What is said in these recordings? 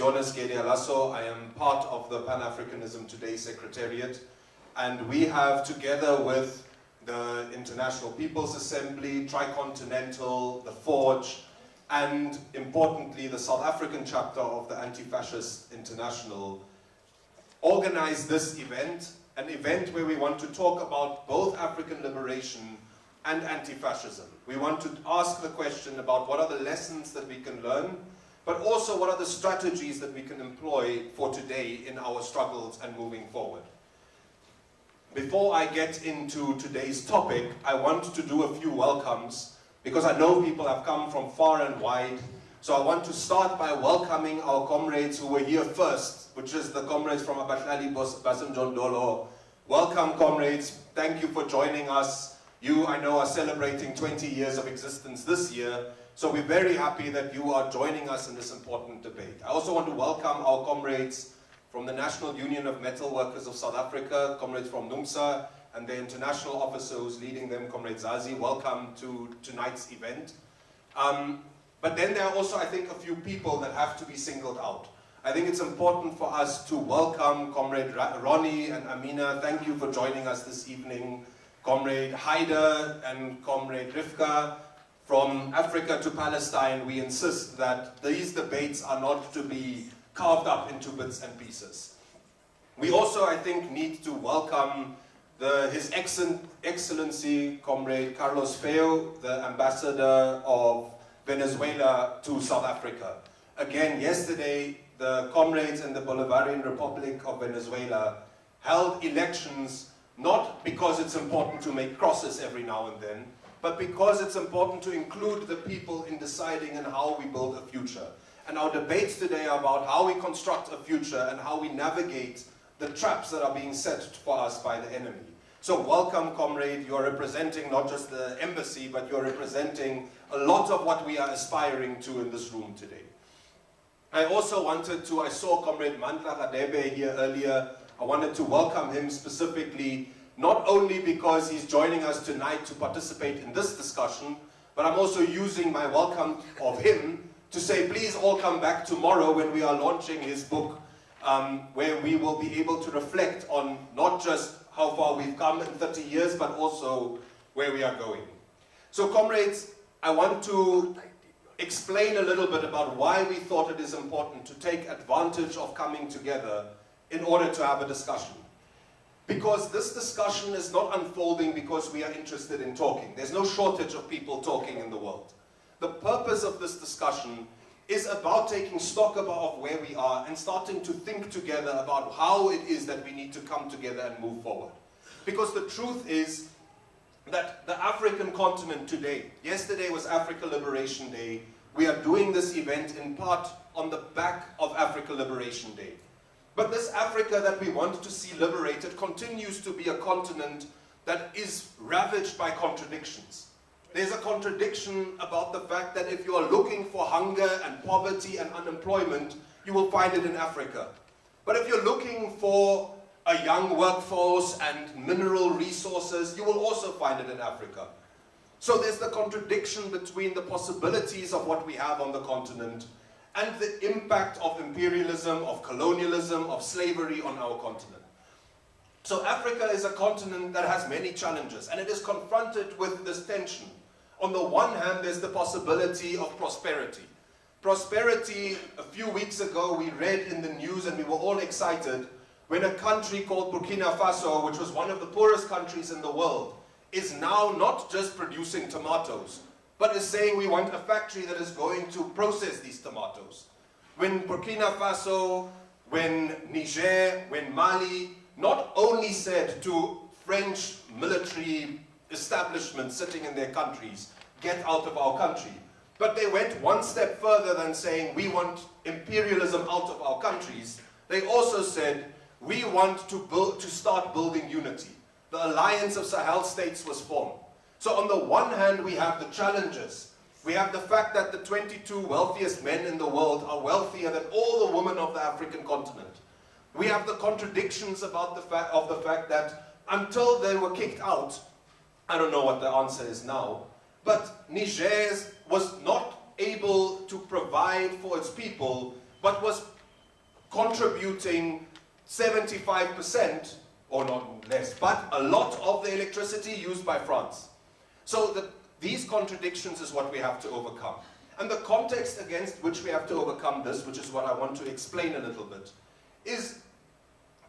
I am part of the Pan Africanism Today Secretariat, and we have, together with the International People's Assembly, Tricontinental, the Forge, and importantly the South African chapter of the Anti-Fascist International, organized this event, an event where we want to talk about both African liberation and anti-fascism. We want to ask the question about what are the lessons that we can learn, but also what are the strategies that we can employ for today in our struggles and moving forward. Before I get into today's topic, I want to do a few welcomes, because I know people have come from far and wide. So I want to start by welcoming our comrades who were here first, which is the comrades from Abahlali Basimjondolo. Welcome, comrades. Thank you for joining us. You, I know, are celebrating 20 years of existence this year. So we're very happy that you are joining us in this important debate. I also want to welcome our comrades from the National Union of Metal Workers of South Africa, comrades from NUMSA, and the international officer who's leading them, Comrade Zazi. Welcome to tonight's event. But then there are also, I think, a few people that have to be singled out. I think it's important for us to welcome Comrade Ronnie and Amina. Thank you for joining us this evening. Comrade Haider and Comrade Rivka. From Africa to Palestine, we insist that these debates are not to be carved up into bits and pieces. We also, I think, need to welcome His Excellency, Comrade Carlos Feo, the Ambassador of Venezuela to South Africa. Again, yesterday, the comrades in the Bolivarian Republic of Venezuela held elections not because it's important to make crosses every now and then, but because it's important to include the people in deciding on how we build a future. And our debates today are about how we construct a future and how we navigate the traps that are being set for us by the enemy. So welcome, comrade. You're representing not just the embassy, but you're representing a lot of what we are aspiring to in this room today. I also wanted to, I saw Comrade Mandla Radebe here earlier. I wanted to welcome him specifically, not only because he's joining us tonight to participate in this discussion, but I'm also using my welcome of him to say, please all come back tomorrow when we are launching his book, where we will be able to reflect on not just how far we've come in 30 years, but also where we are going. So comrades, I want to explain a little bit about why we thought it is important to take advantage of coming together in order to have a discussion. Because this discussion is not unfolding because we are interested in talking. There's no shortage of people talking in the world. The purpose of this discussion is about taking stock of where we are and starting to think together about how it is that we need to come together and move forward. Because the truth is that the African continent today, yesterday was African Liberation Day, we are doing this event in part on the back of African Liberation Day. But this Africa that we want to see liberated continues to be a continent that is ravaged by contradictions. There's a contradiction about the fact that if you are looking for hunger and poverty and unemployment, you will find it in Africa. But if you're looking for a young workforce and mineral resources, you will also find it in Africa. So there's the contradiction between the possibilities of what we have on the continent and the impact of imperialism, of colonialism, of slavery on our continent. So Africa is a continent that has many challenges, and it is confronted with this tension. On the one hand, there's the possibility of prosperity. Prosperity, a few weeks ago, we read in the news and we were all excited when a country called Burkina Faso, which was one of the poorest countries in the world, is now not just producing tomatoes, but is saying we want a factory that is going to process these tomatoes. When Burkina Faso, when Niger, when Mali, not only said to French military establishments sitting in their countries, get out of our country, but they went one step further than saying we want imperialism out of our countries. They also said we want to start building unity. The Alliance of Sahel States was formed. So on the one hand, we have the challenges. We have the fact that the 22 wealthiest men in the world are wealthier than all the women of the African continent. We have the contradictions about the fact that until they were kicked out, I don't know what the answer is now, but Niger was not able to provide for its people, but was contributing 75%, or not less, but a lot of the electricity used by France. So these contradictions is what we have to overcome. And the context against which we have to overcome this, which is what I want to explain a little bit, is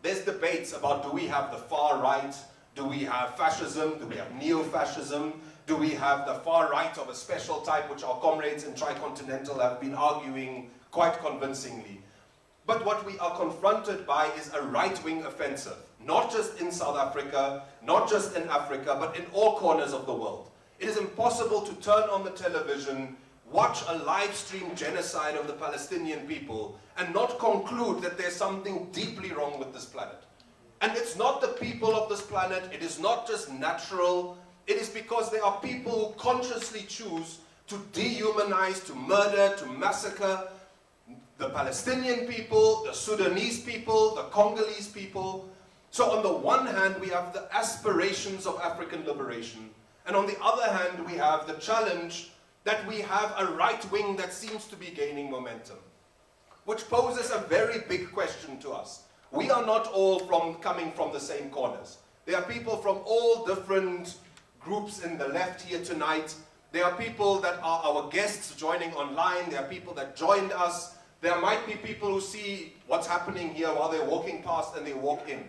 there's debates about, do we have the far right, do we have fascism, do we have neo-fascism, do we have the far right of a special type, which our comrades in Tricontinental have been arguing quite convincingly. But what we are confronted by is a right-wing offensive, not just in South Africa, not just in Africa, but in all corners of the world. It is impossible to turn on the television, watch a live stream genocide of the Palestinian people, and not conclude that there's something deeply wrong with this planet. And it's not the people of this planet, it is not just natural, it is because there are people who consciously choose to dehumanize, to murder, to massacre the Palestinian people, the Sudanese people, the Congolese people. So on the one hand, we have the aspirations of African liberation, and on the other hand, we have the challenge that we have a right wing that seems to be gaining momentum, which poses a very big question to us. We are not all coming from the same corners. There are people from all different groups in the left here tonight. There are people that are our guests joining online. There are people that joined us. There might be people who see what's happening here while they're walking past and they walk in.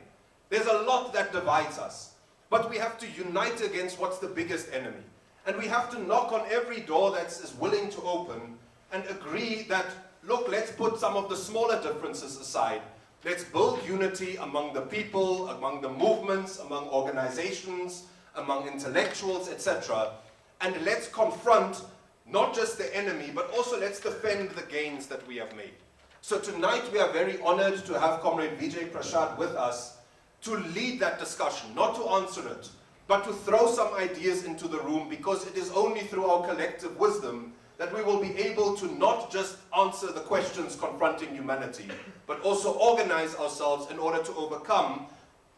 There's a lot that divides us. But we have to unite against what's the biggest enemy. And we have to knock on every door that is willing to open and agree that, look, let's put some of the smaller differences aside. Let's build unity among the people, among the movements, among organizations, among intellectuals, etc. And let's confront not just the enemy, but also let's defend the gains that we have made. So tonight we are very honored to have Comrade Vijay Prashad with us to lead that discussion, not to answer it, but to throw some ideas into the room, because it is only through our collective wisdom that we will be able to not just answer the questions confronting humanity, but also organize ourselves in order to overcome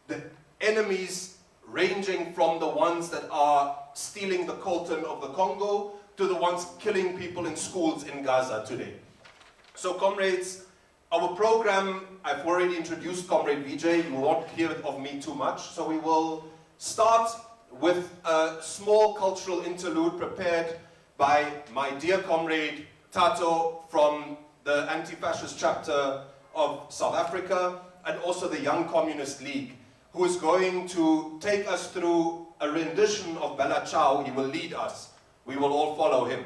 the enemies ranging from the ones that are stealing the coltan of the Congo to the ones killing people in schools in Gaza today. So comrades, our program, I've already introduced Comrade Vijay, you won't hear of me too much, so we will start with a small cultural interlude prepared by my dear comrade Tato from the Anti-Fascist chapter of South Africa, and also the Young Communist League, who is going to take us through a rendition of Bella Ciao. He will lead us. We will all follow him.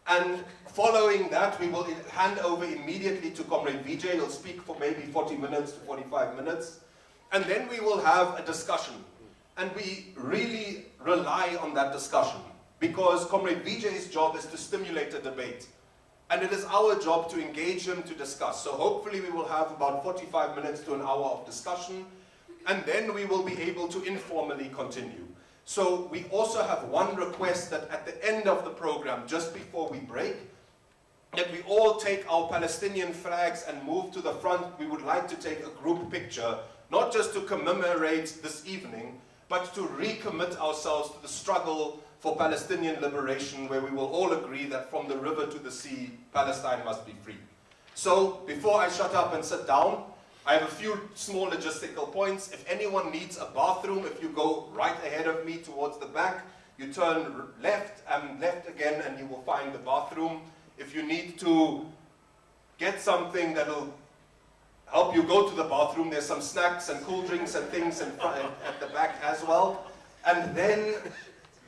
And following that, we will hand over immediately to Comrade Vijay. He'll speak for maybe 40 minutes to 45 minutes. And then we will have a discussion. And we really rely on that discussion, because Comrade Vijay's job is to stimulate a debate. And it is our job to engage him, to discuss. So hopefully we will have about 45 minutes to an hour of discussion, and then we will be able to informally continue. So we also have one request, that at the end of the program, just before we break, that we all take our Palestinian flags and move to the front. We would like to take a group picture, not just to commemorate this evening, but to recommit ourselves to the struggle for Palestinian liberation, where we will all agree that from the river to the sea, Palestine must be free. So, before I shut up and sit down, I have a few small logistical points. If anyone needs a bathroom, if you go right ahead of me towards the back, you turn left and left again, and you will find the bathroom. If you need to get something that'll help you go to the bathroom, there's some snacks and cool drinks and things at the back as well. And then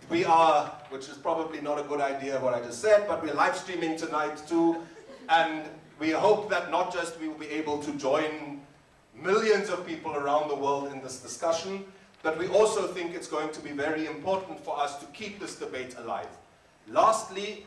we are, which is probably not a good idea what I just said, but we're live streaming tonight too. And we hope that not just we will be able to join millions of people around the world in this discussion, but we also think it's going to be very important for us to keep this debate alive. Lastly,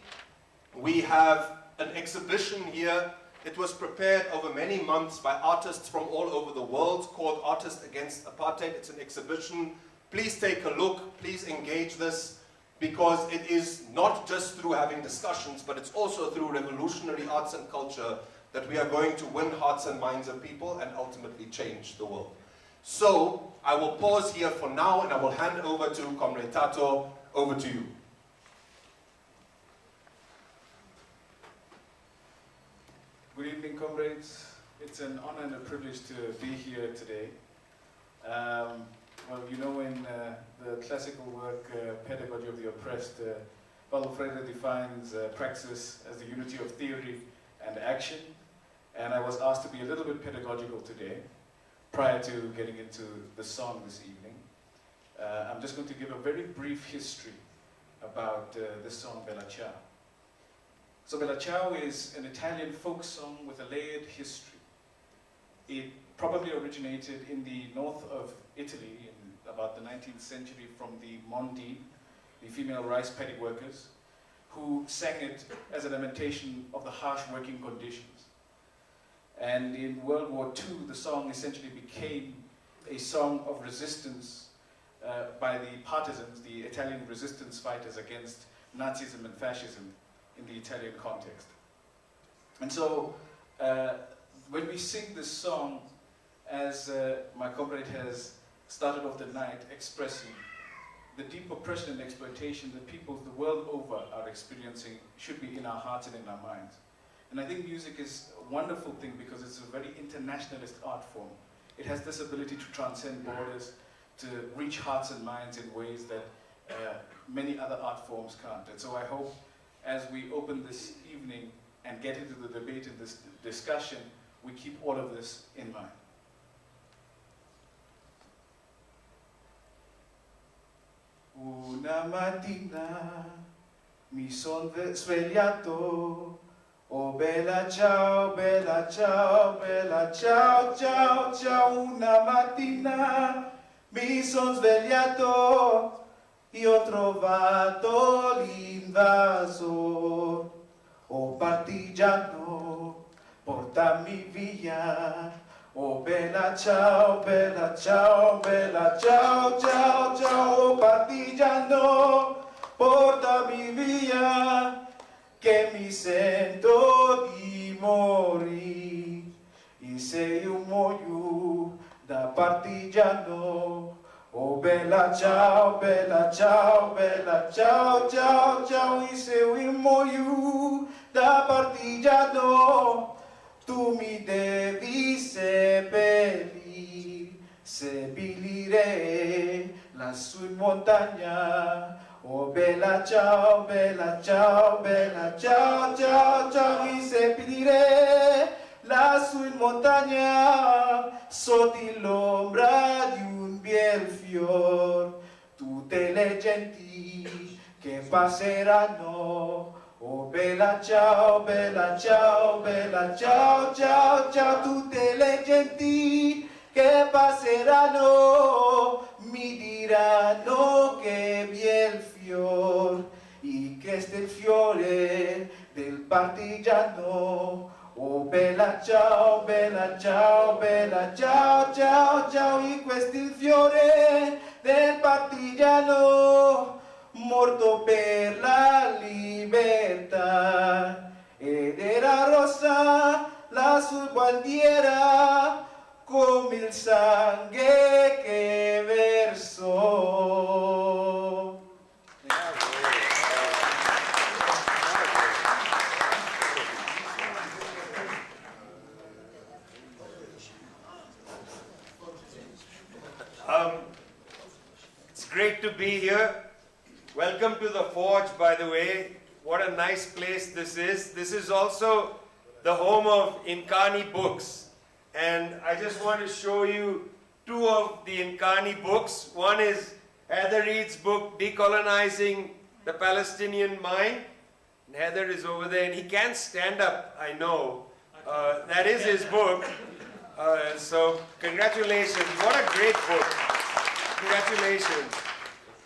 we have an exhibition here. It was prepared over many months by artists from all over the world, called Artists Against Apartheid. It's an exhibition. Please take a look, please engage this, because it is not just through having discussions, but it's also through revolutionary arts and culture that we are going to win hearts and minds of people and ultimately change the world. So, I will pause here for now, and I will hand over to Comrade Tato. Over to you. Good evening, comrades. It's It's an honor and a privilege to be here today. Well, you know, in the classical work, Pedagogy of the Oppressed, Paulo Freire defines praxis as the unity of theory and action. And I was asked to be a little bit pedagogical today, prior to getting into the song this evening. I'm just going to give a very brief history about the song Bella Ciao. So Bella Ciao is an Italian folk song with a layered history. It probably originated in the north of Italy in about the 19th century from the Mondi, the female rice paddy workers, who sang it as a lamentation of the harsh working conditions. And in World War II, the song essentially became a song of resistance by the partisans, the Italian resistance fighters against Nazism and fascism in the Italian context. And so, when we sing this song, as my comrade has started off the night expressing, the deep oppression and exploitation that peoples the world over are experiencing should be in our hearts and in our minds. And I think music is a wonderful thing because it's a very internationalist art form. It has this ability to transcend borders, to reach hearts and minds in ways that many other art forms can't. And so I hope as we open this evening and get into the debate and this discussion, we keep all of this in mind. Una mattina mi son svegliato, oh bella ciao, bella ciao, bella ciao, ciao, ciao. Una mattina mi son svegliato e ho trovato l'invasor. Oh partigiano, portami via. Oh bella ciao, bella ciao, bella ciao, ciao, ciao, partigiano, portami via, che mi sento di morire. E se io muoio da partigiano, oh bella ciao, bella ciao, bella ciao, ciao, ciao, e se io muoio da partigiano, tu mi devi seppellire lassù in montagna. Oh bella ciao, bella ciao, bella ciao, ciao, ciao, mi seppellire lassù in montagna, sotto l'ombra di un bel fior, tutte le genti che passeranno. Oh bella ciao, bella ciao, bella ciao, ciao, ciao, tutte le genti che passeranno mi diranno che bel fior, e questo è il fiore del partigiano. Oh bella ciao, bella ciao, bella ciao, ciao, ciao, e questo è il fiore del partigiano, morto per la libertà, ed era rossa la sua bandiera come il sangue che versò. It's great to be here. Welcome to the Forge, by the way. What a nice place this is. This is also the home of Inkani books. And I just want to show you two of the Inkani books. One is Heather Reed's book, Decolonizing the Palestinian Mind. And Heather is over there, and he can't stand up, I know. That is his book. So congratulations. What a great book. Congratulations.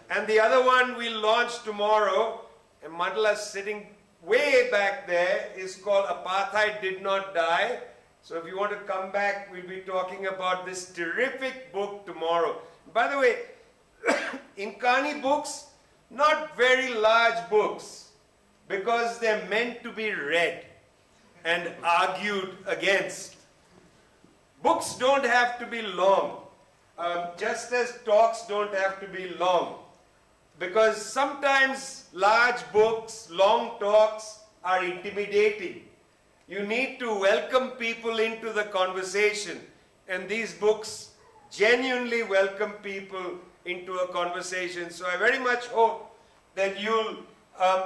And the other one we'll launch tomorrow, and Mandala's sitting way back there, is called Apartheid Did Not Die. So if you want to come back, we'll be talking about this terrific book tomorrow. By the way, Inkani books, not very large books, because they're meant to be read and argued against. Books don't have to be long, just as talks don't have to be long. Because sometimes large books, long talks are intimidating. You need to welcome people into the conversation. And these books genuinely welcome people into a conversation. So I very much hope that you'll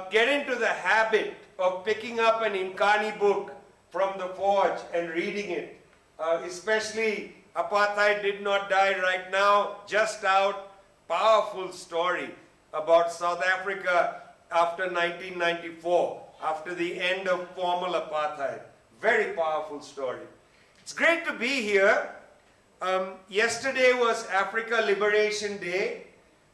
get into the habit of picking up an Inkani book from the Forge and reading it. Especially Apartheid Did Not Die Right Now, just out, powerful story about South Africa after 1994, after the end of formal apartheid. Very powerful story. It's great to be here. Yesterday was Africa Liberation Day,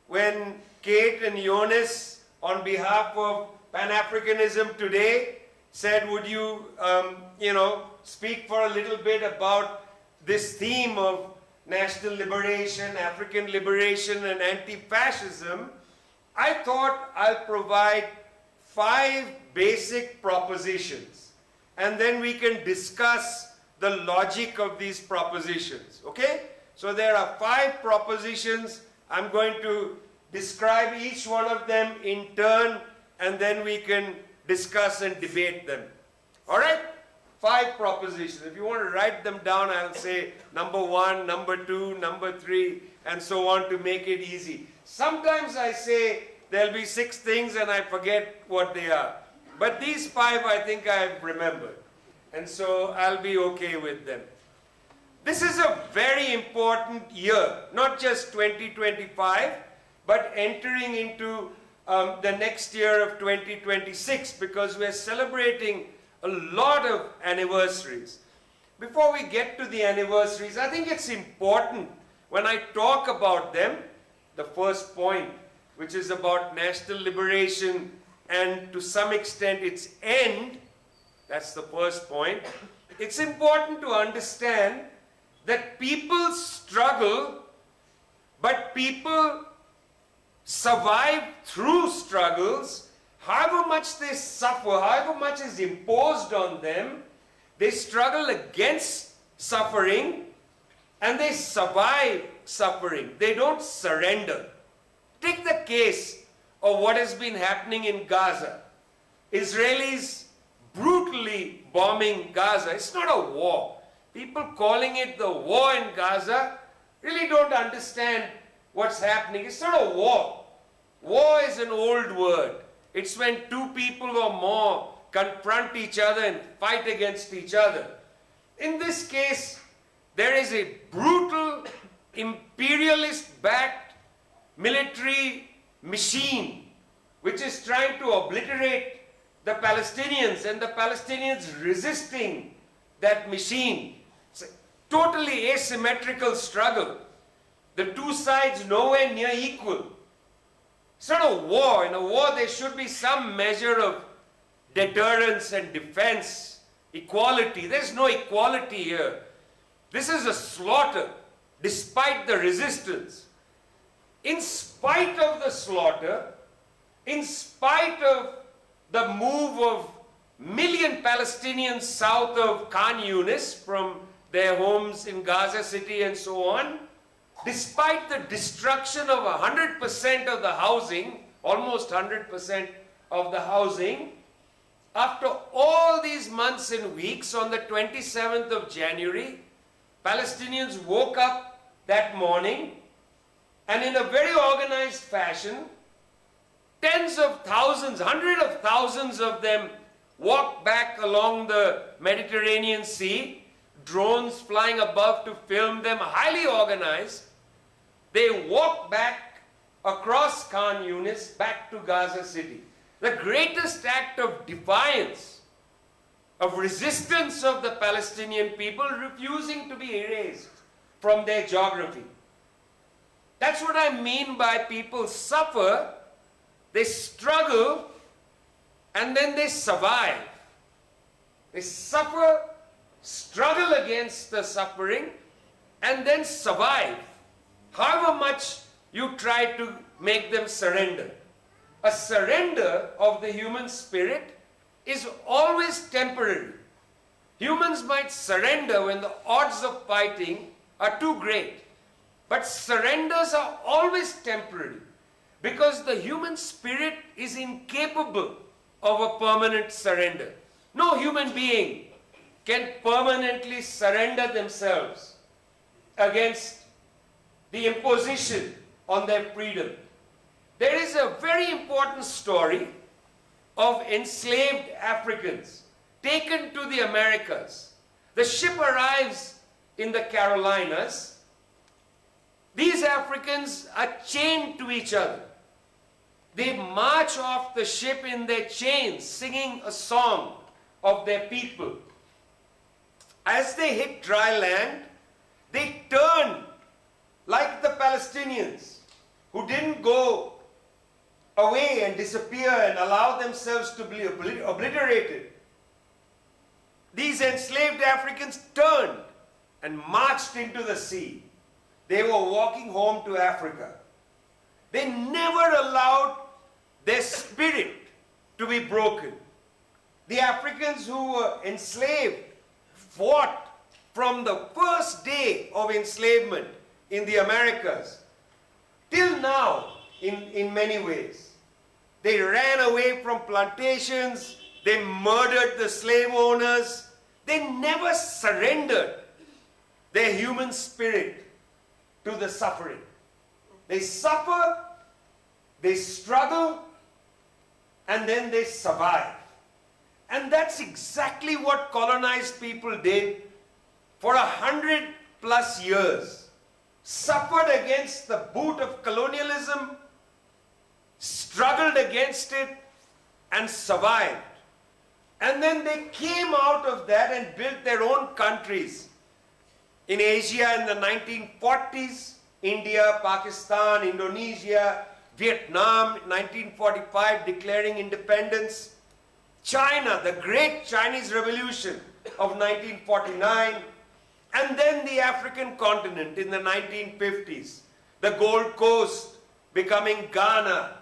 when Kate and Jonas, on behalf of Pan Africanism Today, said, would you, speak for a little bit about this theme of national liberation, African liberation and anti-fascism. I thought I'll provide 5 basic propositions, and then we can discuss the logic of these propositions, okay? So there are 5 propositions. I'm going to describe each one of them in turn, and then we can discuss and debate them. All right? 5 propositions. If you want to write them down, I'll say number 1, number 2, number 3, and so on to make it easy. Sometimes I say there'll be 6 things and I forget what they are. But these 5 I think I've remembered. And so I'll be okay with them. This is a very important year, not just 2025, but entering into the next year of 2026, because we're celebrating a lot of anniversaries. Before we get to the anniversaries, I think it's important when I talk about them, the first point, which is about national liberation and to some extent its end, that's the first point. It's important to understand that people struggle, but people survive through struggles. However much they suffer, however much is imposed on them, they struggle against suffering and they survive suffering. They don't surrender. Take the case of what has been happening in Gaza. Israelis brutally bombing Gaza. It's not a war. People calling it the war in Gaza really don't understand what's happening. It's not a war. War is an old word. It's when 2 people or more confront each other and fight against each other. In this case, there is a brutal, imperialist-backed military machine which is trying to obliterate the Palestinians, and the Palestinians resisting that machine. It's a totally asymmetrical struggle. The 2 sides nowhere near equal. It's not a war. In a war there should be some measure of deterrence and defense, equality. There's no equality here. This is a slaughter, despite the resistance. In spite of the slaughter, in spite of the move of million Palestinians south of Khan Yunis from their homes in Gaza City and so on, despite the destruction of 100% of the housing, almost 100% of the housing, after all these months and weeks, on the 27th of January, Palestinians woke up that morning and in a very organized fashion, tens of thousands, hundreds of thousands of them walked back along the Mediterranean Sea, drones flying above to film them, highly organized. They walked back across Khan Yunis back to Gaza City. The greatest act of defiance, of resistance of the Palestinian people refusing to be erased from their geography. That's what I mean by people suffer, they struggle, and then they survive. They suffer, struggle against the suffering, and then survive. However much you try to make them surrender. A surrender of the human spirit is always temporary. Humans might surrender when the odds of fighting are too great. But surrenders are always temporary, because the human spirit is incapable of a permanent surrender. No human being can permanently surrender themselves against the imposition on their freedom. There is a very important story of enslaved Africans taken to the Americas. The ship arrives in the Carolinas. These Africans are chained to each other. They march off the ship in their chains, singing a song of their people. As they hit dry land, they turn like the Palestinians, who didn't go away and disappear and allow themselves to be obliterated. These enslaved Africans turned and marched into the sea. They were walking home to Africa. They never allowed their spirit to be broken. The Africans who were enslaved fought from the first day of enslavement in the Americas till now in many ways. They ran away from plantations, they murdered the slave owners, they never surrendered their human spirit to the suffering. They suffer, they struggle, and then they survive. And that's exactly what colonized people did for 100+ years. Suffered against the boot of colonialism, struggled against it, and survived. And then they came out of that and built their own countries. In Asia in the 1940s, India, Pakistan, Indonesia, Vietnam, 1945 declaring independence. China, the great Chinese Revolution of 1949. And then the African continent in the 1950s. The Gold Coast becoming Ghana,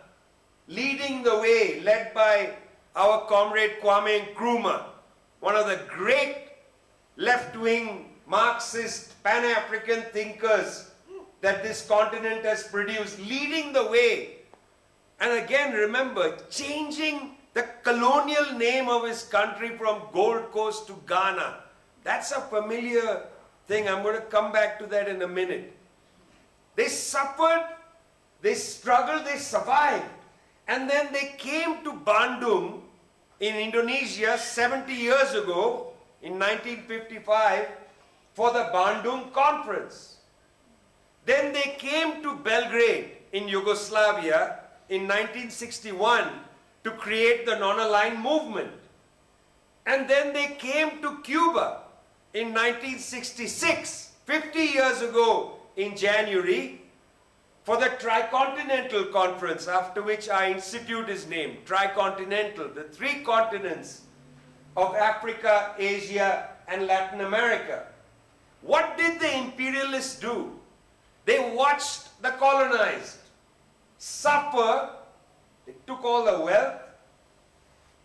leading the way, led by our comrade Kwame Nkrumah, one of the great left-wing Marxist Pan-African thinkers that this continent has produced, leading the way. And again, remember, changing the colonial name of his country from Gold Coast to Ghana. That's a familiar thing. I'm going to come back to that in a minute. They suffered, they struggled, they survived. And then they came to Bandung in Indonesia 70 years ago, in 1955, for the Bandung Conference. Then they came to Belgrade in Yugoslavia in 1961 to create the non-aligned movement. And then they came to Cuba in 1966, 50 years ago in January, for the Tricontinental Conference, after which our institute is named, Tricontinental, the three continents of Africa, Asia, and Latin America. What did the imperialists do? They watched the colonized suffer, they took all the wealth,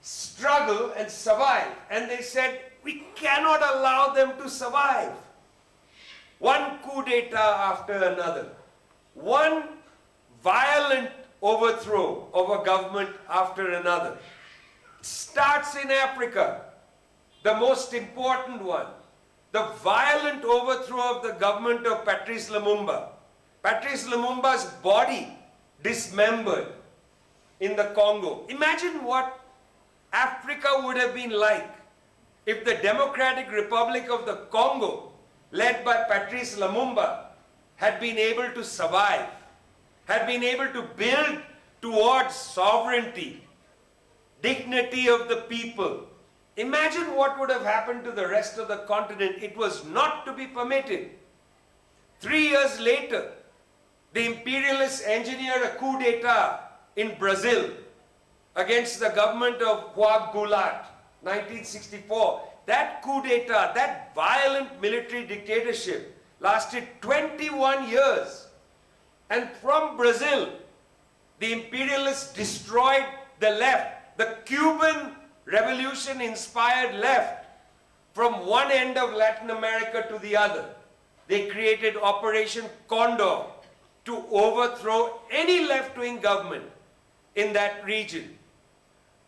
struggle and survive. And they said, we cannot allow them to survive. One coup d'etat after another. One violent overthrow of a government after another. It starts in Africa, the most important one. The violent overthrow of the government of Patrice Lumumba. Patrice Lumumba's body dismembered in the Congo. Imagine what Africa would have been like if the Democratic Republic of the Congo, led by Patrice Lumumba, had been able to survive, had been able to build towards sovereignty, dignity of the people. Imagine what would have happened to the rest of the continent. It was not to be permitted. 3 years later, the imperialists engineered a coup d'etat in Brazil against the government of Juan Goulart, 1964. That coup d'etat, that violent military dictatorship, lasted 21 years. And from Brazil, the imperialists destroyed the left, the Cuban revolution-inspired left, from one end of Latin America to the other. They created Operation Condor to overthrow any left-wing government in that region.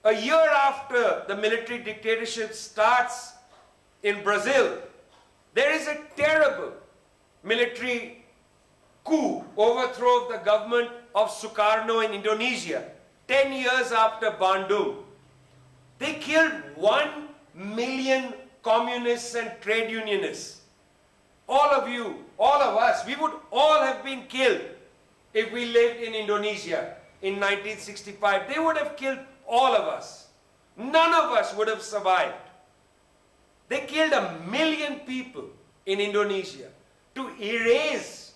A year after the military dictatorship starts in Brazil, there is a terrible military coup, overthrow of the government of Sukarno in Indonesia, 10 years after Bandung. They killed 1 million communists and trade unionists. All of you, all of us, we would all have been killed if we lived in Indonesia in 1965. They would have killed all of us. None of us would have survived. They killed 1 million people in Indonesia to erase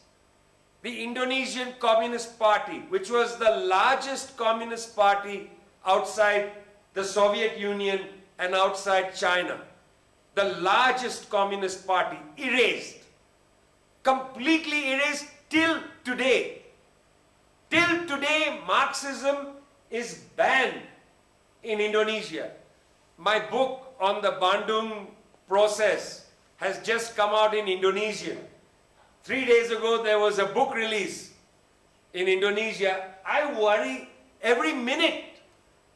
the Indonesian Communist Party, which was the largest communist party outside the Soviet Union and outside China. The largest communist party, erased. Completely erased till today. Till today, Marxism is banned in Indonesia. My book on the Bandung process has just come out in Indonesia. 3 days ago, there was a book release in Indonesia. I worry every minute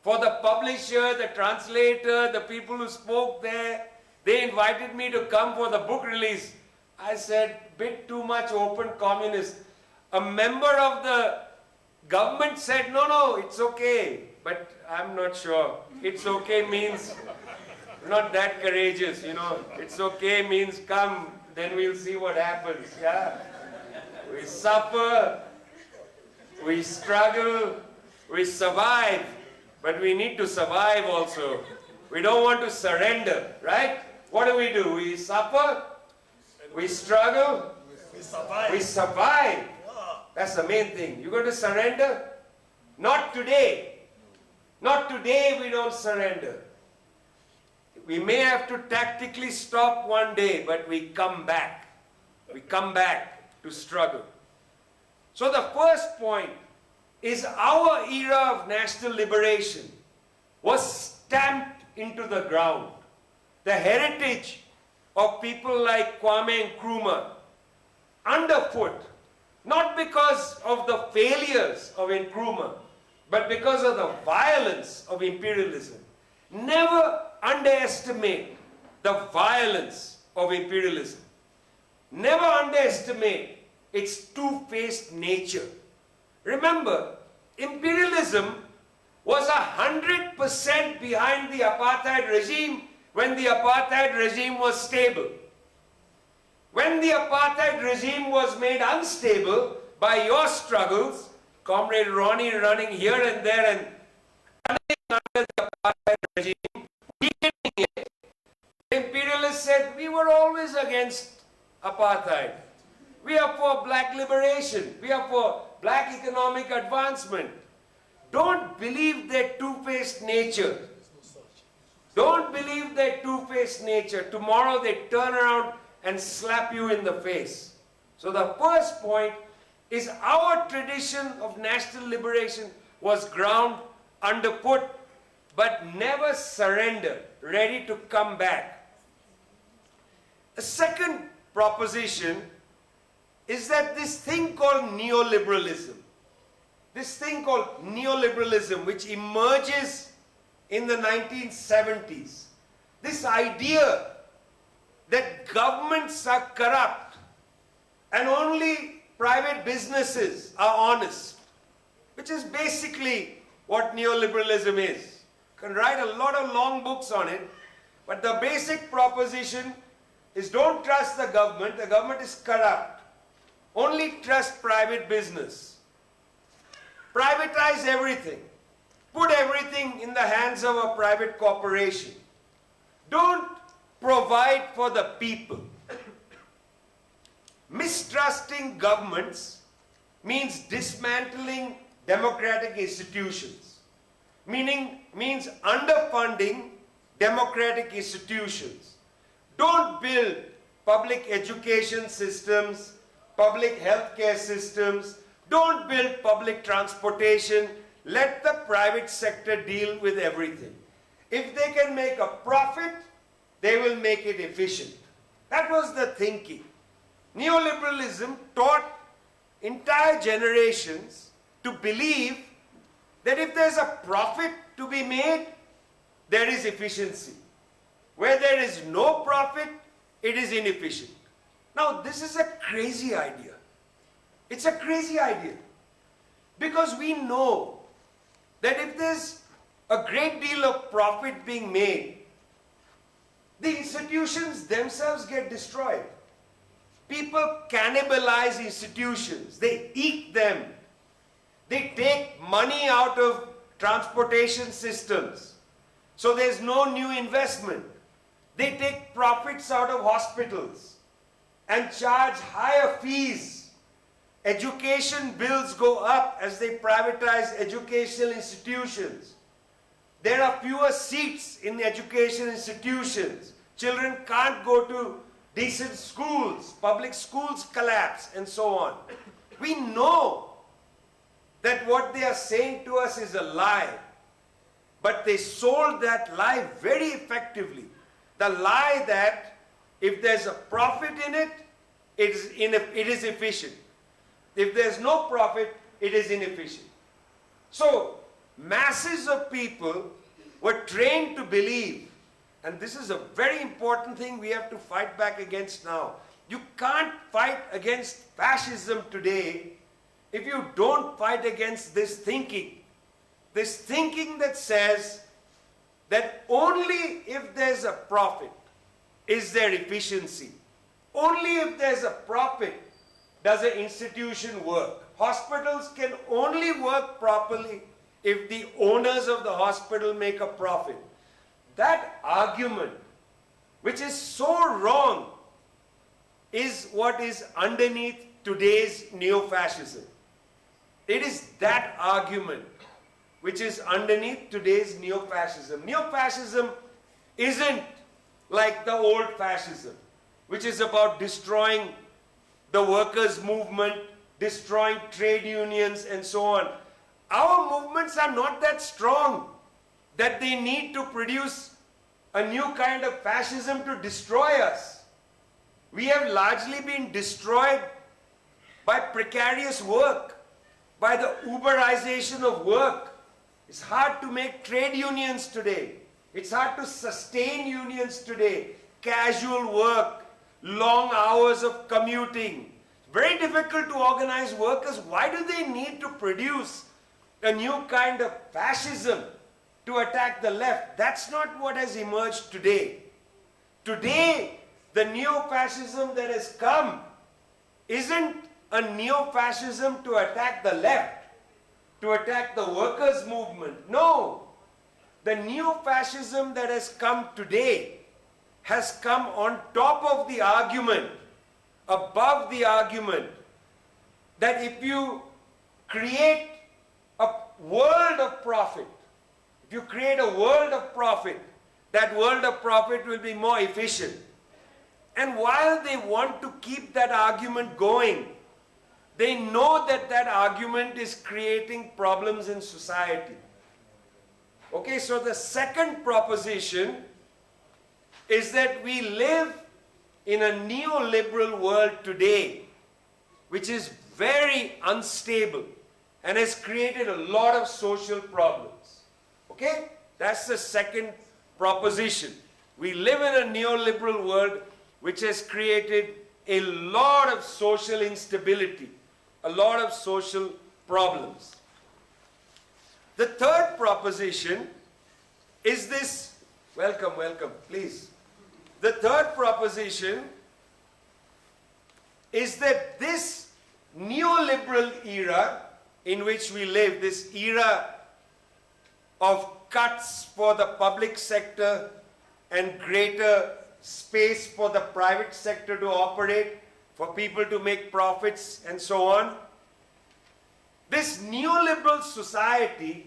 for the publisher, the translator, the people who spoke there. They invited me to come for the book release. I said, bit too much open communist. A member of the government said, no, it's okay. But I'm not sure. It's okay means not that courageous, you know. It's okay means come, then we'll see what happens, yeah. We suffer, we struggle, we survive, but we need to survive also. We don't want to surrender, right? What do? We suffer, we struggle, we survive. That's the main thing. You're going to surrender? Not today. Not today we don't surrender. We may have to tactically stop one day, but we come back. We come back to struggle. So the first point is our era of national liberation was stamped into the ground. The heritage of people like Kwame Nkrumah underfoot, not because of the failures of Nkrumah, but because of the violence of imperialism. Never underestimate the violence of imperialism. Never underestimate its two-faced nature. Remember, imperialism was 100% behind the apartheid regime when the apartheid regime was stable. When the apartheid regime was made unstable by your struggles, Comrade Ronnie running here and there and running under the apartheid regime, weakening it, the imperialists said, we were always against apartheid. We are for black liberation. We are for black economic advancement. Don't believe their two-faced nature. Don't believe their two-faced nature. Tomorrow they turn around and slap you in the face. So the first point is our tradition of national liberation was ground underfoot, but never surrender, ready to come back. The second proposition is that this thing called neoliberalism, which emerges in the 1970s, this idea that governments are corrupt and only private businesses are honest, which is basically what neoliberalism is. You can write a lot of long books on it, but the basic proposition is don't trust the government is corrupt. Only trust private business. Privatize everything. Put everything in the hands of a private corporation. Don't provide for the people. Mistrusting governments means dismantling democratic institutions, means underfunding democratic institutions. Don't build public education systems, public healthcare systems. Don't build public transportation. Let the private sector deal with everything. If they can make a profit, they will make it efficient. That was the thinking. Neoliberalism taught entire generations to believe that if there's a profit to be made, there is efficiency. Where there is no profit, it is inefficient. Now, this is a crazy idea. It's a crazy idea. Because we know that if there's a great deal of profit being made, the institutions themselves get destroyed. People cannibalize institutions. They eat them. They take money out of transportation systems. So there's no new investment. They take profits out of hospitals and charge higher fees. Education bills go up as they privatize educational institutions. There are fewer seats in the education institutions. Children can't go to decent schools. Public schools collapse and so on. We know that what they are saying to us is a lie. But they sold that lie very effectively. The lie that if there's a profit in it, it is efficient. If there's no profit, it is inefficient. So, masses of people were trained to believe, and this is a very important thing we have to fight back against now. You can't fight against fascism today if you don't fight against this thinking that says that only if there's a profit is there efficiency. Only if there's a profit does an institution work. Hospitals can only work properly if the owners of the hospital make a profit. That argument, which is so wrong, is what is underneath today's neo-fascism. It is that argument which is underneath today's neo-fascism. Neo-fascism isn't like the old fascism, which is about destroying the workers' movement, destroying trade unions, and so on. Our movements are not that strong that they need to produce a new kind of fascism to destroy us. We have largely been destroyed by precarious work, by the Uberization of work. It's hard to make trade unions today. It's hard to sustain unions today. Casual work, long hours of commuting. Very difficult to organize workers. Why do they need to produce a new kind of fascism to attack the left? That's not what has emerged today. Today, the neo-fascism that has come isn't a neo-fascism to attack the left, to attack the workers' movement. No. The neo-fascism that has come today has come on top of the argument, above the argument, that if you create a world of profit, if you create a world of profit, that world of profit will be more efficient. And while they want to keep that argument going, they know that that argument is creating problems in society. Okay, so the second proposition is that we live in a neoliberal world today, which is very unstable and has created a lot of social problems. Okay, that's the second proposition. We live in a neoliberal world which has created a lot of social instability, a lot of social problems. The third proposition is this, welcome, please. The third proposition is that this neoliberal era in which we live, this era of cuts for the public sector and greater space for the private sector to operate, for people to make profits and so on, this neoliberal society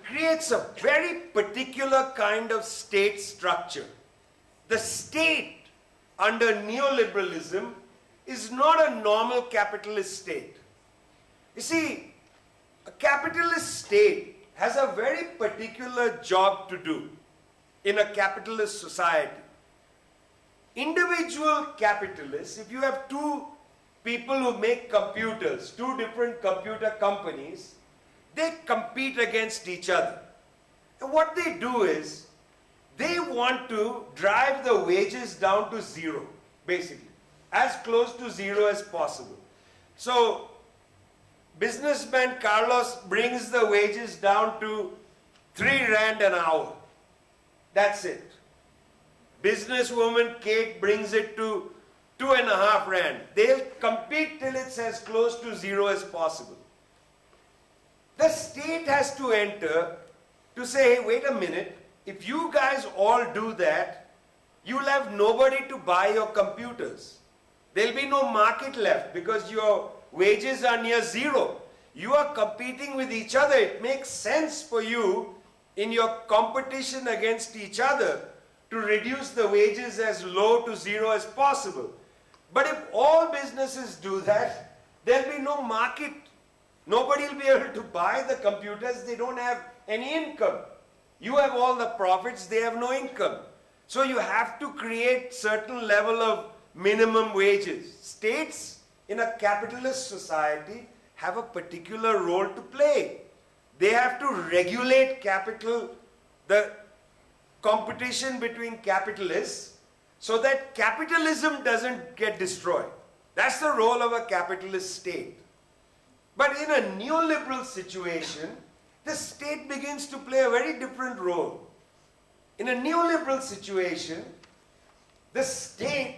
creates a very particular kind of state structure. The state under neoliberalism is not a normal capitalist state. You see, a capitalist state has a very particular job to do in a capitalist society. Individual capitalists, if you have two people who make computers, two different computer companies, they compete against each other. And what they do is, they want to drive the wages down to zero, basically, as close to zero as possible. So, businessman Carlos brings the wages down to 3 rand an hour. That's it. Businesswoman Kate brings it to 2.5 rand. They'll compete till it's as close to zero as possible. The state has to enter to say, hey, wait a minute, if you guys all do that, you'll have nobody to buy your computers. There'll be no market left because your wages are near zero. You are competing with each other. It makes sense for you in your competition against each other to reduce the wages as low to zero as possible. But if all businesses do that, there'll be no market. Nobody will be able to buy the computers. They don't have any income. You have all the profits, they have no income. So you have to create certain level of minimum wages. States in a capitalist society have a particular role to play. They have to regulate capital, the competition between capitalists, so that capitalism doesn't get destroyed. That's the role of a capitalist state. But in a neoliberal situation, the state begins to play a very different role. In a neoliberal situation, the state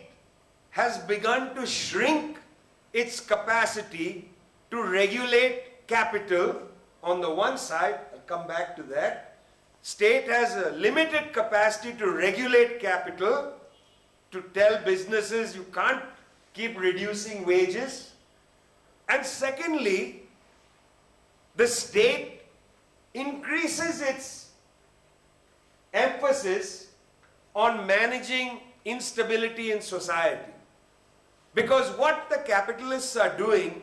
has begun to shrink its capacity to regulate capital on the one side. I'll come back to that. State has a limited capacity to regulate capital, to tell businesses you can't keep reducing wages. And secondly, the state increases its emphasis on managing instability in society. Because what the capitalists are doing,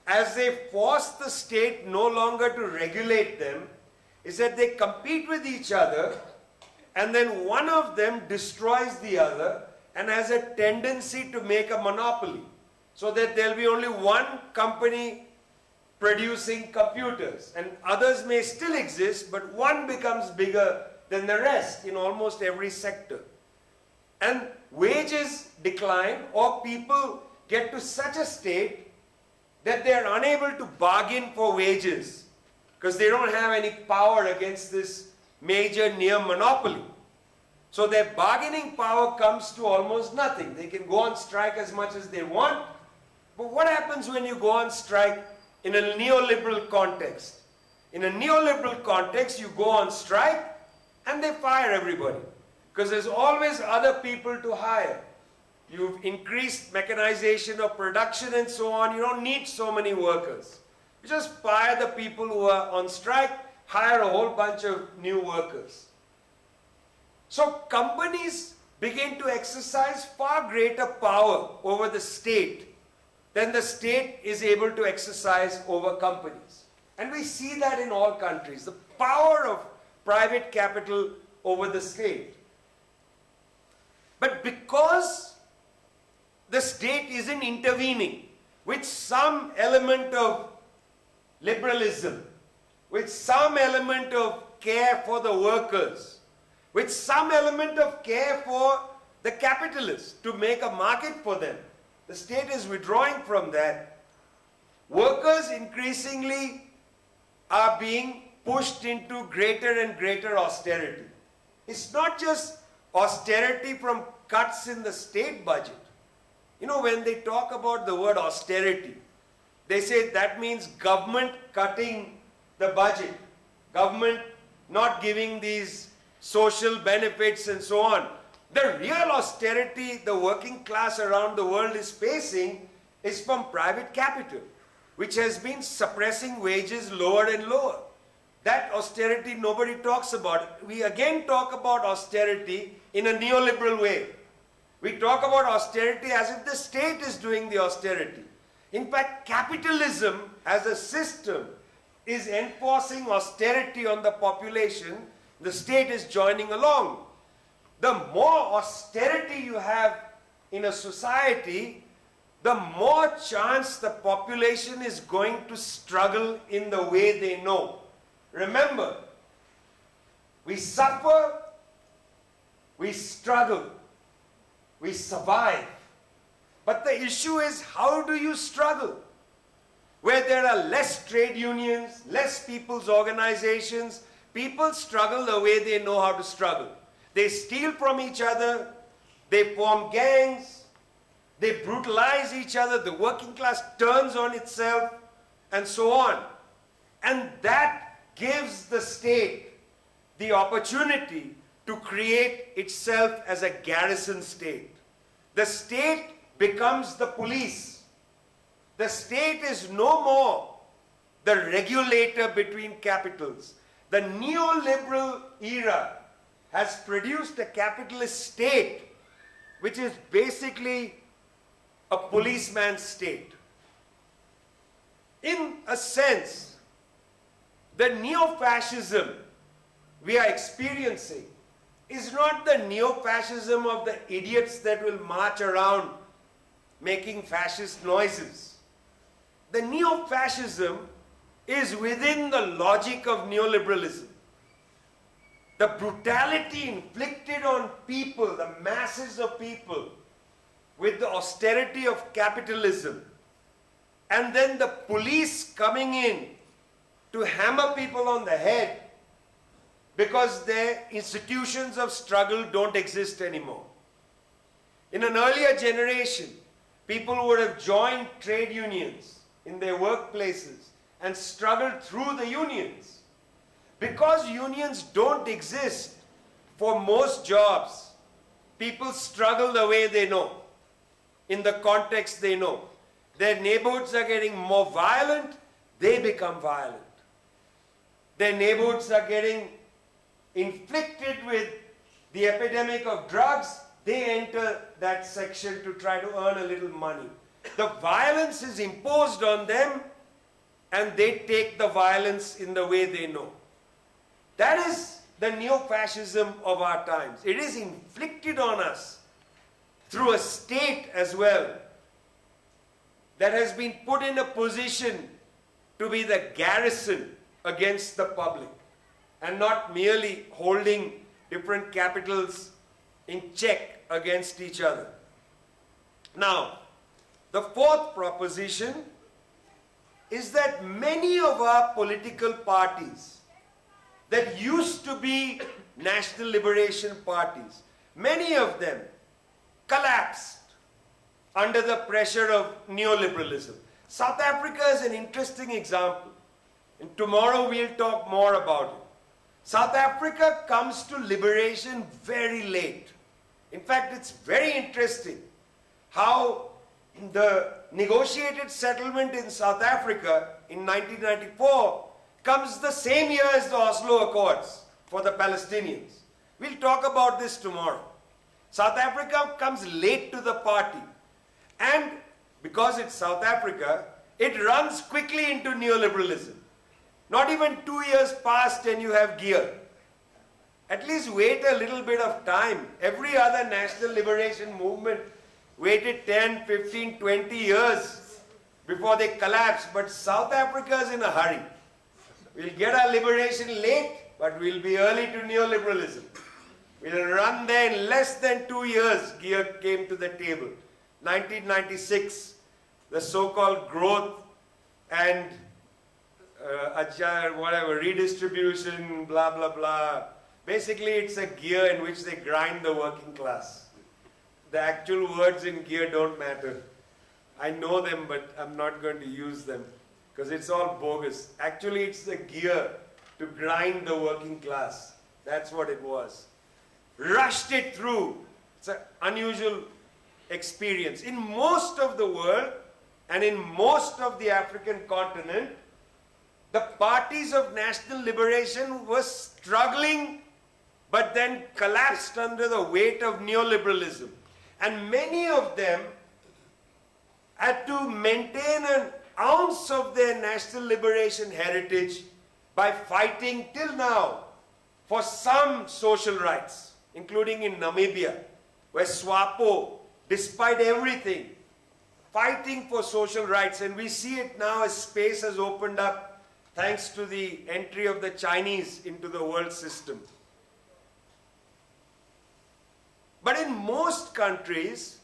as they force the state no longer to regulate them, is that they compete with each other, and then one of them destroys the other and has a tendency to make a monopoly, so that there'll be only one company producing computers, and others may still exist, but one becomes bigger than the rest in almost every sector. And wages decline, or people get to such a state that they're unable to bargain for wages because they don't have any power against this major near monopoly. So their bargaining power comes to almost nothing. They can go on strike as much as they want, but what happens when you go on strike in a neoliberal context? In a neoliberal context, you go on strike and they fire everybody, because there's always other people to hire. You've increased mechanization of production and so on. You don't need so many workers. You just fire the people who are on strike, hire a whole bunch of new workers. So companies begin to exercise far greater power over the state than the state is able to exercise over companies. And we see that in all countries, the power of private capital over the state. But because the state isn't intervening with some element of liberalism, with some element of care for the workers, with some element of care for the capitalists to make a market for them, the state is withdrawing from that. Workers increasingly are being pushed into greater and greater austerity. It's not just austerity from cuts in the state budget. You know, when they talk about the word austerity, they say that means government cutting the budget, government not giving these social benefits and so on. The real austerity the working class around the world is facing is from private capital, which has been suppressing wages lower and lower. That austerity nobody talks about. We again talk about austerity in a neoliberal way. We talk about austerity as if the state is doing the austerity. In fact, capitalism as a system is enforcing austerity on the population. The state is joining along. The more austerity you have in a society, the more chance the population is going to struggle in the way they know. Remember, we suffer we struggle, we survive. But the issue is, how do you struggle? Where there are less trade unions, less people's organizations, people struggle the way they know how to struggle. They steal from each other, they form gangs, they brutalize each other, the working class turns on itself, and so on. And that gives the state the opportunity to create itself as a garrison state. The state becomes the police. The state is no more the regulator between capitals. The neoliberal era has produced a capitalist state which is basically a policeman's state. In a sense, the neo-fascism we are experiencing is not the neo-fascism of the idiots that will march around making fascist noises. The neo-fascism is within the logic of neoliberalism. The brutality inflicted on people, the masses of people, with the austerity of capitalism, and then the police coming in to hammer people on the head because their institutions of struggle don't exist anymore. In an earlier generation, people would have joined trade unions in their workplaces and struggled through the unions. Because unions don't exist for most jobs, people struggle the way they know, in the context they know. Their neighborhoods are getting more violent, they become violent. Their neighborhoods are getting inflicted with the epidemic of drugs, they enter that section to try to earn a little money. The violence is imposed on them and they take the violence in the way they know. That is the neo-fascism of our times. It is inflicted on us through a state as well that has been put in a position to be the garrison against the public and not merely holding different capitals in check against each other. Now, the fourth proposition is that many of our political parties that used to be national liberation parties, many of them collapsed under the pressure of neoliberalism. South Africa is an interesting example, and tomorrow we'll talk more about it. South Africa comes to liberation very late. In fact, it's very interesting how the negotiated settlement in South Africa in 1994 comes the same year as the Oslo Accords for the Palestinians. We'll talk about this tomorrow. South Africa comes late to the party. And because it's South Africa, it runs quickly into neoliberalism. Not even 2 years past and you have gear. At least wait a little bit of time. Every other national liberation movement waited 10, 15, 20 years before they collapsed. But South Africa is in a hurry. We'll get our liberation late, but we'll be early to neoliberalism. We'll run there in less than 2 years. Gear came to the table. 1996, the so-called growth and redistribution, blah, blah, blah. Basically, it's a gear in which they grind the working class. The actual words in gear don't matter. I know them, but I'm not going to use them because it's all bogus. Actually, it's the gear to grind the working class. That's what it was. Rushed it through. It's an unusual experience. In most of the world and in most of the African continent, the parties of national liberation were struggling but then collapsed under the weight of neoliberalism. And many of them had to maintain an ounce of their national liberation heritage by fighting till now for some social rights, including in Namibia, where SWAPO, despite everything, fighting for social rights. And we see it now as space has opened up thanks to the entry of the Chinese into the world system. But in most countries,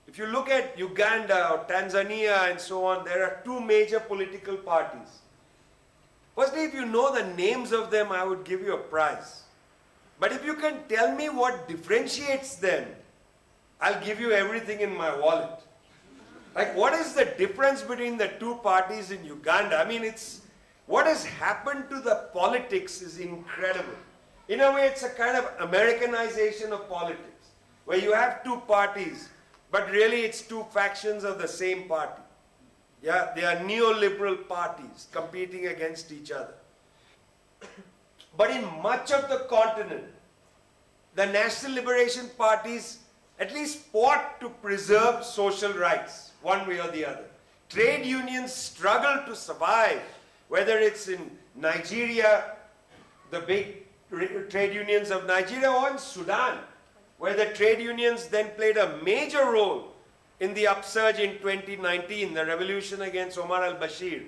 if you look at Uganda or Tanzania and so on, there are two major political parties. Firstly, if you know the names of them, I would give you a prize. But if you can tell me what differentiates them, I'll give you everything in my wallet. Like, what is the difference between the two parties in Uganda? I mean, what has happened to the politics is incredible. In a way, it's a kind of Americanization of politics, where you have two parties, but really it's two factions of the same party. Yeah, they are neoliberal parties competing against each other. But in much of the continent, the national liberation parties at least fought to preserve social rights, one way or the other. Trade unions struggle to survive, whether it's in Nigeria, the big trade unions of Nigeria, or in Sudan, where the trade unions then played a major role in the upsurge in 2019, the revolution against Omar al-Bashir.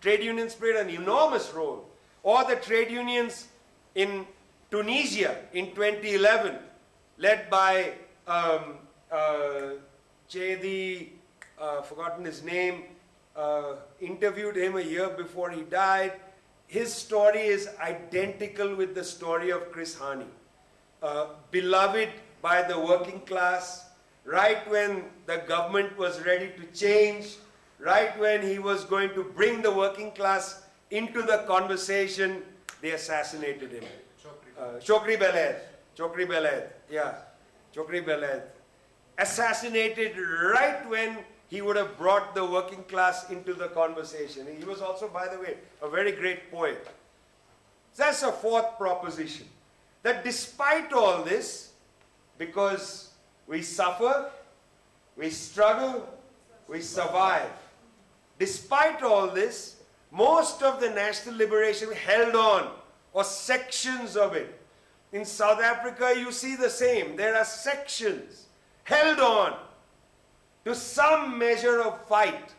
Trade unions played an enormous role. Or the trade unions in Tunisia in 2011, led by forgotten his name, interviewed him a year before he died. His story is identical with the story of Chris Hani. Beloved by the working class, right when the government was ready to change, right when he was going to bring the working class into the conversation, they assassinated him. Chokri Beled, yeah. Chokri Beled. Assassinated right when he would have brought the working class into the conversation. He was also, by the way, a very great poet. That's a fourth proposition. That despite all this, because we suffer, we struggle, we survive. Despite all this, most of the national liberation held on, or sections of it. In South Africa, you see the same. There are sections held on to some measure of fight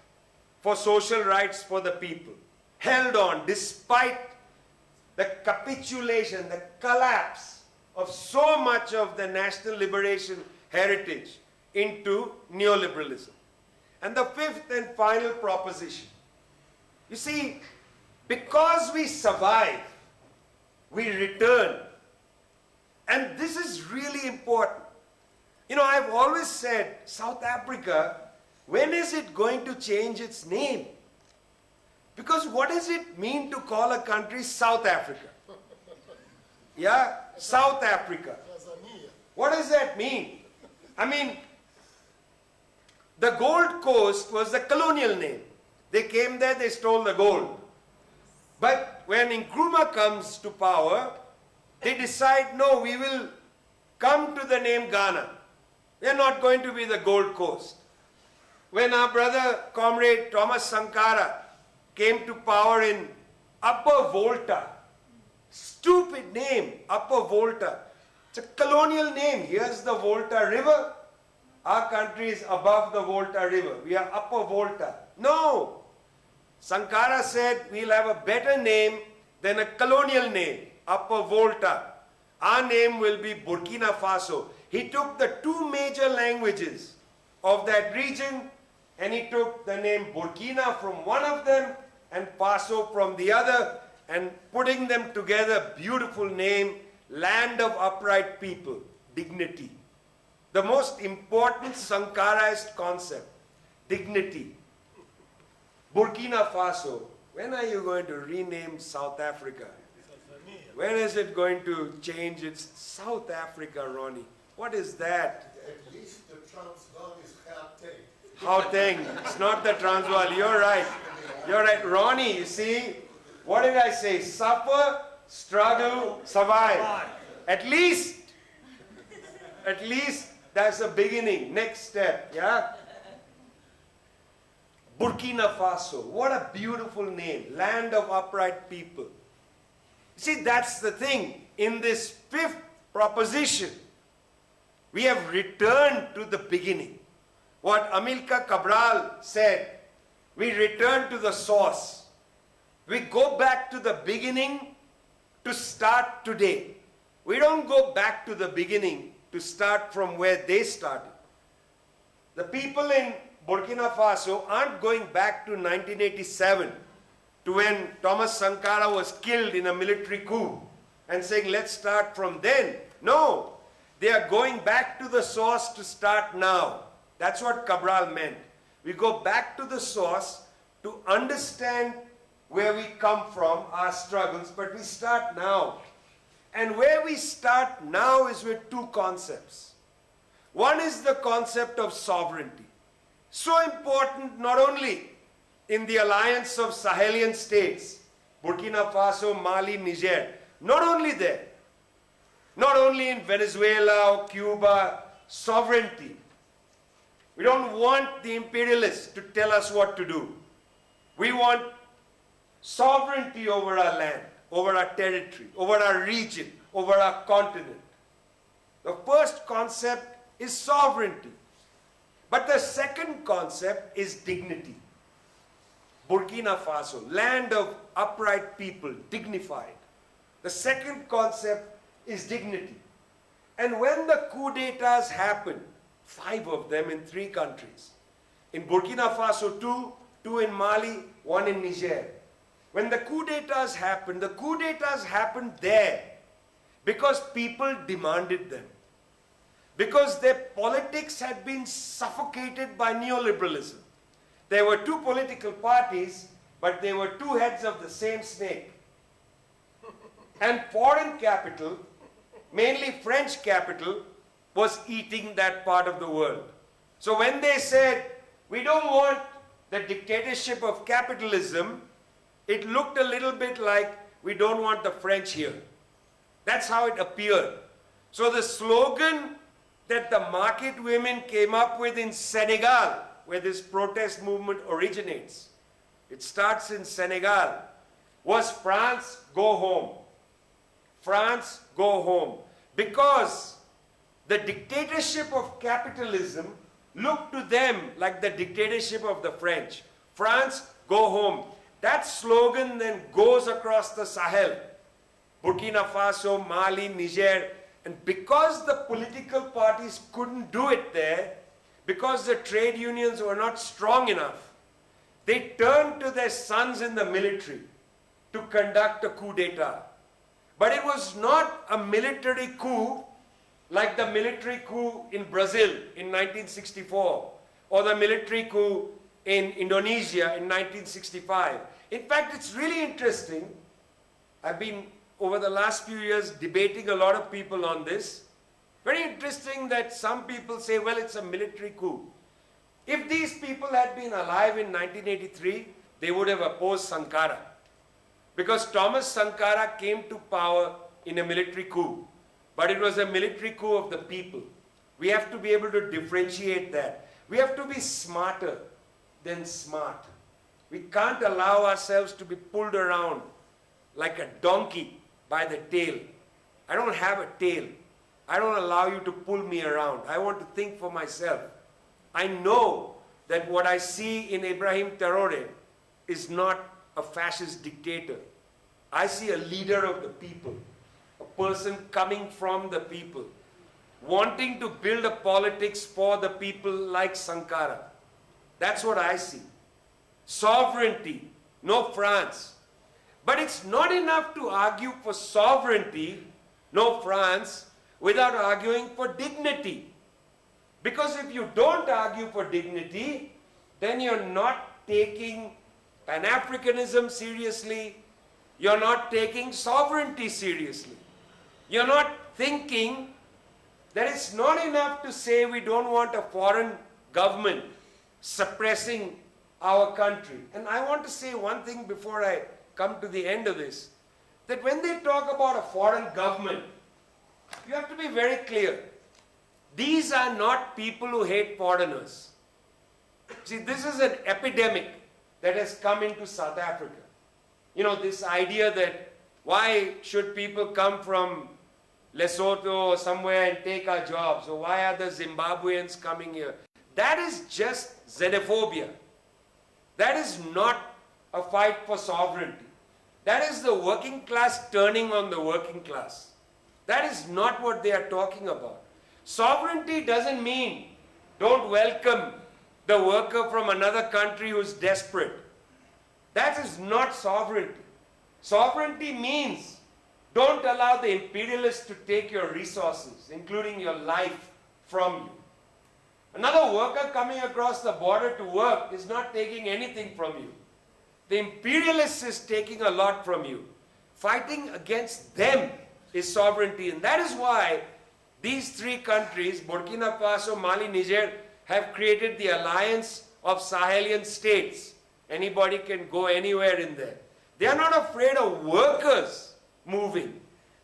for social rights for the people. Held on despite the capitulation, the collapse of so much of the national liberation heritage into neoliberalism. And the fifth and final proposition. You see, because we survive, we return. And this is really important. You know, I've always said, South Africa, when is it going to change its name? Because what does it mean to call a country South Africa? Yeah, South Africa. What does that mean? I mean, the Gold Coast was the colonial name. They came there, they stole the gold. But when Nkrumah comes to power, they decide, no, we will come to the name Ghana. We are not going to be the Gold Coast. When our brother, comrade Thomas Sankara, came to power in Upper Volta, stupid name, Upper Volta. It's a colonial name. Here's the Volta River. Our country is above the Volta River. We are Upper Volta. No. Sankara said, we'll have a better name than a colonial name, Upper Volta. Our name will be Burkina Faso. He took the two major languages of that region and he took the name Burkina from one of them and Faso from the other, and putting them together, beautiful name, land of upright people, dignity. The most important Sankaraist concept, dignity. Burkina Faso, when are you going to rename South Africa? When is it going to change its South Africa, Ronnie? What is that? At least the Transvaal is Gauteng. Gauteng. It's not the Transvaal. You're right. You're right. Ronnie, you see, what did I say? Suffer, struggle, survive. At least that's a beginning. Next step, yeah? Burkina Faso. What a beautiful name. Land of upright people. See, that's the thing. In this fifth proposition, we have returned to the beginning. What Amilcar Cabral said, we return to the source. We go back to the beginning to start today. We don't go back to the beginning to start from where they started. The people in Burkina Faso aren't going back to 1987 to when Thomas Sankara was killed in a military coup and saying, let's start from then. No, they are going back to the source to start now. That's what Cabral meant. We go back to the source to understand where we come from, our struggles, but we start now. And where we start now is with two concepts. One is the concept of sovereignty. So important not only in the alliance of Sahelian states, Burkina Faso, Mali, Niger, not only there, not only in Venezuela or Cuba, sovereignty. We don't want the imperialists to tell us what to do. We want sovereignty over our land, over our territory, over our region, over our continent. The first concept is sovereignty. But the second concept is dignity. Burkina Faso, land of upright people, dignified. The second concept is dignity. And when the coup d'etats happened, 5 of them in 3 countries, in Burkina Faso 2 in Mali, 1 in Niger. When the coup d'etats happened there because people demanded them. Because their politics had been suffocated by neoliberalism. There were 2 political parties, but they were 2 heads of the same snake. And foreign capital, mainly French capital, was eating that part of the world. So when they said, we don't want the dictatorship of capitalism, it looked a little bit like, we don't want the French here. That's how it appeared. So the slogan that the market women came up with in Senegal, where this protest movement originates, it starts in Senegal, was France, go home. France, go home. Because the dictatorship of capitalism looked to them like the dictatorship of the French. France, go home. That slogan then goes across the Sahel, Burkina Faso, Mali, Niger, and because the political parties couldn't do it there, because the trade unions were not strong enough, they turned to their sons in the military to conduct a coup d'etat. But it was not a military coup like the military coup in Brazil in 1964 or the military coup in Indonesia in 1965. In fact, it's really interesting. I've been, over the last few years, debating a lot of people on this. Very interesting that some people say, well, it's a military coup. If these people had been alive in 1983, they would have opposed Sankara. Because Thomas Sankara came to power in a military coup. But it was a military coup of the people. We have to be able to differentiate that. We have to be smarter than smart. We can't allow ourselves to be pulled around like a donkey by the tail. I don't have a tail. I don't allow you to pull me around. I want to think for myself. I know that what I see in Ibrahim Traoré is not a fascist dictator. I see a leader of the people, a person coming from the people, wanting to build a politics for the people like Sankara. That's what I see. Sovereignty, no France. But it's not enough to argue for sovereignty, no France, without arguing for dignity. Because if you don't argue for dignity, then you're not taking Pan Africanism seriously, you're not taking sovereignty seriously. You're not thinking that it's not enough to say we don't want a foreign government suppressing our country. And I want to say one thing before I come to the end of this, that when they talk about a foreign government, you have to be very clear. These are not people who hate foreigners. See, this is an epidemic that has come into South Africa. You know, this idea that why should people come from Lesotho or somewhere and take our jobs? Or why are the Zimbabweans coming here? That is just xenophobia. That is not a fight for sovereignty. That is the working class turning on the working class. That is not what they are talking about. Sovereignty doesn't mean don't welcome the worker from another country who's desperate. That is not sovereignty. Sovereignty means don't allow the imperialists to take your resources, including your life, from you. Another worker coming across the border to work is not taking anything from you. The imperialist is taking a lot from you. Fighting against them is sovereignty. And that is why these three countries, Burkina Faso, Mali, Niger, have created the alliance of Sahelian states. Anybody can go anywhere in there. They are not afraid of workers moving.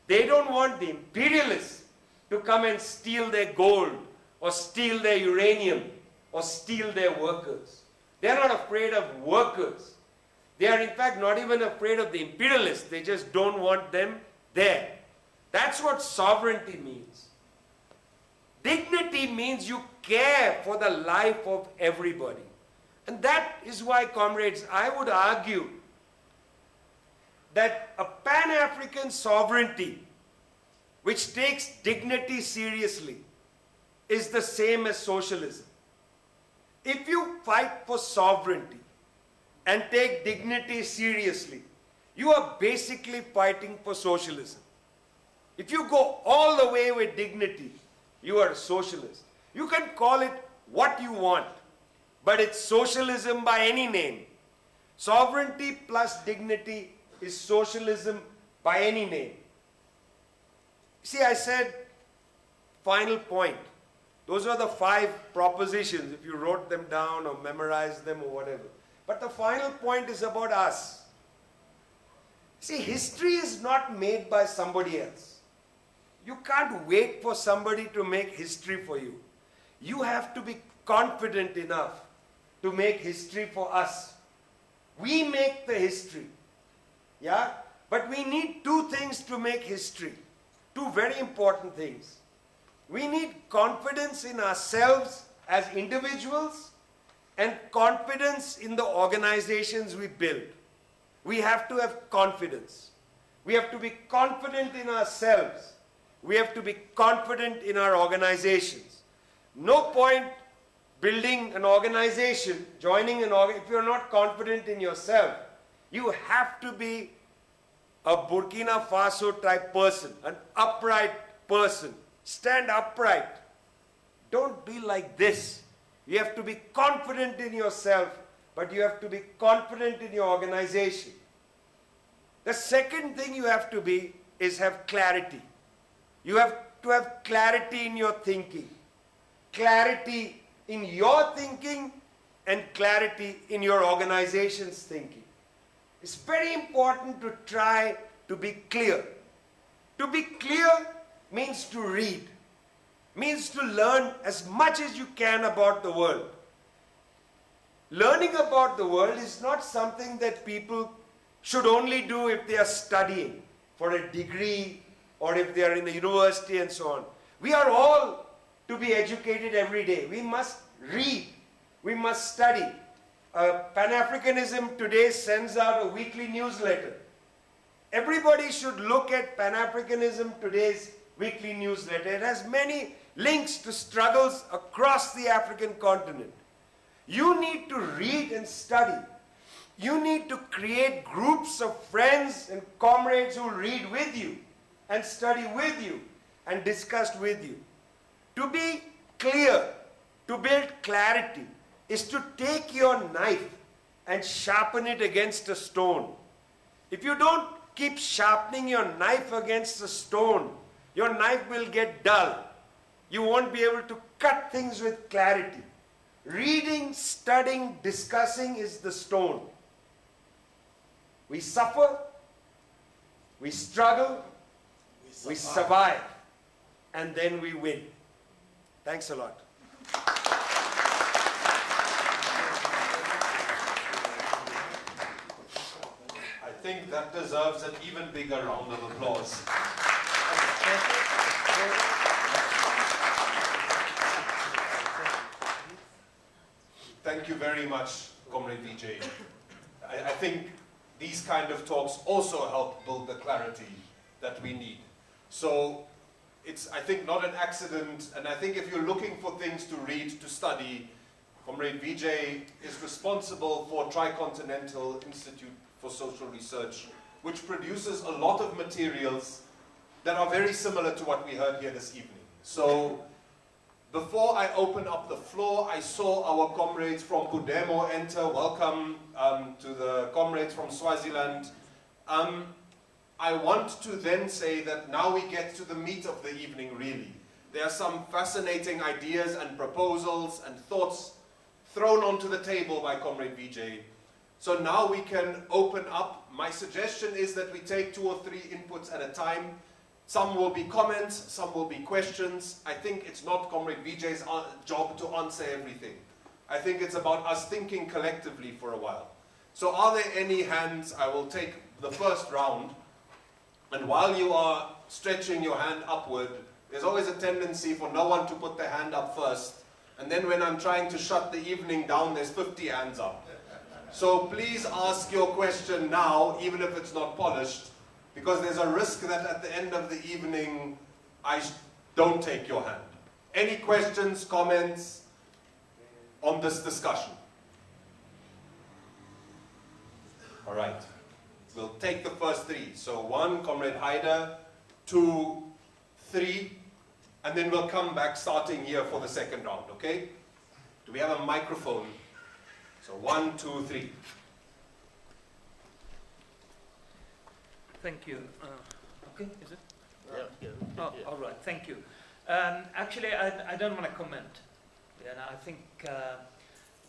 They don't want the imperialists to come and steal their gold or steal their uranium or steal their workers. They are not afraid of workers. They are in fact not even afraid of the imperialists. They just don't want them there. That's what sovereignty means. Dignity means you care for the life of everybody. And that is why, comrades, I would argue that a Pan-African sovereignty which takes dignity seriously is the same as socialism. If you fight for sovereignty and take dignity seriously, you are basically fighting for socialism. If you go all the way with dignity, you are a socialist. You can call it what you want, but it's socialism by any name. Sovereignty plus dignity is socialism by any name. See, I said, final point. Those are the 5 propositions, if you wrote them down or memorized them or whatever. But the final point is about us. See, history is not made by somebody else. You can't wait for somebody to make history for you. You have to be confident enough to make history for us. We make the history. Yeah? But we need 2 things to make history. 2 very important things. We need confidence in ourselves as individuals and confidence in the organizations we build. We have to have confidence. We have to be confident in ourselves. We have to be confident in our organizations. No point building an organization, joining an organization, if you're not confident in yourself. You have to be a Burkina Faso type person, an upright person. Stand upright. Don't be like this. You have to be confident in yourself, but you have to be confident in your organization. The second thing you have to be is have clarity. You have to have clarity in your thinking. Clarity in your thinking and clarity in your organization's thinking. It's very important to try to be clear. To be clear means to read, means to learn as much as you can about the world. Learning about the world is not something that people should only do if they are studying for a degree or if they are in the university and so on. We are all to be educated every day. We must read. We must study. Pan Africanism Today sends out a weekly newsletter. Everybody should look at Pan Africanism Today's weekly newsletter. It has many links to struggles across the African continent. You need to read and study. You need to create groups of friends and comrades who read with you and study with you and discuss with you. To be clear, to build clarity, is to take your knife and sharpen it against a stone. If you don't keep sharpening your knife against a stone, your knife will get dull. You won't be able to cut things with clarity. Reading, studying, discussing is the stone. We suffer, we struggle, we survive, and then we win. Thanks a lot. I think that deserves an even bigger round of applause. Thank you very much, Comrade Vijay. I think these kind of talks also help build the clarity that we need. So it's, I think, not an accident, and I think if you're looking for things to read, to study, Comrade Vijay is responsible for Tricontinental Institute for Social Research, which produces a lot of materials that are very similar to what we heard here this evening. So, before I open up the floor, I saw our comrades from Pudemo enter. Welcome to the comrades from Swaziland. I want to then say that now we get to the meat of the evening, really. There are some fascinating ideas and proposals and thoughts thrown onto the table by Comrade Vijay. So now we can open up. My suggestion is that we take 2 or 3 inputs at a time. Some will be comments, some will be questions. I think it's not Comrade Vijay's job to answer everything. I think it's about us thinking collectively for a while. So are there any hands? I will take the first round. And while you are stretching your hand upward, there's always a tendency for no one to put their hand up first. And then when I'm trying to shut the evening down, there's 50 hands up. So please ask your question now, even if it's not polished, because there's a risk that at the end of the evening, I don't take your hand. Any questions, comments on this discussion? All right. We'll take the first 3. So 1, Comrade Haider, 2, 3, and then we'll come back starting here for the second round, okay? Do we have a microphone? So 1, 2, 3. Thank you. Okay, is it? Yeah. Oh, all right, thank you. Actually, I don't want to comment. And I think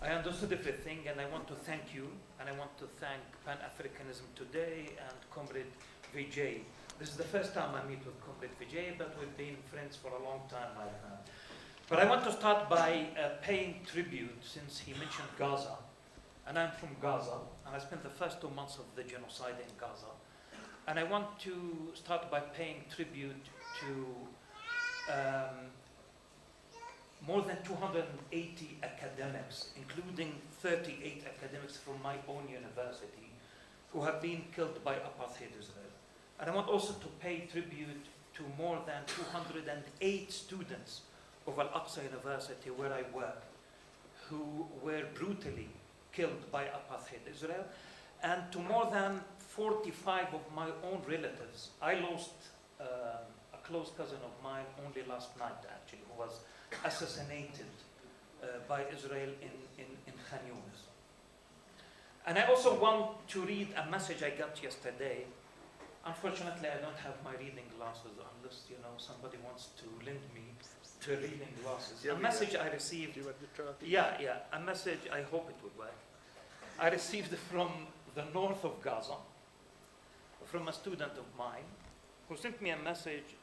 I understood everything, and I want to thank you, and I want to thank Pan Africanism Today and Comrade Vijay. This is the first time I meet with Comrade Vijay, but we've been friends for a long time right now. But I want to start by paying tribute, since he mentioned Gaza. And I'm from Gaza, and I spent the first 2 months of the genocide in Gaza. And I want to start by paying tribute to more than 280 academics, including 38 academics from my own university, who have been killed by apartheid Israel. And I want also to pay tribute to more than 208 students of Al-Aqsa University, where I work, who were brutally killed by apartheid Israel, and to more than 45 of my own relatives. I lost a close cousin of mine only last night, actually, who was assassinated by Israel in Khan Yunis. And I also want to read a message I got yesterday. Unfortunately, I don't have my reading glasses, unless somebody wants to lend me to reading glasses. A message I received. A message. I hope it would work. I received from the north of Gaza, from a student of mine, who sent me a message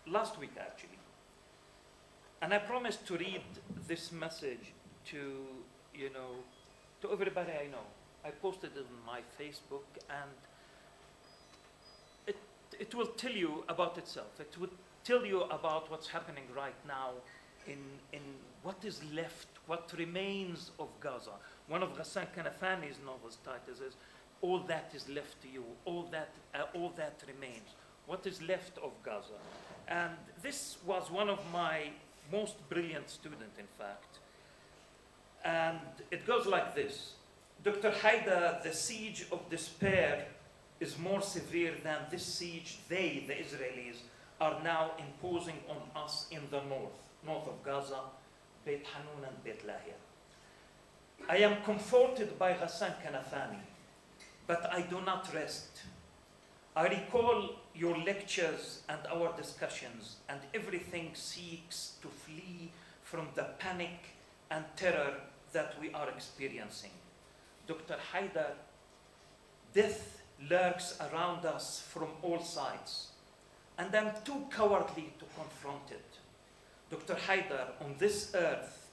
last week, actually. And I promised to read this message to everybody I know. I posted it on my Facebook, and it will tell you about itself. It will tell you about what's happening right now in what is left, what remains of Gaza. One of Ghassan Kanafani's novels titles is "All That Is Left to You," all that remains. What is left of Gaza? And this was one of my most brilliant students, in fact. And it goes like this. Dr. Haider, the siege of despair is more severe than this siege they, the Israelis, are now imposing on us in the north of Gaza, Beit Hanun and Beit Lahia. I am comforted by Ghassan Kanafani, but I do not rest. I recall your lectures and our discussions, and everything seeks to flee from the panic and terror that we are experiencing. Dr. Haider, death lurks around us from all sides, and I'm too cowardly to confront it. Dr. Haider, on this earth,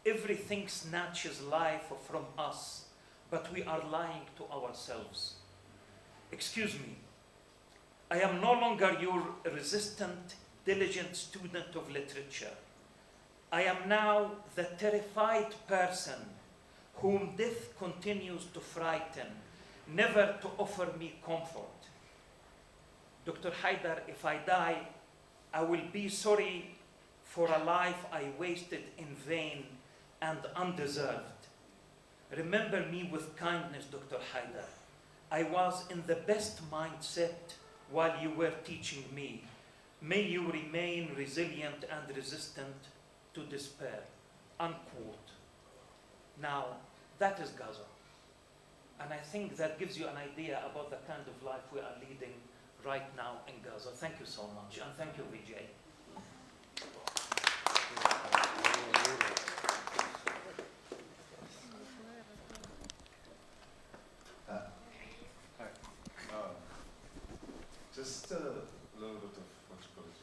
everything snatches life from us, but we are lying to ourselves. Excuse me, I am no longer your resistant, diligent student of literature. I am now the terrified person whom death continues to frighten, never to offer me comfort. Dr. Haider, if I die, I will be sorry for a life I wasted in vain and undeserved. Remember me with kindness, Dr. Haidar. I was in the best mindset while you were teaching me. May you remain resilient and resistant to despair. Unquote. Now, that is Gaza. And I think that gives you an idea about the kind of life we are leading right now in Gaza. Thank you so much, and thank you, Vijay. Just a little bit of what you call it,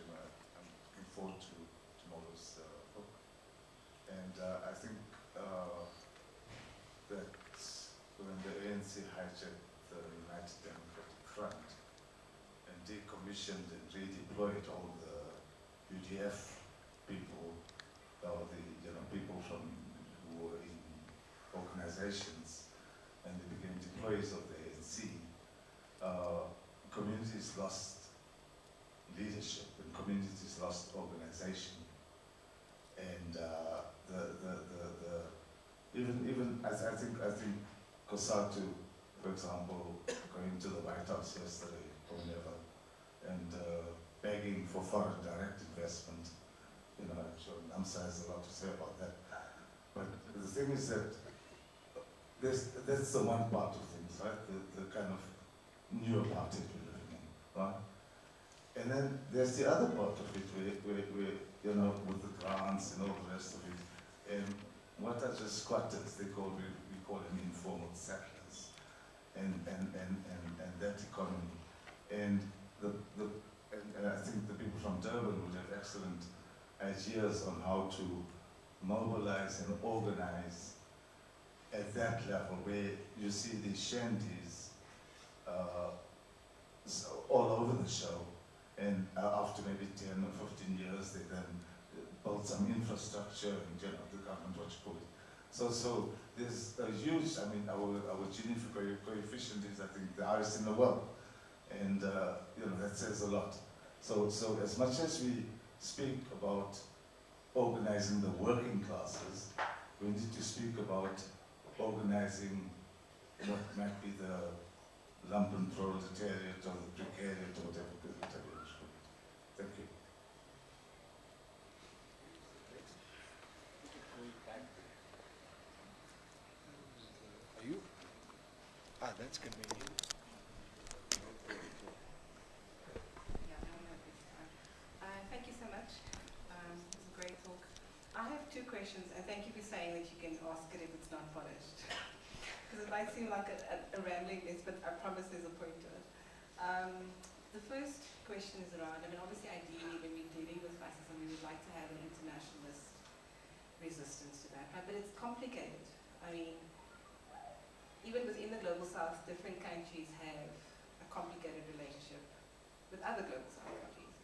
I'm looking forward to tomorrow's book. And I think that when the ANC hijacked the United Democratic Front and decommissioned and redeployed all the UDF people, or the people who were in organizations, and they became deployees of the ANC, communities lost leadership and communities lost organization, and even as I think Kosatu, for example, going to the White House yesterday or whenever, and begging for foreign direct investment. I'm sure NAMSA has a lot to say about that. But the thing is that that's the one part of things, right? The kind of new apartheid we're living in, right? And then there's the other part of it where with the grants and all the rest of it, and what are just squatters? We call them informal settlers, and that economy, and I think the people from Durban would have excellent ideas on how to mobilize and organize at that level, where you see these shanties all over the show, and after maybe 10 or 15 years, they then build some infrastructure and the government, what you call it. So there's a huge, our Gini coefficient is, I think, the highest in the world, and that says a lot. So as much as we speak about organizing the working classes, we need to speak about organizing what might be the lumpen proletariat or the precariat or whatever you wish for it. Thank you. Are you? That's convenient. Thank you so much. It was a great talk. I have two questions, and thank you for saying that you can ask it if it's not polished. Because it might seem like a rambling list, but I promise there's a point to it. The first question is around, obviously ideally when we're dealing with fascism, we would like to have an internationalist resistance to that, right? But it's complicated. Even within the Global South, different countries have a complicated relationship with other Global South countries.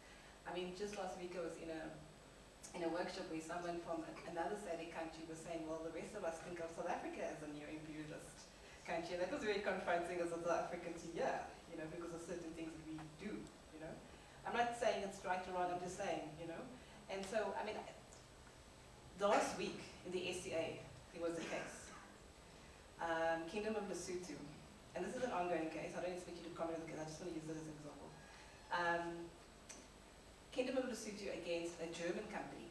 Just last week I was in a workshop where someone from another SADC country was saying, well, the rest of us think of South Africa as a neo-imperialist country. And that was very confronting as a South African to hear, because of certain things that we do, I'm not saying it's right or wrong, I'm just saying, And so, last week in the SCA, there was a case. Kingdom of Lesotho, and this is an ongoing case, I don't expect you to comment on the case, I just want to use it as an example. Kingdom of Lesotho against a German company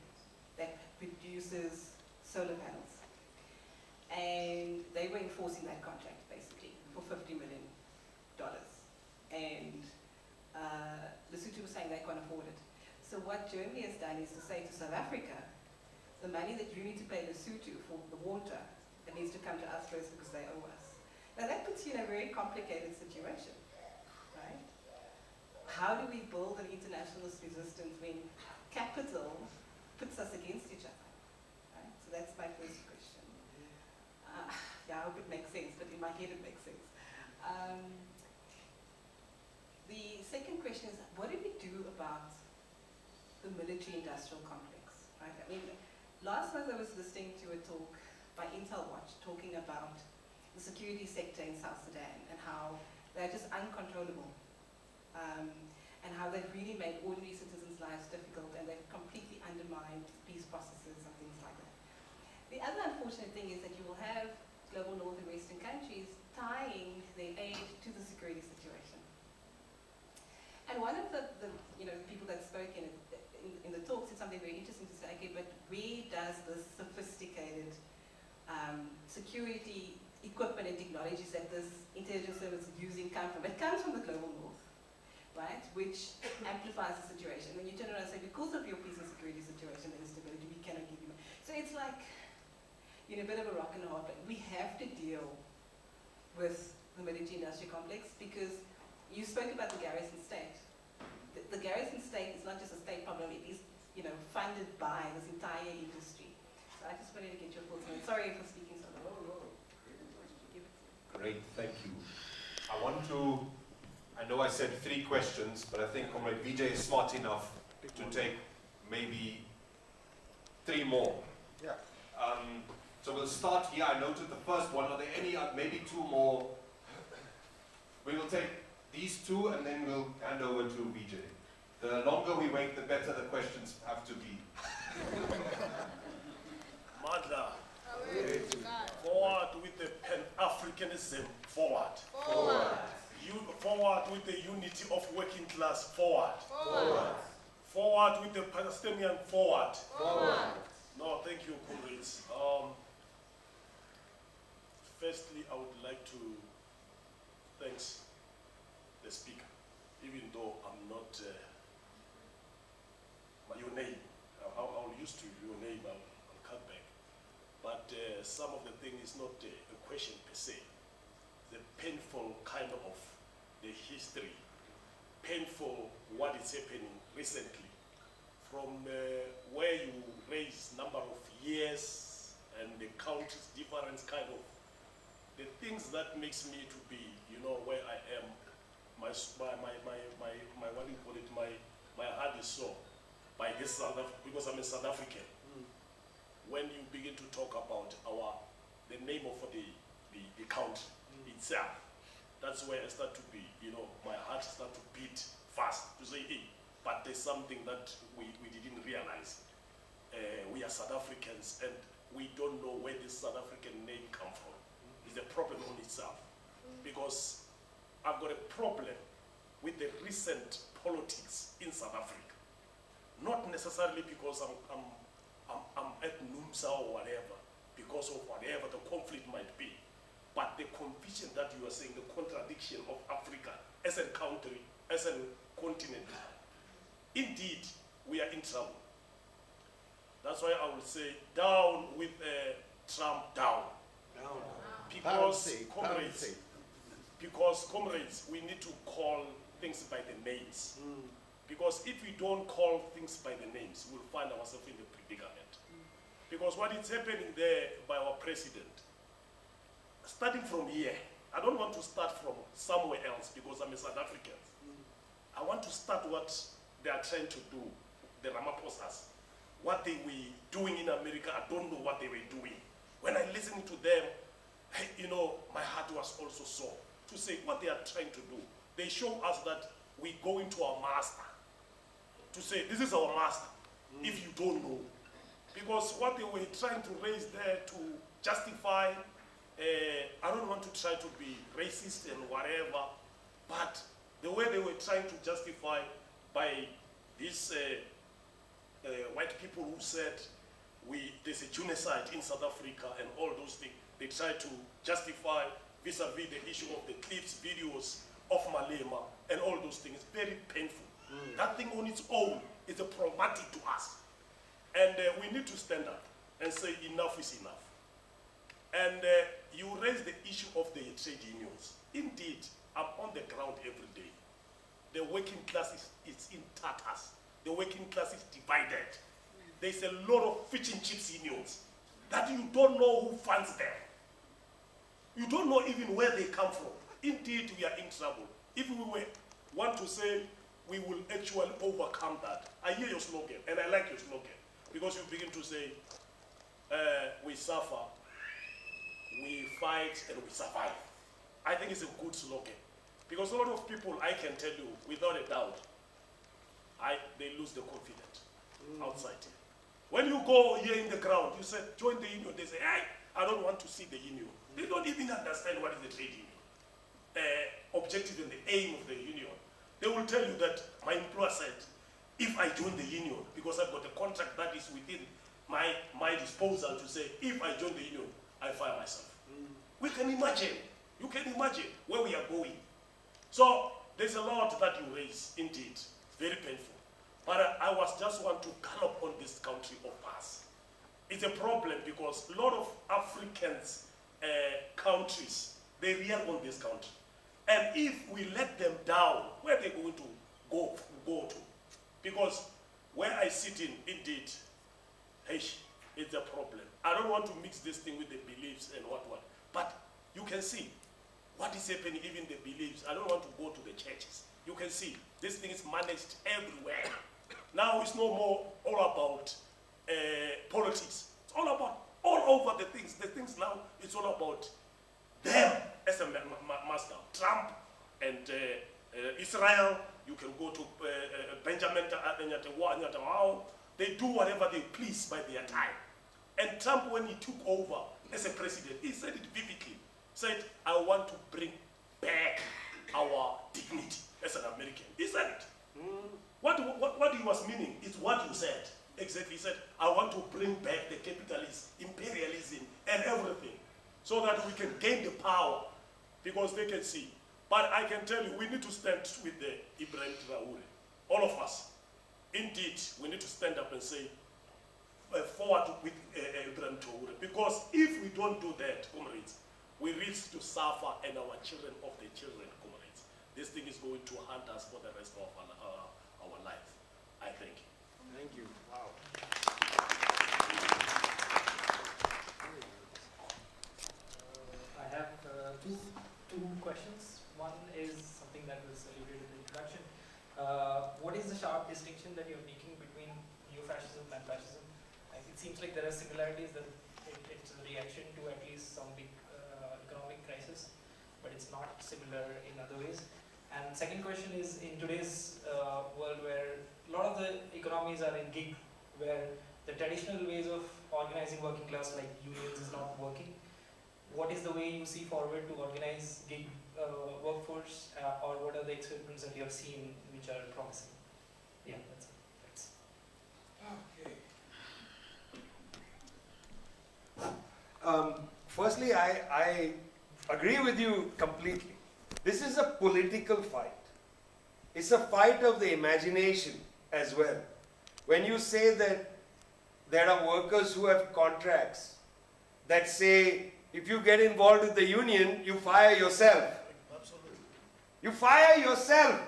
that produces solar panels. And they were enforcing that contract, basically, for $50 million. And Lesotho was saying they can't afford it. So what Germany has done is to say to South Africa, the money that you need to pay Lesotho for the water, it needs to come to us first because they owe us. Now that puts you in a very complicated situation, right? How do we build an internationalist resistance when capital puts us against each other? Right? So that's my first question. I hope it makes sense, but in my head it makes sense. The second question is, what do we do about the military-industrial complex? Right? Last month I was listening to a talk by Intel Watch talking about the security sector in South Sudan and how they're just uncontrollable. and how they've really made ordinary citizens' lives difficult, and they've completely undermined peace processes and things like that. The other unfortunate thing is that you will have global north and western countries tying their aid to the security situation. And one of the people that spoke in the talk said something very interesting to say, okay, but where does this sophisticated security equipment and technologies that this intelligence service is using come from? It comes from the global north, right, which amplifies the situation. Then you turn around and say, because of your peace and security situation and instability, we cannot give you money. So it's like, a bit of a rock and a hard place. We have to deal with the military industrial complex, because you spoke about the garrison state. The garrison state is not just a state problem, it is, funded by this entire industry. So I just wanted to get your thoughts on it. Sorry for speaking so long. Great, thank you. I know I said 3 questions, but I think Comrade Vijay is smart enough to take maybe 3 more. Yeah. So we'll start here. I noted the first one. Are there any, maybe 2 more? We will take these 2 and then we'll hand over to Vijay. The longer we wait, the better the questions have to be. Madla, forward with the Pan Africanism, forward. Forward. Forward with the unity of working class, forward. Forward. Forward with the Palestinian, forward. Forward. No, thank you, comrades. Firstly, I would like to thank the speaker, even though I'm not your name. I'll use to your name, I'll cut back. But some of the thing is not a question per se. The painful kind of the history, painful what is happening recently, from where you raise number of years and the country's difference kind of, the things that makes me to be, where I am, my what do you call it, my heart is sore by this South Africa, because I'm a South African. When you begin to talk about the name of the country itself, that's where I start to be, my heart start to beat fast to say, hey, but there's something that we didn't realize. We are South Africans and we don't know where this South African name comes from. It's a problem on itself. Because I've got a problem with the recent politics in South Africa. Not necessarily because I'm at NUMSA or whatever, because of whatever the conflict might be, but the confusion that you are saying, the contradiction of Africa as a country, as a continent. Indeed, we are in trouble. That's why I would say down with Trump, down. Because comrades, we need to call things by the names. Because if we don't call things by the names, we'll find ourselves in the predicament. Because what is happening there by our president, starting from here, I don't want to start from somewhere else because I'm a South African. I want to start what they are trying to do, the Ramaphosa's. What they were doing in America, I don't know what they were doing. When I listened to them, my heart was also sore to say what they are trying to do. They show us that we go into our master, to say this is our master, if you don't know. Because what they were trying to raise there to justify, I don't want to try to be racist and whatever, but the way they were trying to justify by these white people who said there's a genocide in South Africa and all those things, they try to justify vis-a-vis the issue of the clips, videos of Malema and all those things. Very painful. That thing on its own is a traumatic to us. And we need to stand up and say enough is enough. And you raise the issue of the trade unions. Indeed, I'm on the ground every day. The working class is in tatters. The working class is divided. There's a lot of fish and chips unions that you don't know who funds them. You don't know even where they come from. Indeed, we are in trouble. If we want to say we will actually overcome that, I hear your slogan, and I like your slogan, because you begin to say, we suffer, we fight, and we survive. I think it's a good slogan. Because a lot of people, I can tell you, without a doubt, they lose the confidence outside. When you go here in the ground, you say, join the union, they say, hey, I don't want to see the union. They don't even understand what is the trade union, objective and the aim of the union. They will tell you that my employer said, if I join the union, because I've got a contract that is within my disposal to say, if I join the union, I fire myself. We can imagine, you can imagine where we are going. So there's a lot that you raise, indeed, very painful. But I was just want to gallop on this country of ours. It's a problem because a lot of Africans countries, they rely on this country. And if we let them down, where are they going to go to? Because where I sit in, indeed, hey, it's a problem. I don't want to mix this thing with the beliefs and what. But you can see what is happening, even the beliefs. I don't want to go to the churches. You can see this thing is managed everywhere. Now it's no more all about politics. It's all about all over the things. The things now, it's all about them as a master. Trump and Israel. You can go to Benjamin Netanyahu. They do whatever they please by their time. And Trump, when he took over as a president, he said it vividly. Said, I want to bring back our dignity as an American. He said it. What he was meaning is what you said. Exactly. He said, I want to bring back the capitalism, imperialism, and everything, so that we can gain the power, because they can see. But I can tell you, we need to stand with the Ibrahim Traore. All of us. Indeed, we need to stand up and say, forward with Ibrahim Traore. Because if we don't do that, comrades, we risk to suffer, and our children of the children, comrades. This thing is going to haunt us for the rest of our life. I thank you. Thank you. Wow. I have two questions. One is something that was alluded in the introduction. What is the sharp distinction that you're making between neo-fascism and fascism? Like, it seems like there are similarities, that it's a reaction to at least some big economic crisis, but it's not similar in other ways. And second question is, in today's world where a lot of the economies are in gig, where the traditional ways of organizing working class like unions is not working, what is the way you see forward to organize gig workforce, or what are the experiments that you have seen which are promising? Yeah, that's it. Thanks. Okay. Firstly, I agree with you completely. This is a political fight. It's a fight of the imagination as well. When you say that there are workers who have contracts that say, if you get involved with the union, you fire yourself. Absolutely. You fire yourself.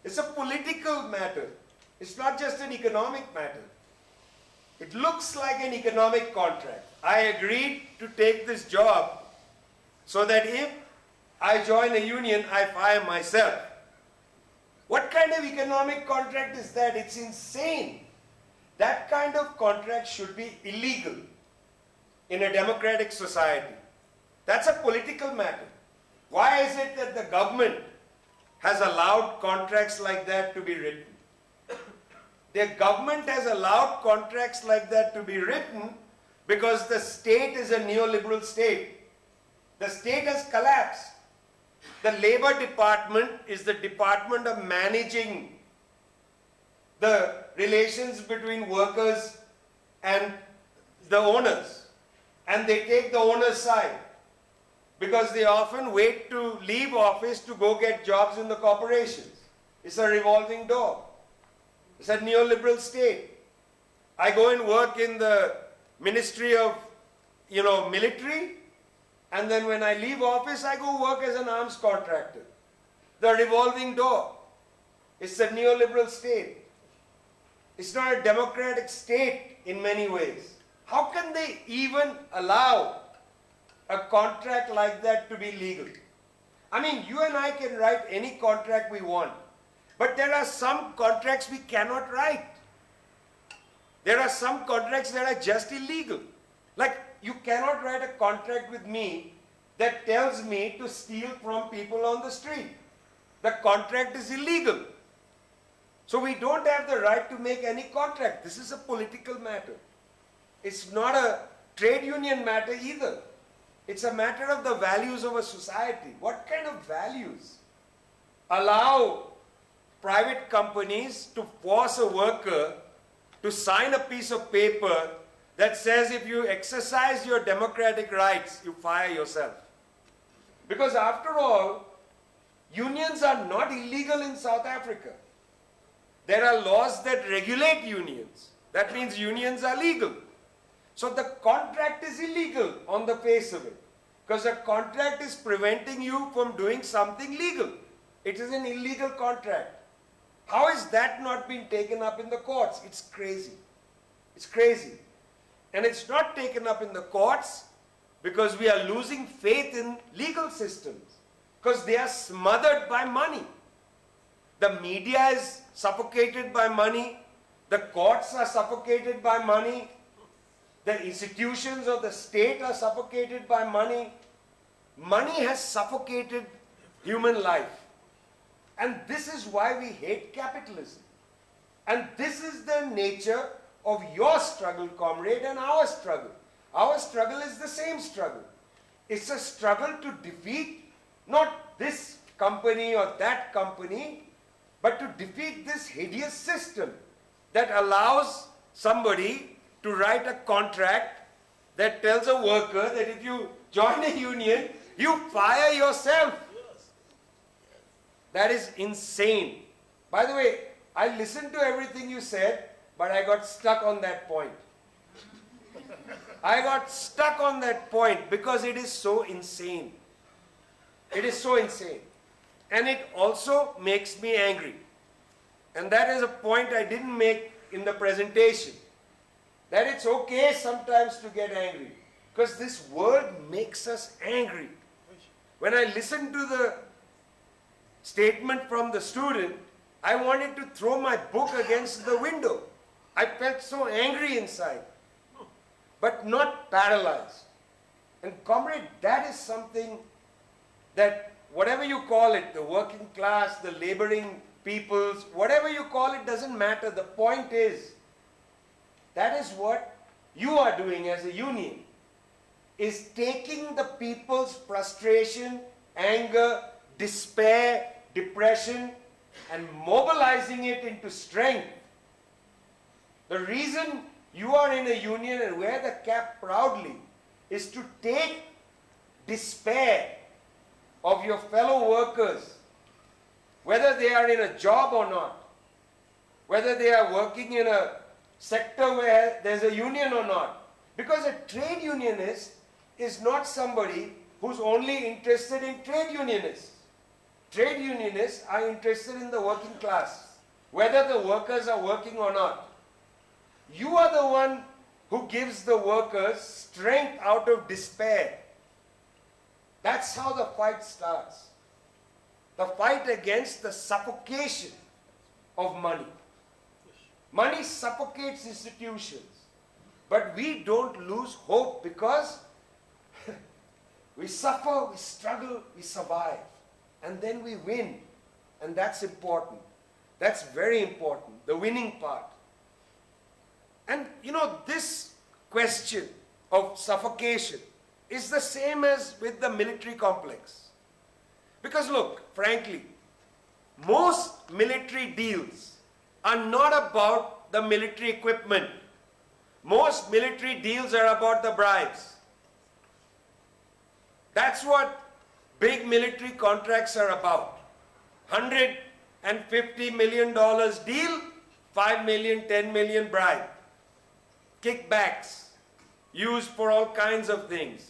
It's a political matter. It's not just an economic matter. It looks like an economic contract. I agreed to take this job so that if I join a union, I fire myself. What kind of economic contract is that? It's insane. That kind of contract should be illegal in a democratic society. That's a political matter. Why is it that the government has allowed contracts like that to be written? The government has allowed contracts like that to be written because the state is a neoliberal state. The state has collapsed. The Labor Department is the department of managing the relations between workers and the owners. And they take the owner's side because they often wait to leave office to go get jobs in the corporations. It's a revolving door. It's a neoliberal state. I go and work in the Ministry of, military, and then when I leave office, I go work as an arms contractor. The revolving door. It's a neoliberal state. It's not a democratic state in many ways. How can they even allow a contract like that to be legal? I mean, you and I can write any contract we want, but there are some contracts we cannot write. There are some contracts that are just illegal. Like, you cannot write a contract with me that tells me to steal from people on the street. The contract is illegal. So we don't have the right to make any contract. This is a political matter. It's not a trade union matter either. It's a matter of the values of a society. What kind of values allow private companies to force a worker to sign a piece of paper that says if you exercise your democratic rights, you fire yourself? Because after all, unions are not illegal in South Africa. There are laws that regulate unions. That means unions are legal. So the contract is illegal on the face of it, because a contract is preventing you from doing something legal. It is an illegal contract. How is that not being taken up in the courts? It's crazy. It's crazy. And it's not taken up in the courts because we are losing faith in legal systems, because they are smothered by money. The media is suffocated by money. The courts are suffocated by money. The institutions of the state are suffocated by money. Money has suffocated human life. And this is why we hate capitalism. And this is the nature of your struggle, comrade, and our struggle. Our struggle is the same struggle. It's a struggle to defeat not this company or that company, but to defeat this hideous system that allows somebody to write a contract that tells a worker that if you join a union, you fire yourself. That is insane. By the way, I listened to everything you said, but I got stuck on that point. I got stuck on that point because it is so insane. It is so insane. And it also makes me angry. And that is a point I didn't make in the presentation. That it's okay sometimes to get angry, because this world makes us angry. When I listened to the statement from the student, I wanted to throw my book against the window. I felt so angry inside, but not paralyzed. And comrade, that is something that, whatever you call it, the working class, the laboring peoples, whatever you call it, doesn't matter. The point is, that is what you are doing as a union, is taking the people's frustration, anger, despair, depression, and mobilizing it into strength. The reason you are in a union and wear the cap proudly is to take despair of your fellow workers, whether they are in a job or not, whether they are working in a sector where there's a union or not. Because a trade unionist is not somebody who's only interested in trade unionists. Trade unionists are interested in the working class, whether the workers are working or not. You are the one who gives the workers strength out of despair. That's how the fight starts. The fight against the suffocation of money. Money suffocates institutions, but we don't lose hope because we suffer, we struggle, we survive, and then we win. And that's important. That's very important, the winning part. And you know, this question of suffocation is the same as with the military complex. Because look, frankly, most military deals are not about the military equipment. Most military deals are about the bribes. That's what big military contracts are about. $150 million deal, 5 million, 10 million bribe. Kickbacks, used for all kinds of things.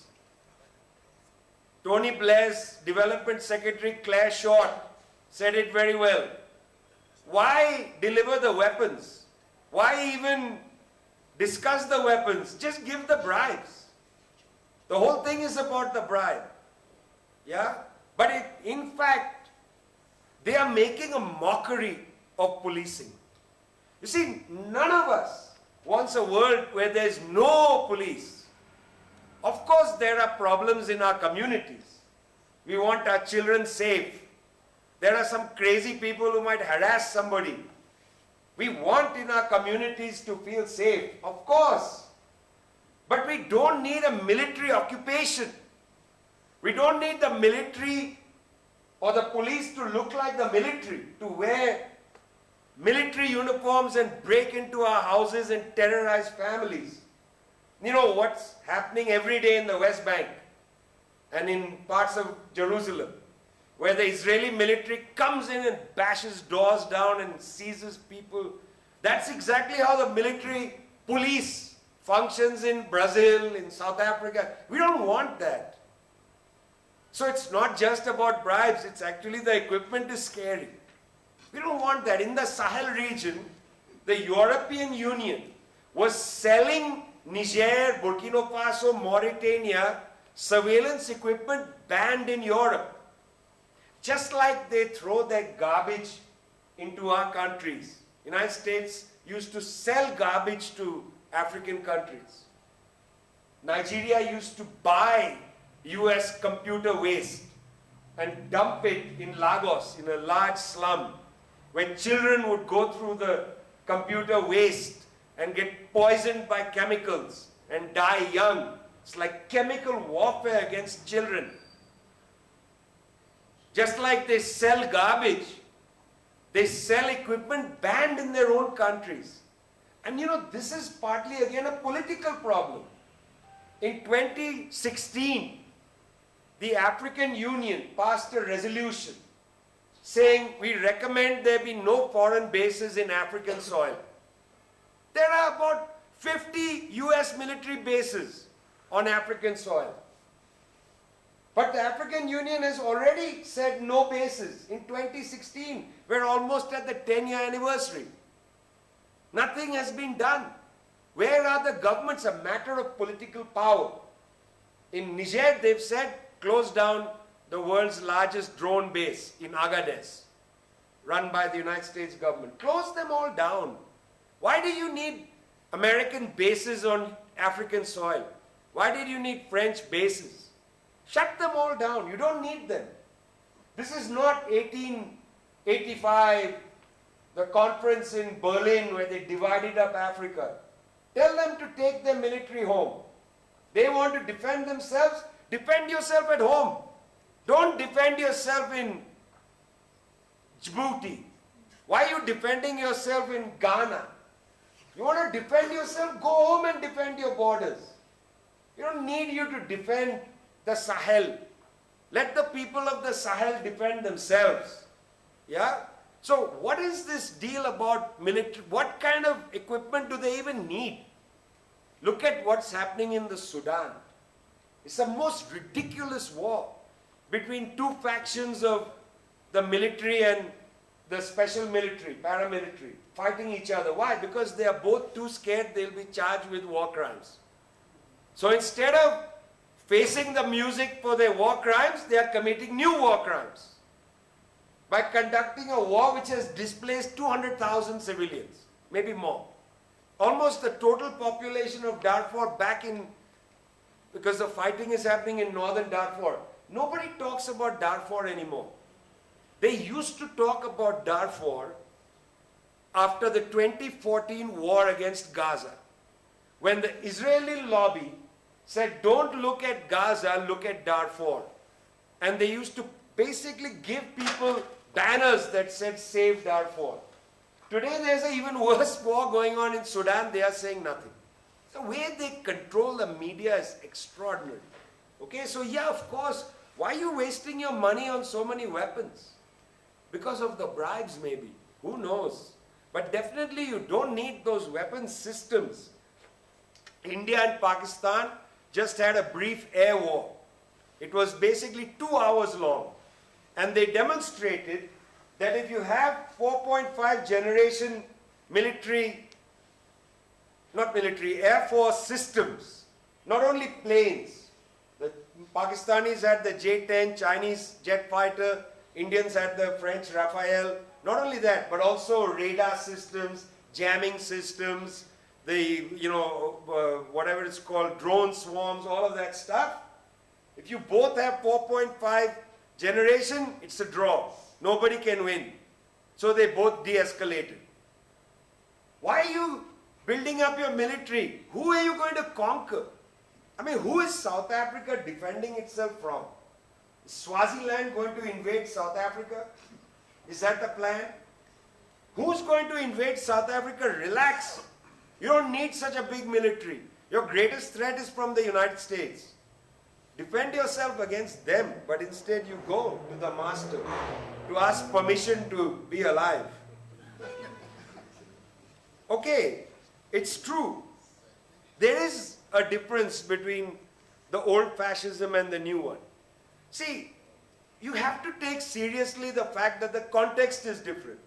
Tony Blair's Development Secretary Claire Short said it very well. Why deliver the weapons? Why even discuss the weapons? Just give the bribes. The whole thing is about the bribe. Yeah? But in fact, they are making a mockery of policing. You see, none of us wants a world where there is no police. Of course, there are problems in our communities. We want our children safe. There are some crazy people who might harass somebody. We want in our communities to feel safe, of course. But we don't need a military occupation. We don't need the military or the police to look like the military, to wear military uniforms and break into our houses and terrorize families. You know what's happening every day in the West Bank and in parts of Jerusalem, where the Israeli military comes in and bashes doors down and seizes people. That's exactly how the military police functions in Brazil, in South Africa. We don't want that. So it's not just about bribes, it's actually the equipment is scary. We don't want that. In the Sahel region, the European Union was selling Niger, Burkina Faso, Mauritania surveillance equipment banned in Europe. Just like they throw their garbage into our countries. United States used to sell garbage to African countries. Nigeria used to buy US computer waste and dump it in Lagos, in a large slum, where children would go through the computer waste and get poisoned by chemicals and die young. It's like chemical warfare against children. Just like they sell garbage, they sell equipment banned in their own countries. And you know, this is partly again a political problem. In 2016, the African Union passed a resolution saying we recommend there be no foreign bases in African soil. There are about 50 US military bases on African soil. But the African Union has already said no bases. In 2016, we're almost at the 10-year anniversary. Nothing has been done. Where are the governments? A matter of political power. In Niger, they've said, close down the world's largest drone base in Agadez, run by the United States government. Close them all down. Why do you need American bases on African soil? Why did you need French bases? Shut them all down. You don't need them. This is not 1885, the conference in Berlin where they divided up Africa. Tell them to take their military home. They want to defend themselves. Defend yourself at home. Don't defend yourself in Djibouti. Why are you defending yourself in Ghana? You want to defend yourself? Go home and defend your borders. We don't need you to defend the Sahel. Let the people of the Sahel defend themselves. Yeah? So what is this deal about military? What kind of equipment do they even need? Look at what's happening in the Sudan. It's the most ridiculous war between two factions of the military and the special military, paramilitary, fighting each other. Why? Because they are both too scared they'll be charged with war crimes. So instead of facing the music for their war crimes, they are committing new war crimes by conducting a war which has displaced 200,000 civilians, maybe more. Almost the total population of Darfur back in, because the fighting is happening in northern Darfur. Nobody talks about Darfur anymore. They used to talk about Darfur after the 2014 war against Gaza, when the Israeli lobby said, don't look at Gaza, look at Darfur. And they used to basically give people banners that said, save Darfur. Today there's an even worse war going on in Sudan, they are saying nothing. The way they control the media is extraordinary. Okay, so yeah, of course, why are you wasting your money on so many weapons? Because of the bribes maybe, who knows? But definitely you don't need those weapon systems. India and Pakistan just had a brief air war. It was basically 2 hours long. And they demonstrated that if you have 4.5 generation Air Force systems, not only planes, the Pakistanis had the J-10, Chinese jet fighter, Indians had the French Rafale, not only that, but also radar systems, jamming systems, the, whatever it's called, drone swarms, all of that stuff. If you both have 4.5 generation, it's a draw. Nobody can win. So they both de-escalated. Why are you building up your military? Who are you going to conquer? I mean, who is South Africa defending itself from? Is Swaziland going to invade South Africa? Is that the plan? Who's going to invade South Africa? Relax. You don't need such a big military. Your greatest threat is from the United States. Defend yourself against them, but instead you go to the master to ask permission to be alive. Okay, it's true. There is a difference between the old fascism and the new one. See, you have to take seriously the fact that the context is different.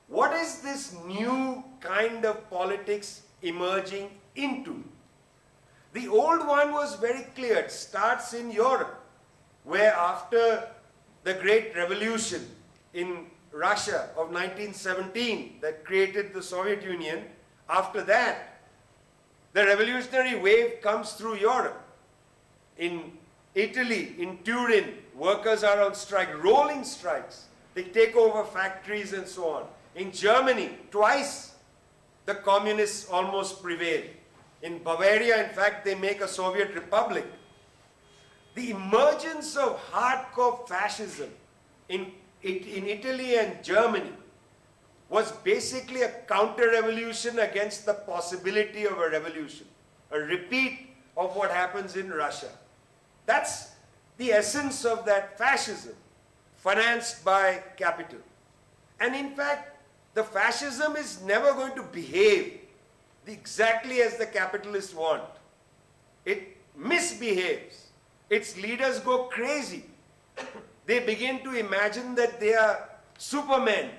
What is this new kind of politics emerging into? The old one was very clear. It starts in Europe, where after the Great Revolution in Russia of 1917 that created the Soviet Union, after that, the revolutionary wave comes through Europe. In Italy, in Turin, workers are on strike, rolling strikes. They take over factories and so on. In Germany, twice the communists almost prevail. In Bavaria, in fact, they make a Soviet republic. The emergence of hardcore fascism in Italy and Germany was basically a counter-revolution against the possibility of a revolution, a repeat of what happens in Russia. That's the essence of that fascism, financed by capital. And in fact, the fascism is never going to behave exactly as the capitalists want. It misbehaves. Its leaders go crazy. They begin to imagine that they are supermen.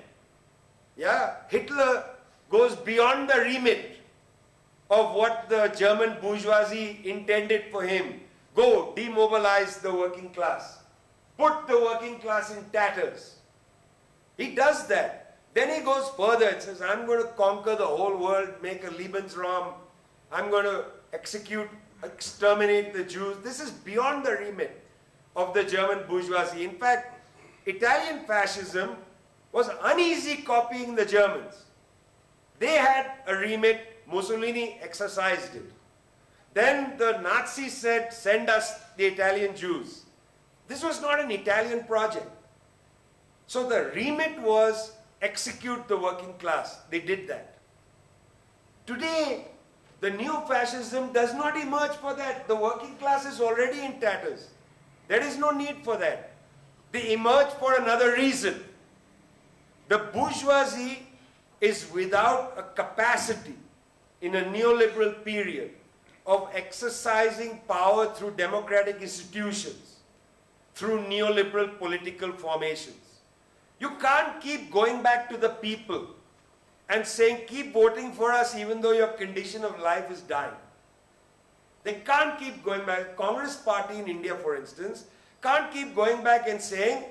Yeah, Hitler goes beyond the remit of what the German bourgeoisie intended for him. Go, demobilize the working class. Put the working class in tatters. He does that. Then he goes further and says, I'm going to conquer the whole world, make a Lebensraum. I'm going to exterminate the Jews. This is beyond the remit of the German bourgeoisie. In fact, Italian fascism was uneasy copying the Germans. They had a remit, Mussolini exercised it. Then the Nazis said, send us the Italian Jews. This was not an Italian project. So the remit was execute the working class. They did that. Today, the new fascism does not emerge for that. The working class is already in tatters. There is no need for that. They emerge for another reason. The bourgeoisie is without a capacity in a neoliberal period of exercising power through democratic institutions, through neoliberal political formations. You can't keep going back to the people and saying, keep voting for us even though your condition of life is dying. They can't keep going back. Congress party in India, for instance, can't keep going back and saying,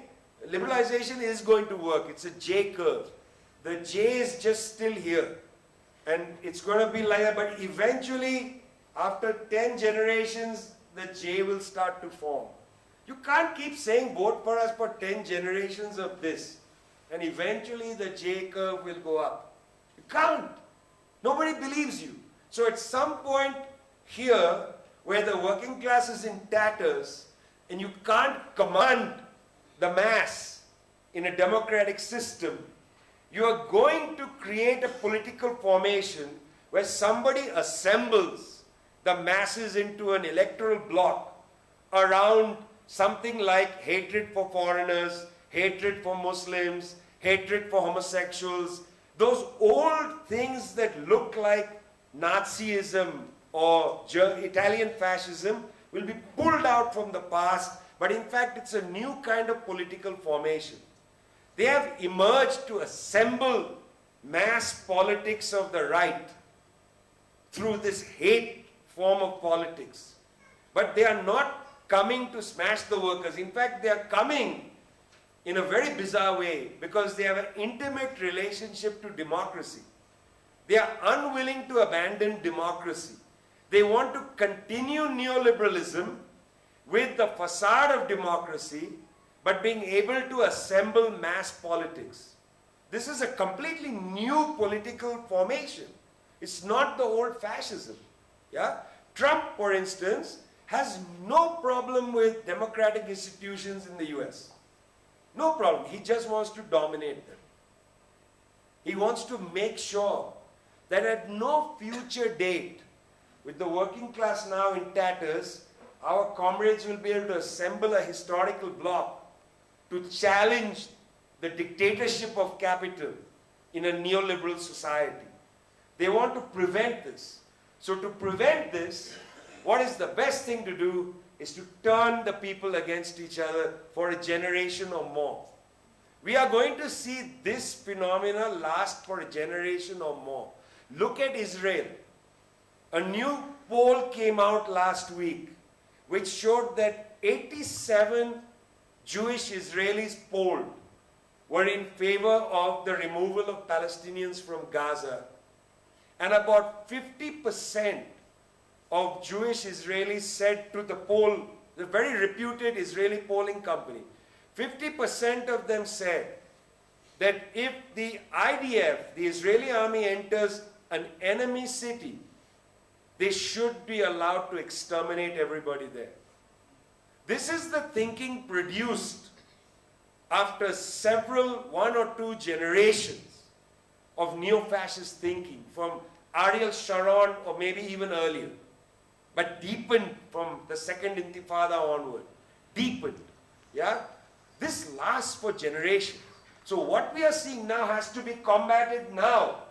liberalization is going to work. It's a J curve. The J is just still here. And it's going to be like that, but eventually, after 10 generations, the J will start to form. You can't keep saying vote for us for 10 generations of this and eventually the J curve will go up. You can't. Nobody believes you. So at some point here where the working class is in tatters and you can't command the mass in a democratic system, you are going to create a political formation where somebody assembles the masses into an electoral bloc around something like hatred for foreigners, hatred for Muslims, hatred for homosexuals, those old things that look like Nazism or Italian fascism will be pulled out from the past, but in fact it's a new kind of political formation. They have emerged to assemble mass politics of the right through this hate form of politics. But they are not coming to smash the workers. In fact, they are coming in a very bizarre way because they have an intimate relationship to democracy. They are unwilling to abandon democracy. They want to continue neoliberalism with the facade of democracy, but being able to assemble mass politics. This is a completely new political formation. It's not the old fascism. Yeah? Trump, for instance, has no problem with democratic institutions in the US. No problem. He just wants to dominate them. He wants to make sure that at no future date, with the working class now in tatters, our comrades will be able to assemble a historical bloc to challenge the dictatorship of capital in a neoliberal society. They want to prevent this. So to prevent this, what is the best thing to do is to turn the people against each other for a generation or more. We are going to see this phenomena last for a generation or more. Look at Israel. A new poll came out last week which showed that 87 Jewish Israelis polled were in favor of the removal of Palestinians from Gaza. And about 50% of Jewish Israelis said to the poll, the very reputed Israeli polling company, 50% of them said that if the IDF, the Israeli army, enters an enemy city, they should be allowed to exterminate everybody there. This is the thinking produced after one or two generations of neo-fascist thinking from Ariel Sharon or maybe even earlier, but deepened from the Second Intifada onward. Deepened. Yeah? This lasts for generations. So what we are seeing now has to be combated now.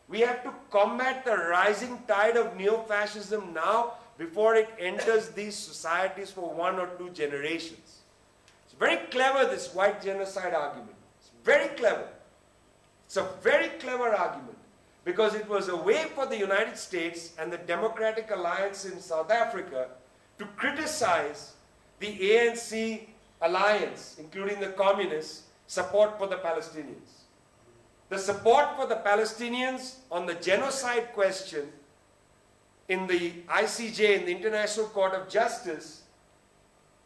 We have to combat the rising tide of neo-fascism now before it enters these societies for one or two generations. It's very clever, this white genocide argument. It's very clever. It's a very clever argument because it was a way for the United States and the Democratic Alliance in South Africa to criticize the ANC alliance, including the communists, support for the Palestinians. The support for the Palestinians on the genocide question in the ICJ, in the International Court of Justice,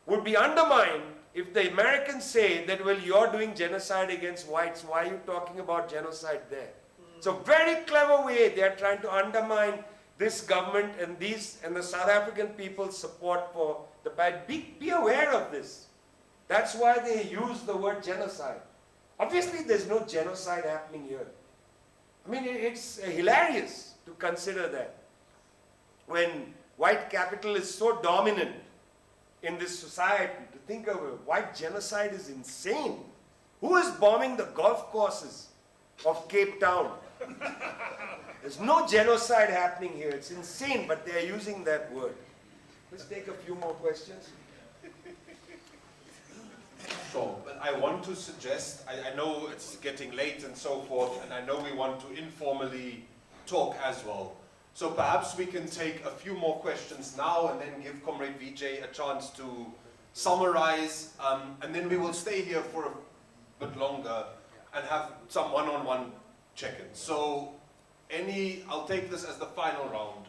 would be undermined if the Americans say that, well, you're doing genocide against whites, why are you talking about genocide there? So very clever way they are trying to undermine this government and the South African people's support for the Palestinians. Be aware of this. That's why they use the word genocide. Obviously, there's no genocide happening here. I mean, it's hilarious to consider that. When white capital is so dominant in this society, to think of a white genocide is insane. Who is bombing the golf courses of Cape Town? There's no genocide happening here. It's insane, but they're using that word. Let's take a few more questions. Sure, but I want to suggest, I know it's getting late and so forth, and I know we want to informally talk as well. So perhaps we can take a few more questions now and then give Comrade Vijay a chance to summarize, and then we will stay here for a bit longer and have some one-on-one check-ins. So I'll take this as the final round.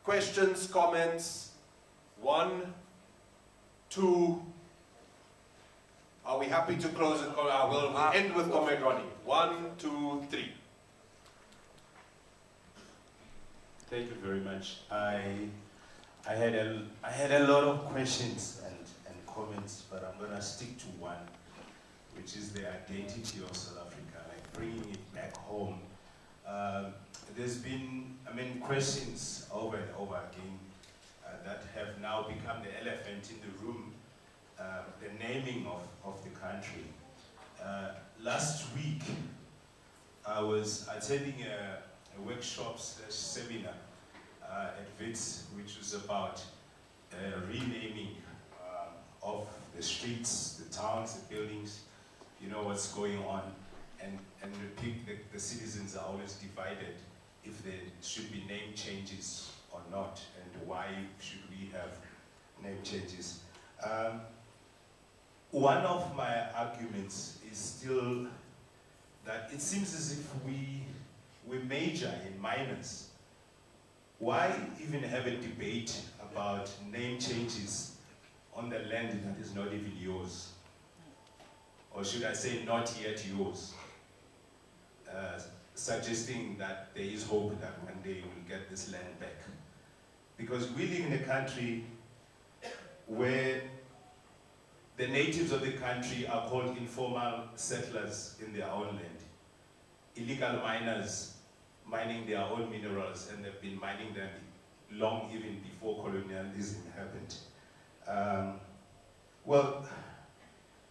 Questions, comments, 1, 2, are we happy to close it? We'll end with Comrade Ronnie. 1, 2, 3. Thank you very much. I had a lot of questions and comments, but I'm going to stick to one, which is the identity of South Africa, like bringing it back home. There's been, questions over and over again that have now become the elephant in the room. The naming of the country. Last week, I was attending a workshop/seminar at WITS, which was about renaming of the streets, the towns, the buildings, you know what's going on. And the citizens are always divided if there should be name changes or not, and why should we have name changes. One of my arguments is still that it seems as if we major in minors. Why even have a debate about name changes on the land that is not even yours? Or should I say not yet yours? suggesting that there is hope that one day we'll get this land back. Because we live in a country where the natives of the country are called informal settlers in their own land. Illegal miners mining their own minerals, and they've been mining them long even before colonialism happened. Well,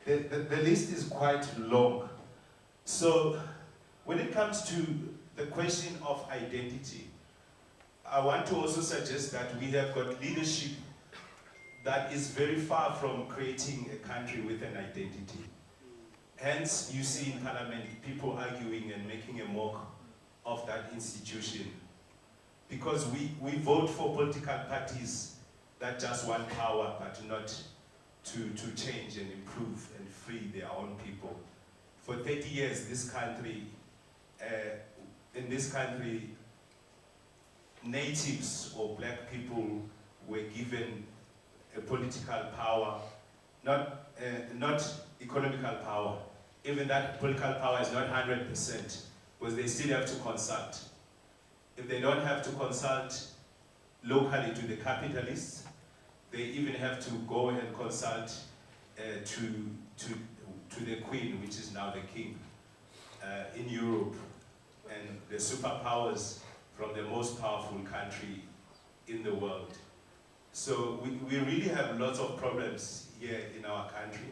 the list is quite long. So when it comes to the question of identity, I want to also suggest that we have got leadership that is very far from creating a country with an identity. Hence, you see in Parliament people arguing and making a mock of that institution. Because we vote for political parties that just want power, but not to change and improve and free their own people. For 30 years, this country, in this country, natives or black people were given a political power, not economical power. Even that political power is not 100%, because they still have to consult. If they don't have to consult locally to the capitalists, they even have to go and consult to the Queen, which is now the King, in Europe, and the superpowers from the most powerful country in the world. So we really have lots of problems here in our country.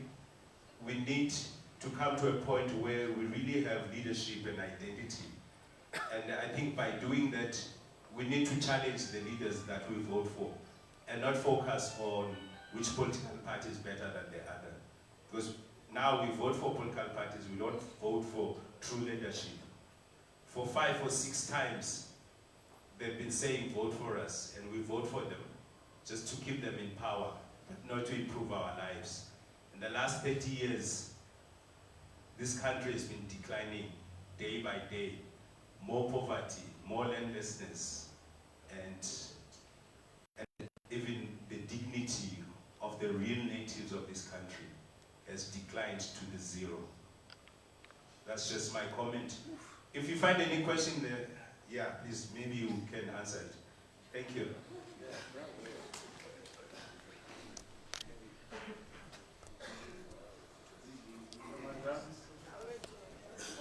We need to come to a point where we really have leadership and identity. And I think by doing that, we need to challenge the leaders that we vote for and not focus on which political party is better than the other. Because now we vote for political parties, we don't vote for true leadership. For 5 or 6 times, they've been saying vote for us, and we vote for them just to keep them in power, but not to improve our lives. In the last 30 years, this country has been declining day by day. More poverty, more landlessness, and even the dignity of the real natives of this country has declined to the zero. That's just my comment. If you find any question there, yeah, please, maybe you can answer it. Thank you.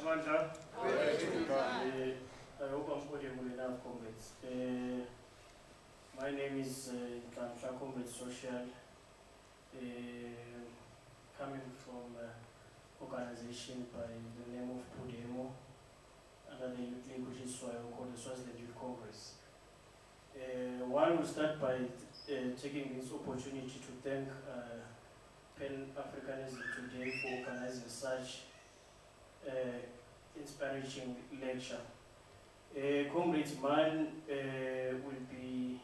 Amanda? I hope I'm audible enough, comrades. My name is Kamsha Comrade Social, coming from an organization by the name of Podemo, under the youth languages called the Swaziland Youth Congress. One will start by taking this opportunity to thank Pan Africanism Today for organizing such inspiring lecture. Comrades, mine will be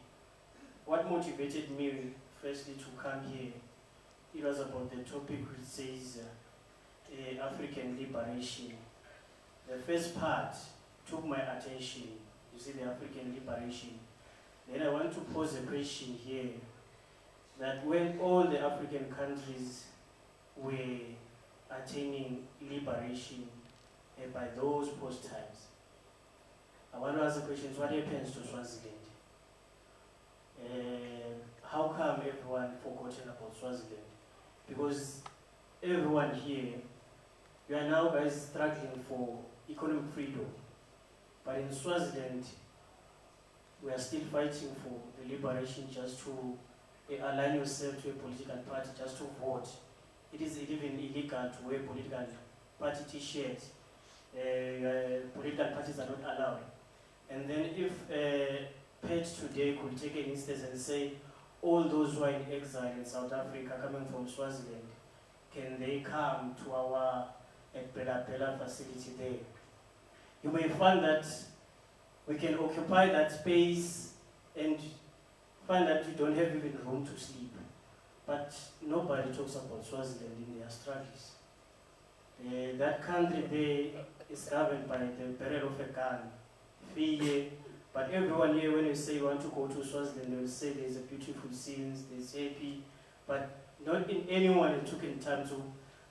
what motivated me firstly to come here. It was about the topic which says African liberation. The first part took my attention, you see, the African liberation. Then I want to pose a question here, that when all the African countries were attaining liberation by those post times, I want to ask the question, what happens to Swaziland? How come everyone forgotten about Swaziland? Because everyone here, you are now guys struggling for economic freedom. But in Swaziland, we are still fighting for the liberation just to align yourself to a political party, just to vote. It is even illegal to wear political party t-shirts. Political parties are not allowed. And then if PET today could take an instance and say, all those who are in exile in South Africa coming from Swaziland, can they come to our Bela facility there? You may find that we can occupy that space and find that we don't have even room to sleep. But nobody talks about Swaziland in their struggles. That country there is governed by the barrel of a gun, fear. But everyone here, when you say you want to go to Swaziland, they will say there's a beautiful scenes, there's happy, but not in anyone who took in time to,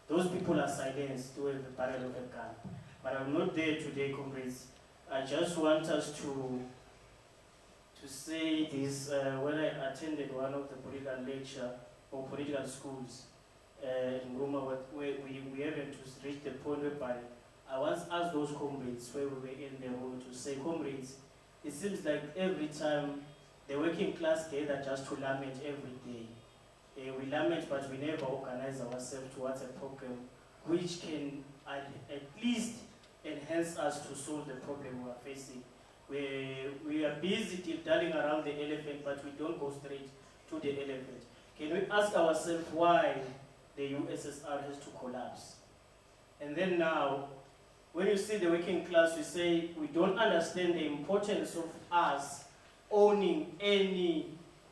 those people are silenced to have a barrel of a gun. But I'm not there today, comrades, I just want us to say this. When I attended one of the political lecture or political schools in Roma, where we haven't reached the point whereby I once asked those comrades where we were in the room to say, comrades, it seems like every time the working class gather just to lament every day. We lament, but we never organize ourselves towards a program which can at least enhance us to solve the problem we are facing. We are busy darting around the elephant, but we don't go straight to the elephant. Can we ask ourselves why the USSR has to collapse? And then now, when you see the working class, you say we don't understand the importance of us owning any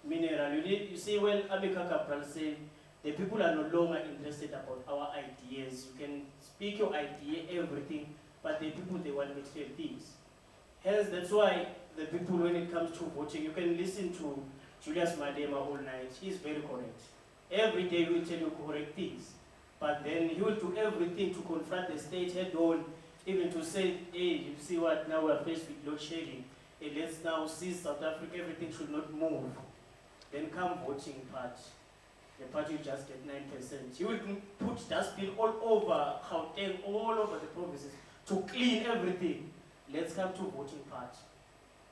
mineral. You see, when Abika Cabral said, the people are no longer interested about our ideas. You can speak your idea, everything, but the people, they want material things. Hence, that's why the people, when it comes to voting, you can listen to Julius Malema all night. He's very correct. Every day he will tell you correct things. But then he will do everything to confront the state head on, even to say, hey, you see what, now we're faced with load shedding. Hey, let's now see South Africa, everything should not move. Then come voting part. The party will just get 9%. You will put dustbin all over Gauteng, all over the provinces to clean everything. Let's come to voting part.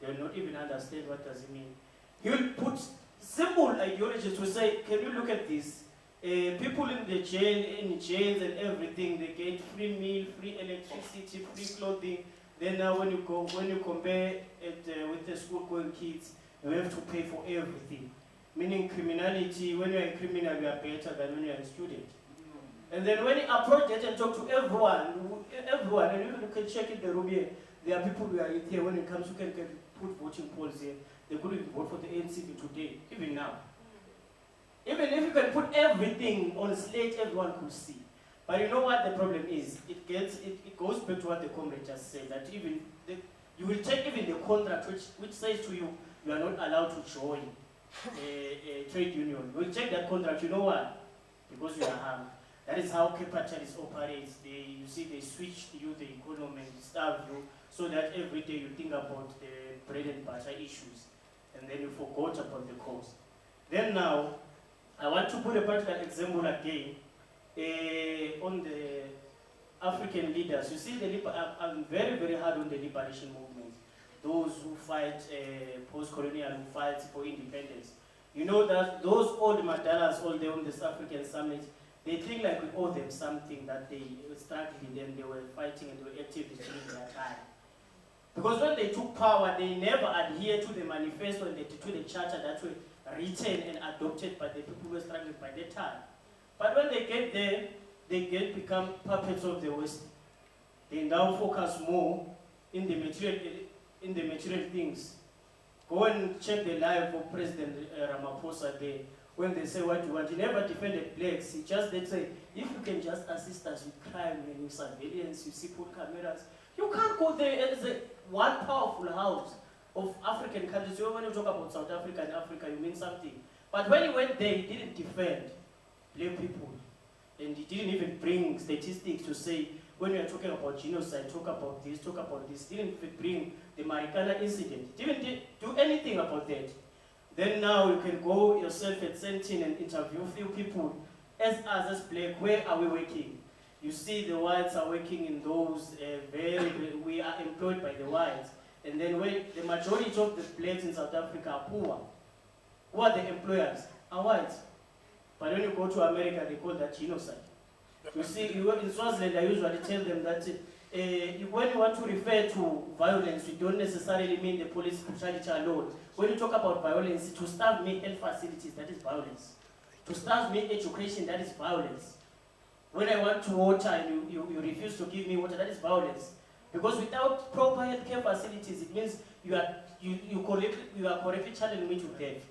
They will not even understand what does it mean. He will put simple ideologies to say, can you look at this? People in the jail, in jails and everything, they get free meal, free electricity, free clothing. Then now when you compare it with the school-going kids, you have to pay for everything. Meaning criminality, when you're a criminal, you are better than when you're a student. And then when you approach it and talk to everyone, and you can check in the room here, there are people who are here when it comes, you can put voting polls here. They couldn't vote for the ANC today, even now. Even if you can put everything on slate, everyone could see. But you know what the problem is? It goes back to what the comrade just said, that even you will check even the contract which says to you, you are not allowed to join a trade union. You will check that contract, you know why? Because you are harmed. That is how capitalists operate. You see, they switch you the economy and starve you, so that every day you think about the bread and butter issues, and then you forgot about the cause. Then now, I want to put a practical example again on the African leaders. You see, I'm very, very hard on the liberation movement. Those who fight post-colonial, who fight for independence. You know that those old Madalas all there on this African summit, they think like we owe them something, that they were struggling and they were fighting and they were active during their time. Because when they took power, they never adhered to the manifesto and to the charter that were written and adopted by the people who were struggling by that time. But when they get there, they become puppets of the West. They now focus more in the material things. Go and check the life of President Ramaphosa there. When they say what you want, he never defended blacks. He just, they say, if you can just assist us with crime and with surveillance, you see put cameras, you can't go there as one powerful house of African countries. So when you talk about South Africa and Africa, you mean something. But when he went there, he didn't defend black people. And he didn't even bring statistics to say, when we are talking about genocide, talk about this, talk about this. He didn't even bring the Marikana incident. He didn't do anything about that. Then now you can go yourself at Sentin and interview a few people. As black, where are we working? You see the whites are working in those we are employed by the whites. And then when the majority of the blacks in South Africa are poor, who are the employers? Are whites. But when you go to America, they call that genocide. You see, in Swaziland, I usually tell them that when you want to refer to violence, you don't necessarily mean the police brutality alone. When you talk about violence, to starve me health facilities, that is violence. To starve me education, that is violence. When I want to water and you refuse to give me water, that is violence. Because without proper healthcare facilities, it means you are correctly challenging me to death.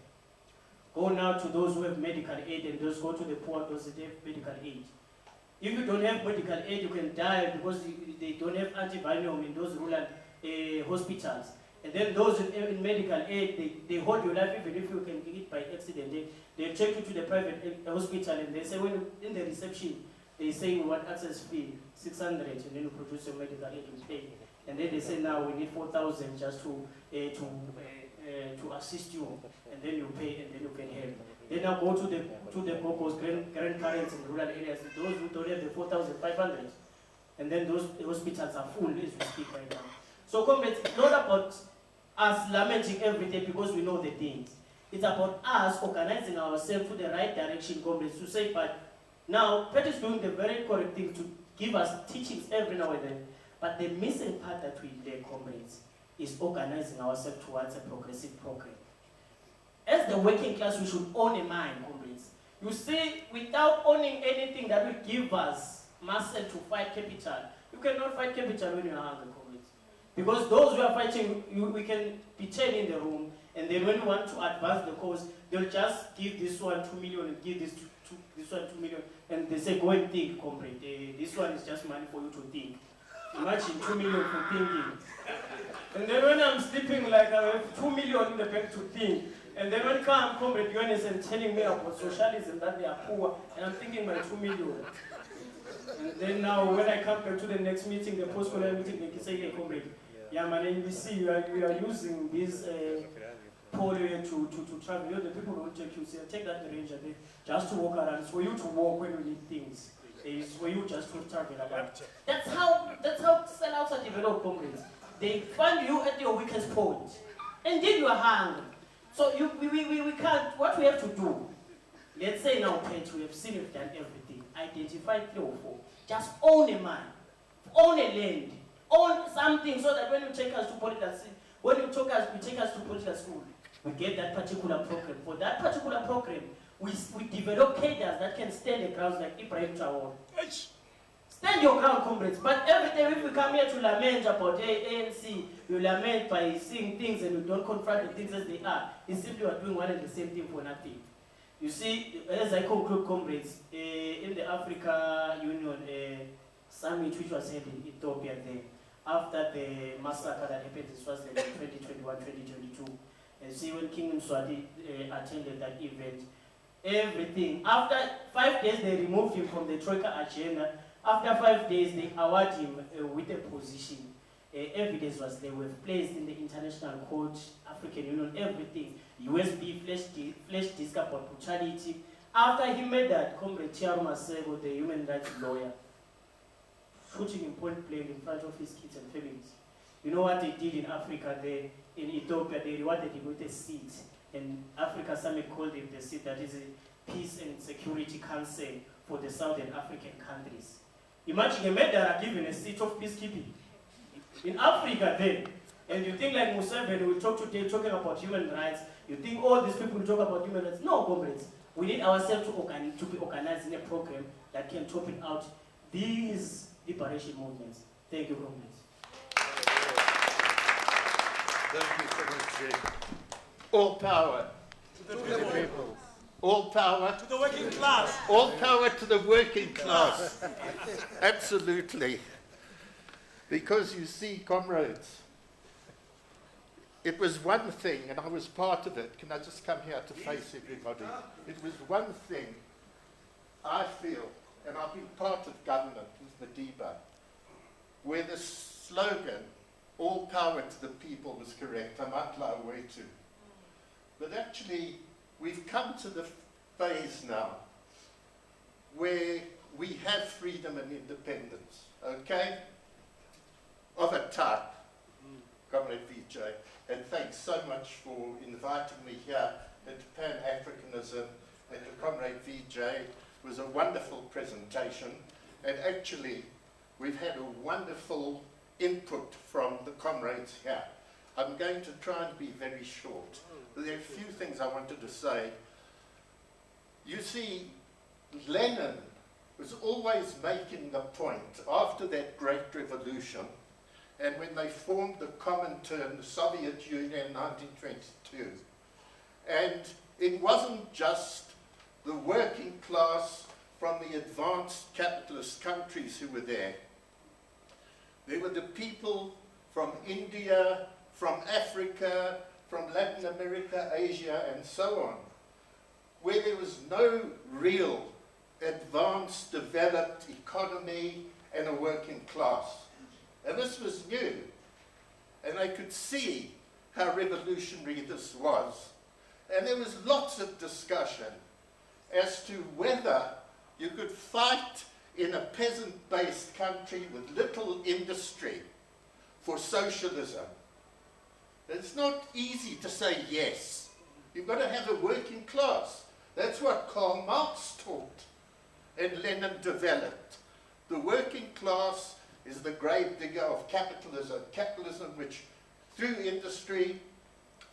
Go now to those who have medical aid, and those go to the poor, those that have medical aid. If you don't have medical aid, you can die because they don't have antivenom in those rural hospitals. And then those in medical aid, they hold your life even if you can get it by accident. They take you to the private hospital and they say, when in the reception, they say we want access fee, 600, and then you produce your medical aid, you pay. and then they say now we need 4,000 just to assist you, and then you pay, and then you can help. Then now go to the Gogos, grandparents in rural areas, those who don't have the 4,500, and then those hospitals are full as we speak right now. So comrades, it's not about us lamenting every day because we know the things. It's about us organizing ourselves to the right direction, comrades, to say, but now Pat is doing the very correct thing to give us teachings every now and then, but the missing part that we lack, comrades, is organizing ourselves towards a progressive program. As the working class, we should own a mind, comrades. You see, without owning anything that will give us muscle to fight capital, you cannot fight capital when you are hungry, comrades. Because those who are fighting, we can be 10 in the room, and then when you want to advance the cause, they'll just give this one 2 million and give this one 2 million, and they say, go and think, comrade. This one is just money for you to think. Imagine 2 million for thinking. And then when I'm sleeping, like I have 2 million in the bank to think. And then when come comrade Yones and telling me about socialism, that they are poor, and I'm thinking my 2 million. And then now when I come back to the next meeting, the post-colonial meeting, they say, hey comrade, yeah man, NBC, we are using this polio to travel. You know, the people don't take you, say, take that ranger there, just to walk around. It's for you to walk when you need things. It's for you just to travel about. That's how sellouts are developed, comrades. They find you at your weakest point. And then you are hungry. So we can't, what we have to do, let's say now, Pet, we have seen we've done everything. Identify 3 or 4. Just own a man, own a land, own something so that when you take us to political, when you take us to political school, we get that particular program. For that particular program, we develop cadres that can stand the grounds like Ibrahim Traore. Stand your ground, comrades. But every time if we come here to lament about ANC, you lament by seeing things and you don't confront the things as they are. It's simply we're doing one and the same thing for nothing. You see, as I conclude, comrades, in the Africa Union summit which was held in Ethiopia then, after the massacre that happened in Swaziland in 2021-2022, and see when King Mswati attended that event, everything, after 5 days they removed him from the Troika agenda. After 5 days, they awarded him with a position. Evidence was they were placed in the International Court, African Union, everything. USB, flash disk about brutality. After he made that, Comrade Chiaro Masego, the human rights lawyer, shooting him point blank in front of his kids and families. You know what they did in Africa there, in Ethiopia? They rewarded him with a seat. And Africa Summit called it the seat that is a Peace and Security Council for the Southern African countries. Imagine a murderer given a seat of peacekeeping in Africa then. And you think like Museveni will talk today talking about human rights. You think all these people will talk about human rights. No, comrades. We need ourselves to be organized in a program that can topic out these liberation movements. Thank you, comrades. Thank you so much, Jay. All power to the people. All power to the working class. All power to the working class. Absolutely. Because you see, comrades, it was one thing, and I was part of it. Can I just come here to face everybody? It was one thing I feel, and I've been part of government with Madiba, where the slogan, all power to the people, was correct. I might lie way too. But actually, we've come to the phase now where we have freedom and independence, okay? Of a type, Comrade Vijay. And thanks so much for inviting me here at Pan Africanism and to Comrade Vijay. It was a wonderful presentation. And actually, we've had a wonderful input from the comrades here. I'm going to try and be very short. There are a few things I wanted to say. You see, Lenin was always making the point after that great revolution, and when they formed the common term, the Soviet Union in 1922. And it wasn't just the working class from the advanced capitalist countries who were there. There were the people from India, from Africa, from Latin America, Asia, and so on, where there was no real advanced, developed economy and a working class. And this was new. and they could see how revolutionary this was. And there was lots of discussion as to whether you could fight in a peasant-based country with little industry for socialism. It's not easy to say yes. You've got to have a working class. That's what Karl Marx taught and Lenin developed. The working class is the grave digger of capitalism. Capitalism which, through industry,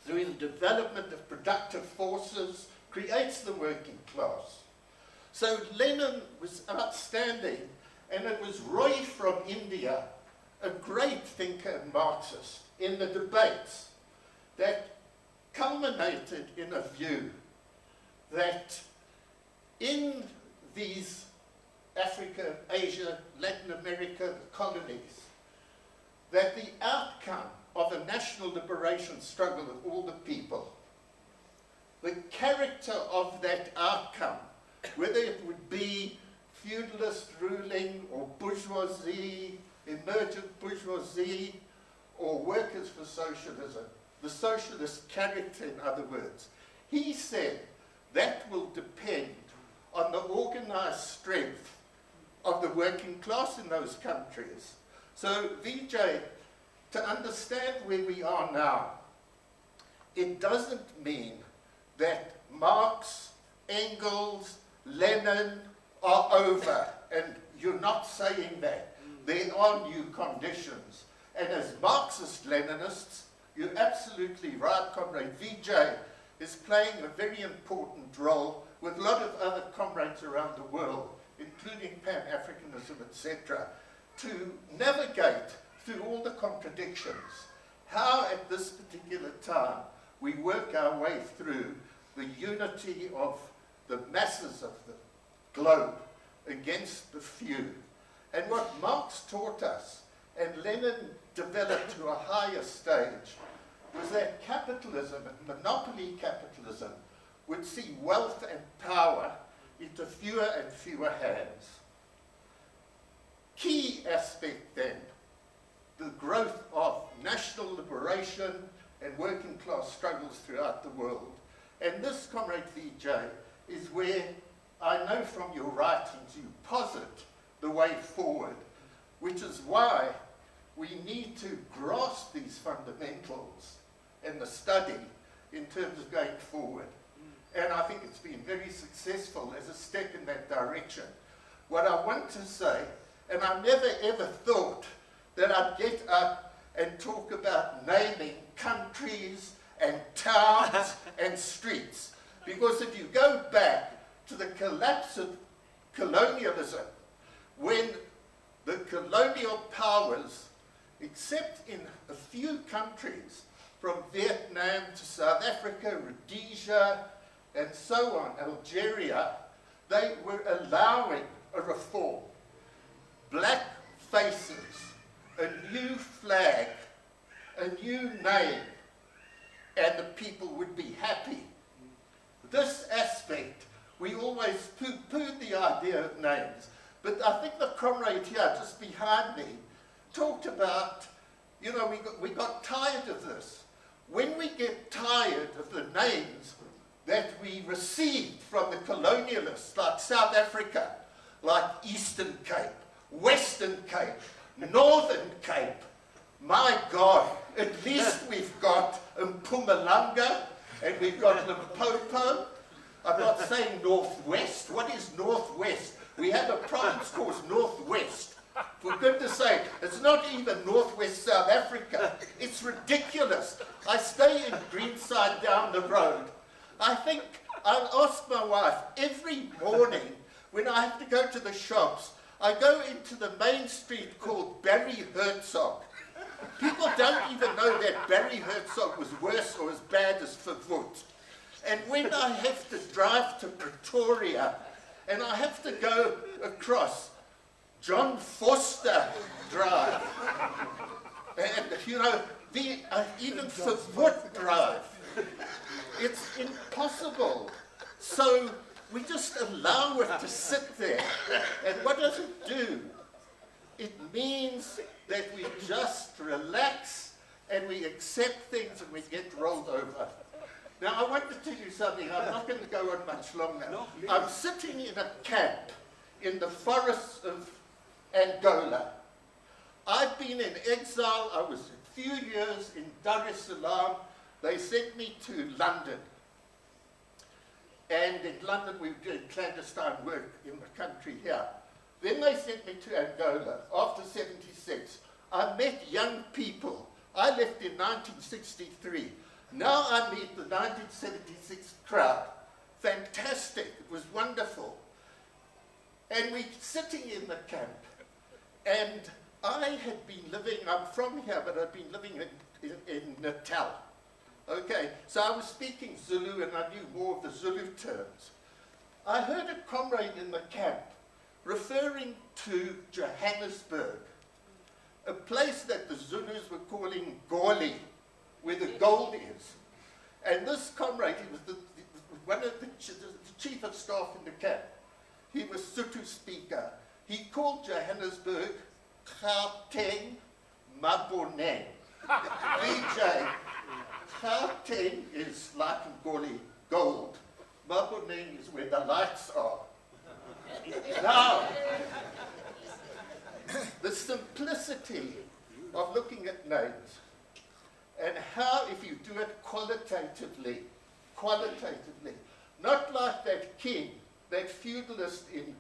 through the development of productive forces, creates the working class. So Lenin was outstanding, and it was Roy from India, a great thinker and Marxist, in the debates that culminated in a view that in these Africa, Asia, Latin America, the colonies, that the outcome of a national liberation struggle of all the people, the character of that outcome, whether it would be feudalist ruling or bourgeoisie, emergent bourgeoisie, or workers for socialism, the socialist character, in other words, he said that will depend on the organized strength of the working class in those countries. So, Vijay, to understand where we are now, it doesn't mean that Marx, Engels, Lenin are over, and you're not saying that. There are new conditions. And as Marxist-Leninists, you're absolutely right, Comrade Vijay is playing a very important role with a lot of other comrades around the world, including Pan Africanism, etc., to navigate through all the contradictions. How at this particular time we work our way through the unity of the masses of the globe against the few. And what Marx taught us, and Lenin developed to a higher stage, was that capitalism, and monopoly capitalism, would see wealth and power into fewer and fewer hands. Key aspect then, the growth of national liberation and working class struggles throughout the world. And this, Comrade Vijay, is where I know from your writings you posit the way forward, which is why we need to grasp these fundamentals in the study in terms of going forward. And I think it's been very successful as a step in that direction. What I want to say, and I never ever thought that I'd get up and talk about naming countries and towns and streets. Because if you go back to the collapse of colonialism, when the colonial powers, except in a few countries, from Vietnam to South Africa, Rhodesia, and so on, Algeria, they were allowing a reform. Black faces, a new flag, a new name, and the people would be happy. This aspect, we always poo-pooed the idea of names, but I think the comrade here, just behind me, talked about, you know, we got tired of this. When we get tired of the names that we received from the colonialists, like South Africa, like Eastern Cape, Western Cape, Northern Cape, my God, at least we've got Mpumalanga and we've got Limpopo. I'm not saying Northwest. What is Northwest? We have a province called Northwest. For goodness sake, it's not even Northwest South Africa. It's ridiculous. I stay in Greenside down the road. I think I'll ask my wife every morning when I have to go to the shops, I go into the main street called Barry Herzog. People don't even know that Barry Herzog was worse or as bad as Verwoerd. And when I have to drive to Pretoria and I have to go across John Foster Drive, and you know, even Verwoerd Drive, it's impossible. So we just allow it to sit there. And what does it do? It means that we just relax and we accept things and we get rolled over. Now, I want to tell you something. I'm not going to go on much longer. No, I'm sitting in a camp in the forests of Angola. I've been in exile. I was a few years in Dar es Salaam. They sent me to London. And in London, we were doing clandestine work in the country here. Then they sent me to Angola after 76. I met young people. I left in 1963. Now I meet the 1976 crowd. Fantastic. It was wonderful. And we're sitting in the camp. And I had been living, I'm from here, but I'd been living in Natal. Okay, so I was speaking Zulu and I knew more of the Zulu terms. I heard a comrade in the camp referring to Johannesburg, a place that the Zulus were calling Goli, where the gold is. And this comrade, he was one of the chief of staff in the camp. He was Sotho speaker. He called Johannesburg Gauteng Maboneng. Vijay, Gauteng is like in Goli, gold. Maboneng is where the lights are. Now, the simplicity of looking at names and how, if you do it qualitatively, not like that king, that feudalist in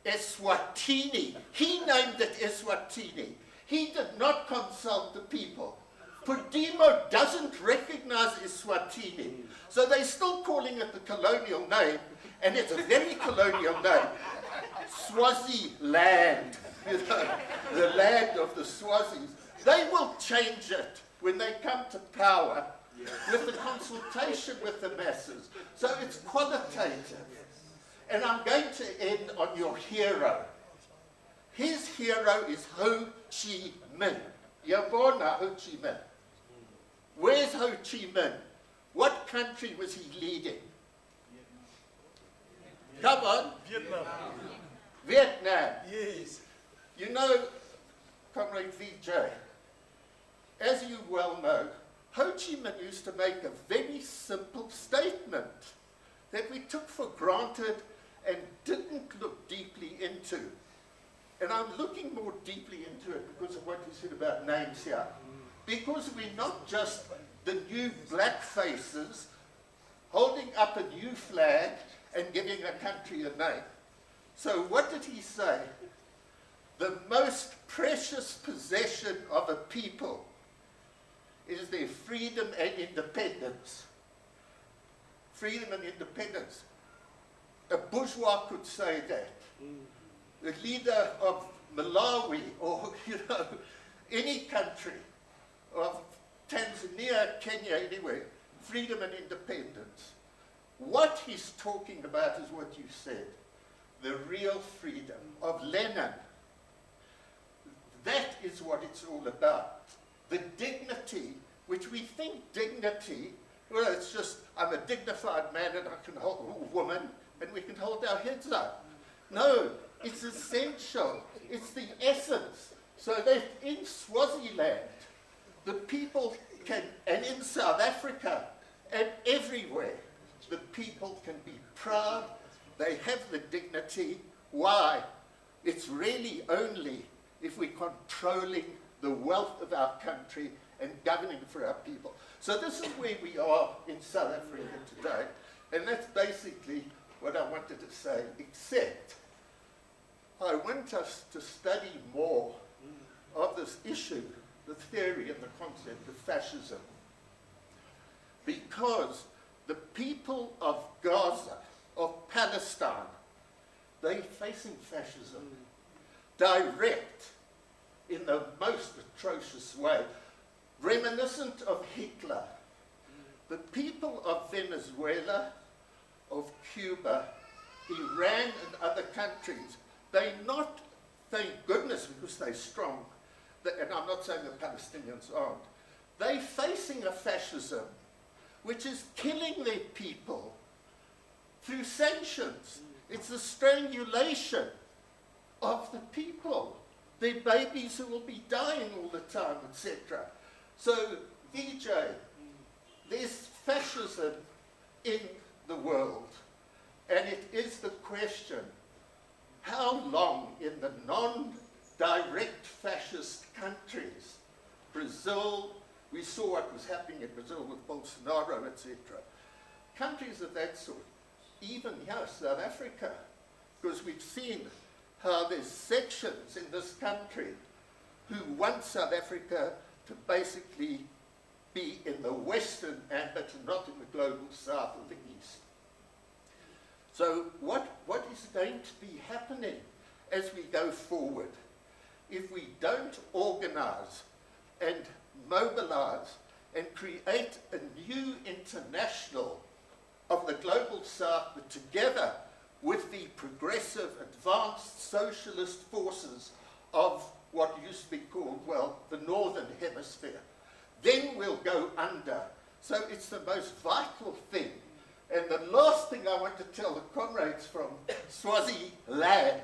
Eswatini. He named it Eswatini. He did not consult the people. Podimo doesn't recognize Eswatini. So they're still calling it the colonial name, and it's a very colonial name. Swaziland, you know, the land of the Swazis. They will change it when they come to power with the consultation with the masses. So it's qualitative. And I'm going to end on your hero. His hero is Ho Chi Minh. Yabona Ho Chi Minh. Where's Ho Chi Minh? What country was he leading? Come on. Vietnam. Vietnam. Yes. You know, Comrade Vijay, as you well know, Ho Chi Minh used to make a very simple statement that we took for granted and didn't look deeply into. And I'm looking more deeply into it because of what you said about names here. Because we're not just the new black faces holding up a new flag and giving a country a name. So what did he say? The most precious possession of a people is their freedom and independence. Freedom and independence. A bourgeois could say that. The leader of Malawi, or any country, of Tanzania, Kenya, anywhere, freedom and independence. What he's talking about is what you said, the real freedom of Lenin. That is what it's all about. The dignity, which we think dignity, well, it's just, I'm a dignified man and I can hold a woman and we can hold our heads up. No, it's essential. It's the essence. So that in Swaziland, the people can, and in South Africa, and everywhere, the people can be proud. They have the dignity. Why? It's really only if we're controlling the wealth of our country and governing for our people. So this is where we are in South Africa today. And that's basically what I wanted to say, except I want us to study more of this issue, the theory and the concept of fascism. Because the people of Gaza, of Palestine, they're facing fascism direct, in the most atrocious way, reminiscent of Hitler. The people of Venezuela, of Cuba, Iran and other countries, they're not, thank goodness, because they're strong, and I'm not saying the Palestinians aren't, they're facing a fascism which is killing their people through sanctions. It's the strangulation of the people. Their babies who will be dying all the time, etc. So, Vijay, there's fascism in the world, and it is the question, how long in the non-direct fascist countries, Brazil, we saw what was happening in Brazil with Bolsonaro, etc. Countries of that sort, even here, South Africa, because we've seen how there's sections in this country who want South Africa to basically be in the Western ambit and not in the global South or the East. So what is going to be happening as we go forward if we don't organize and mobilize and create a new international of the global South, but together with the progressive, advanced socialist forces of what used to be called, well, the Northern Hemisphere? Then we'll go under. So it's the most vital thing. And the last thing I want to tell the comrades from Swaziland,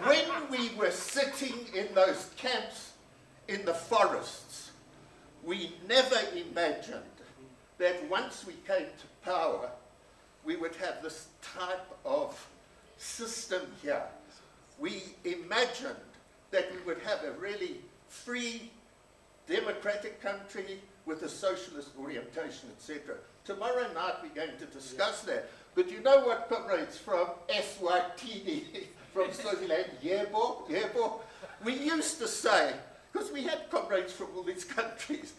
when we were sitting in those camps in the forests, we never imagined that once we came to power, we would have this type of system here. We imagined that we would have a really free, democratic country with a socialist orientation, etc. Tomorrow night we're going to discuss that. But you know what, comrades from Eswatini, from Swaziland, Yebo, we used to say, because we had comrades from all these countries,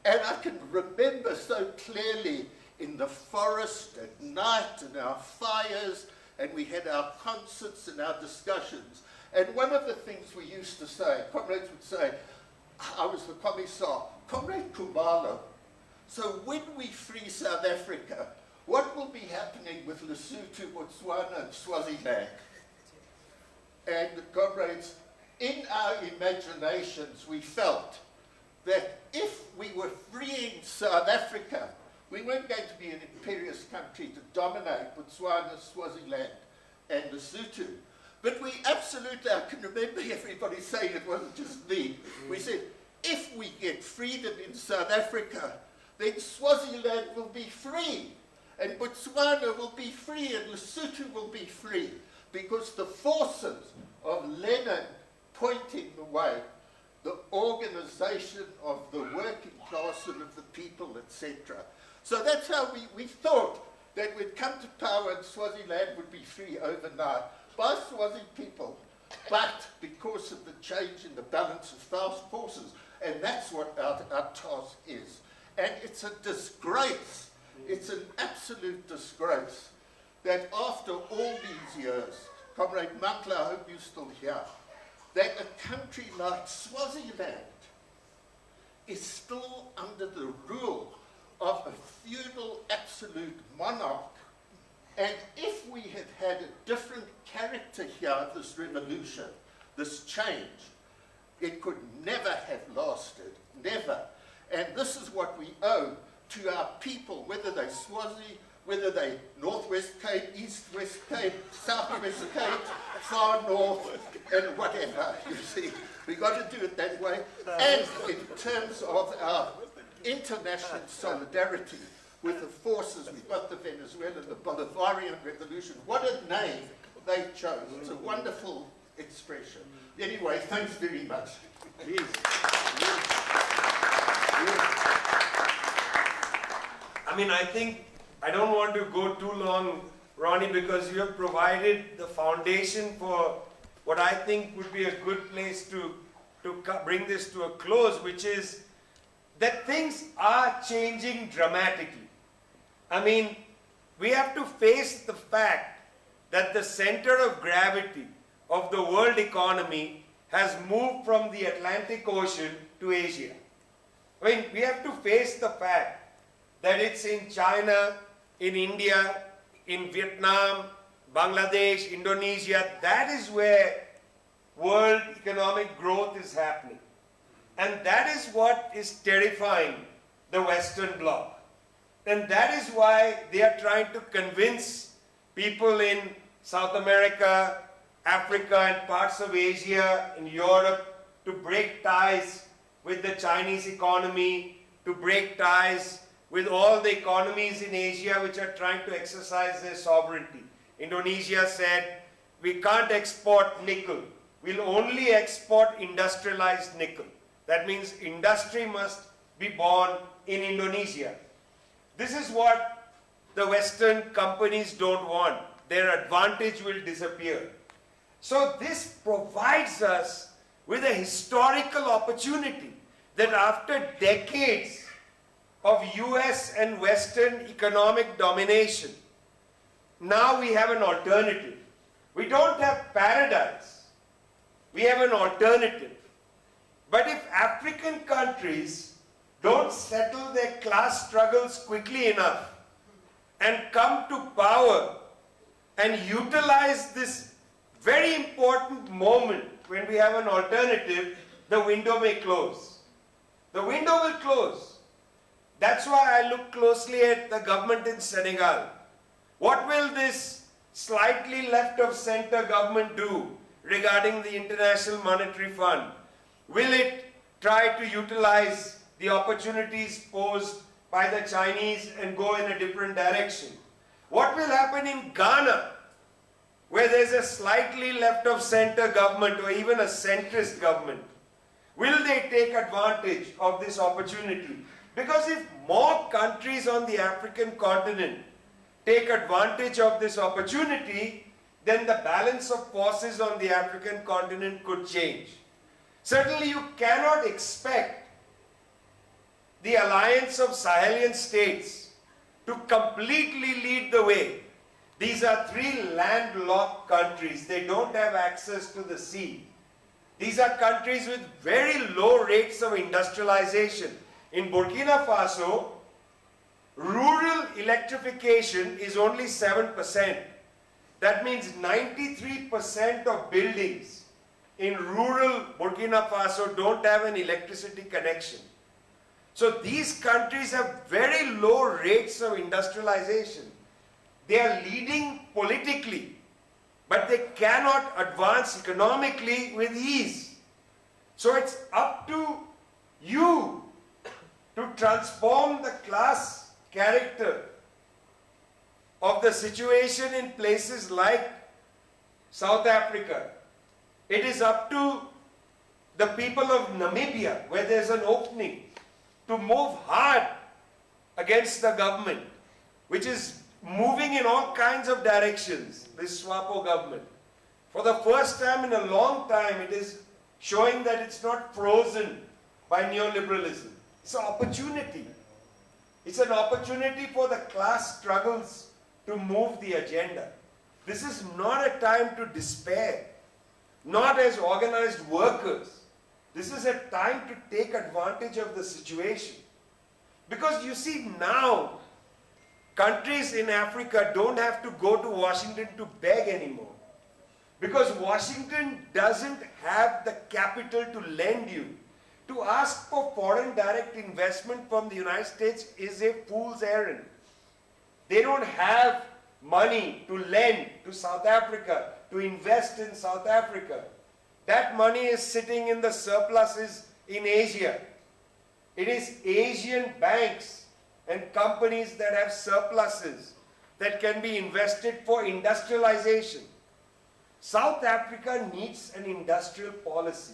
and I can remember so clearly in the forest at night and our fires, and we had our concerts and our discussions. And one of the things we used to say, comrades would say, I was the commissar, Comrade Kumalo, so when we free South Africa, what will be happening with Lesotho, Botswana, and Swaziland? And comrades, in our imaginations, we felt that if we were freeing South Africa, we weren't going to be an imperious country to dominate Botswana, Swaziland, and Lesotho. But we absolutely, I can remember everybody saying, it wasn't just me, we said, if we get freedom in South Africa, then Swaziland will be free, and Botswana will be free, and Lesotho will be free, because the forces of Lenin pointing the way, the organization of the working class and of the people, etc. So that's how we thought that we'd come to power and Swaziland would be free overnight by Swazi people, but because of the change in the balance of forces, and that's what our task is. And it's a disgrace, it's an absolute disgrace that after all these years, Comrade Mantla, I hope you're still here, that a country like Swaziland is still under the rule of a feudal absolute monarch. And if we had had a different character here, this revolution, this change, it could never have lasted, never. And this is what we owe to our people, whether they're Swazi, whether they're Northwest Cape, East-West Cape, South-West Cape, far north, and whatever, you see. We've got to do it that way. And in terms of our international solidarity with the forces, we've got the Venezuelan, the Bolivarian Revolution. What a name they chose. It's a wonderful expression. Anyway, thanks very much. Please. I mean, I think I don't want to go too long, Ronnie, because you have provided the foundation for what I think would be a good place to bring this to a close, which is that things are changing dramatically. I mean, we have to face the fact that the center of gravity of the world economy has moved from the Atlantic Ocean to Asia. I mean, we have to face the fact that it's in China, in India, in Vietnam, Bangladesh, Indonesia. That is where world economic growth is happening. And that is what is terrifying the Western Bloc. And that is why they are trying to convince people in South America, Africa, and parts of Asia, and Europe to break ties with the Chinese economy, to break ties with all the economies in Asia which are trying to exercise their sovereignty. Indonesia said, we can't export nickel. We'll only export industrialized nickel. That means industry must be born in Indonesia. This is what the Western companies don't want. Their advantage will disappear. So this provides us with a historical opportunity that after decades of US and Western economic domination, now we have an alternative. We don't have paradise. We have an alternative. But if African countries don't settle their class struggles quickly enough and come to power and utilize this very important moment when we have an alternative, the window may close. The window will close. That's why I look closely at the government in Senegal. What will this slightly left of center government do regarding the International Monetary Fund? Will it try to utilize the opportunities posed by the Chinese and go in a different direction? What will happen in Ghana, where there's a slightly left of center government or even a centrist government? Will they take advantage of this opportunity? Because if more countries on the African continent take advantage of this opportunity, then the balance of forces on the African continent could change. Certainly you cannot expect the alliance of Sahelian states to completely lead the way. These are three landlocked countries. They don't have access to the sea. These are countries with very low rates of industrialization. In Burkina Faso, rural electrification is only 7%. That means 93% of buildings in rural Burkina Faso don't have an electricity connection. So these countries have very low rates of industrialization. They are leading politically, but they cannot advance economically with ease. So it's up to you to transform the class character of the situation in places like South Africa. It is up to the people of Namibia, where there's an opening, to move hard against the government, which is moving in all kinds of directions, this SWAPO government. For the first time in a long time, it is showing that it's not frozen by neoliberalism. It's an opportunity. It's an opportunity for the class struggles to move the agenda. This is not a time to despair, not as organized workers. This is a time to take advantage of the situation. Because you see now, countries in Africa don't have to go to Washington to beg anymore. Because Washington doesn't have the capital to lend you. To ask for foreign direct investment from the United States is a fool's errand. They don't have money to lend to South Africa, to invest in South Africa. That money is sitting in the surpluses in Asia. It is Asian banks and companies that have surpluses that can be invested for industrialization. South Africa needs an industrial policy.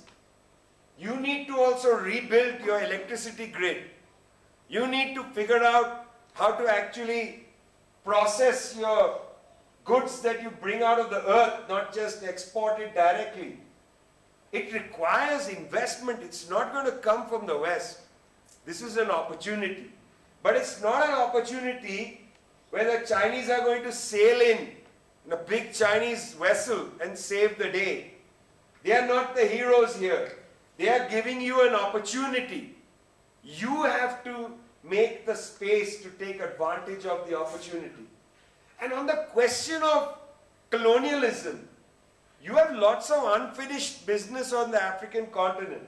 You need to also rebuild your electricity grid. You need to figure out how to actually process your goods that you bring out of the earth, not just export it directly. It requires investment. It's not going to come from the West. This is an opportunity. But it's not an opportunity where the Chinese are going to sail in a big Chinese vessel and save the day. They are not the heroes here. They are giving you an opportunity. You have to make the space to take advantage of the opportunity. And on the question of colonialism, you have lots of unfinished business on the African continent.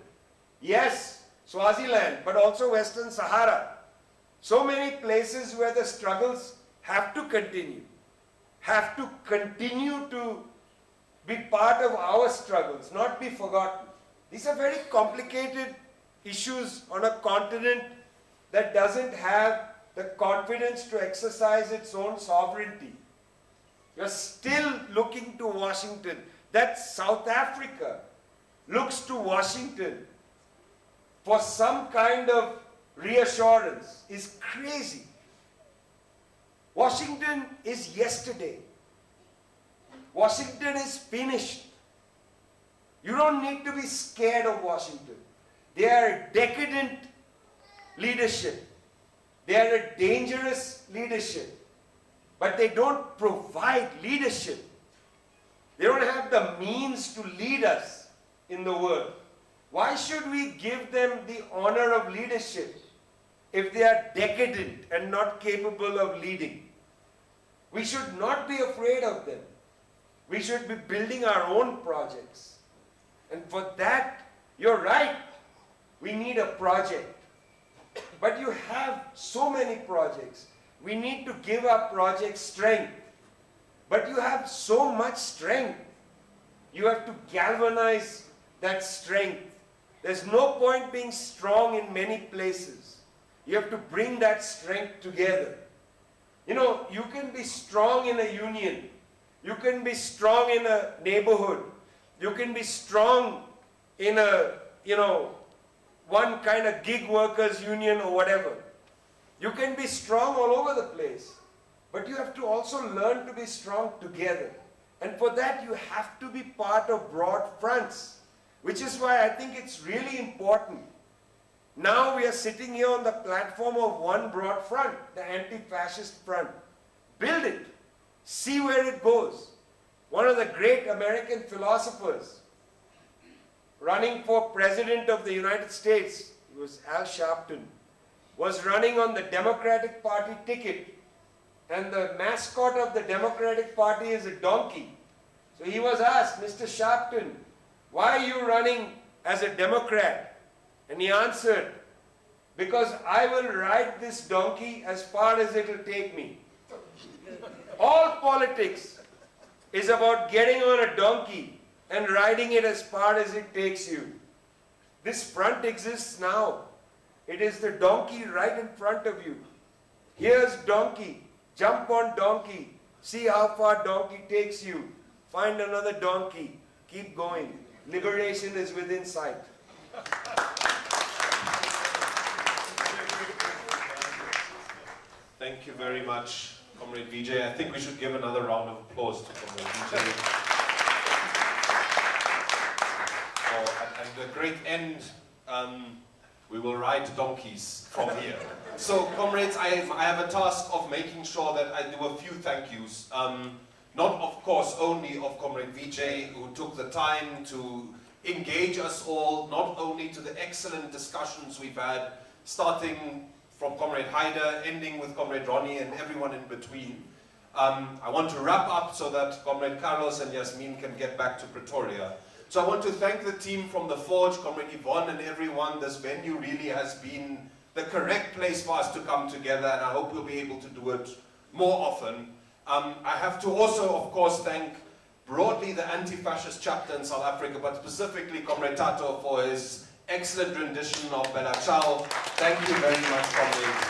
Yes, Swaziland, but also Western Sahara. So many places where the struggles have to continue to be part of our struggles, not be forgotten. These are very complicated issues on a continent that doesn't have the confidence to exercise its own sovereignty. You're still looking to Washington. That South Africa looks to Washington for some kind of reassurance is crazy. Washington is yesterday. Washington is finished. You don't need to be scared of Washington. They are decadent leadership. They are a dangerous leadership. But they don't provide leadership. They don't have the means to lead us in the world. Why should we give them the honor of leadership if they are decadent and not capable of leading? We should not be afraid of them. We should be building our own projects. And for that, you're right, we need a project. But you have so many projects. We need to give our projects strength. But you have so much strength. You have to galvanize that strength. There's no point being strong in many places. You have to bring that strength together. You know, you can be strong in a union. You can be strong in a neighborhood. You can be strong in a, one kind of gig workers union or whatever. You can be strong all over the place. But you have to also learn to be strong together. And for that, you have to be part of broad fronts. Which is why I think it's really important. Now we are sitting here on the platform of one broad front, the anti-fascist front. Build it. See where it goes. One of the great American philosophers running for President of the United States, it was Al Sharpton, was running on the Democratic Party ticket. And the mascot of the Democratic Party is a donkey. So he was asked, Mr. Sharpton, why are you running as a Democrat? And he answered, because I will ride this donkey as far as it will take me. All politics is about getting on a donkey and riding it as far as it takes you. This front exists now. It is the donkey right in front of you. Here's donkey. Jump on donkey. See how far donkey takes you. Find another donkey. Keep going. Liberation is within sight. Thank you very much, Comrade Vijay. I think we should give another round of applause to Comrade Vijay. At the great end, we will ride donkeys from here. So, comrades, I have a task of making sure that I do a few thank yous. Not, of course, only of Comrade Vijay, who took the time to engage us all, not only to the excellent discussions we've had, starting from Comrade Haider, ending with Comrade Ronnie and everyone in between. I want to wrap up so that Comrade Carlos and Yasmin can get back to Pretoria. So I want to thank the team from the Forge, Comrade Yvonne and everyone. This venue really has been the correct place for us to come together, and I hope we'll be able to do it more often. I have to also, of course, thank broadly the anti-fascist chapter in South Africa, but specifically Comrade Tato for his excellent rendition of Bella Ciao. Thank you very much, comrades.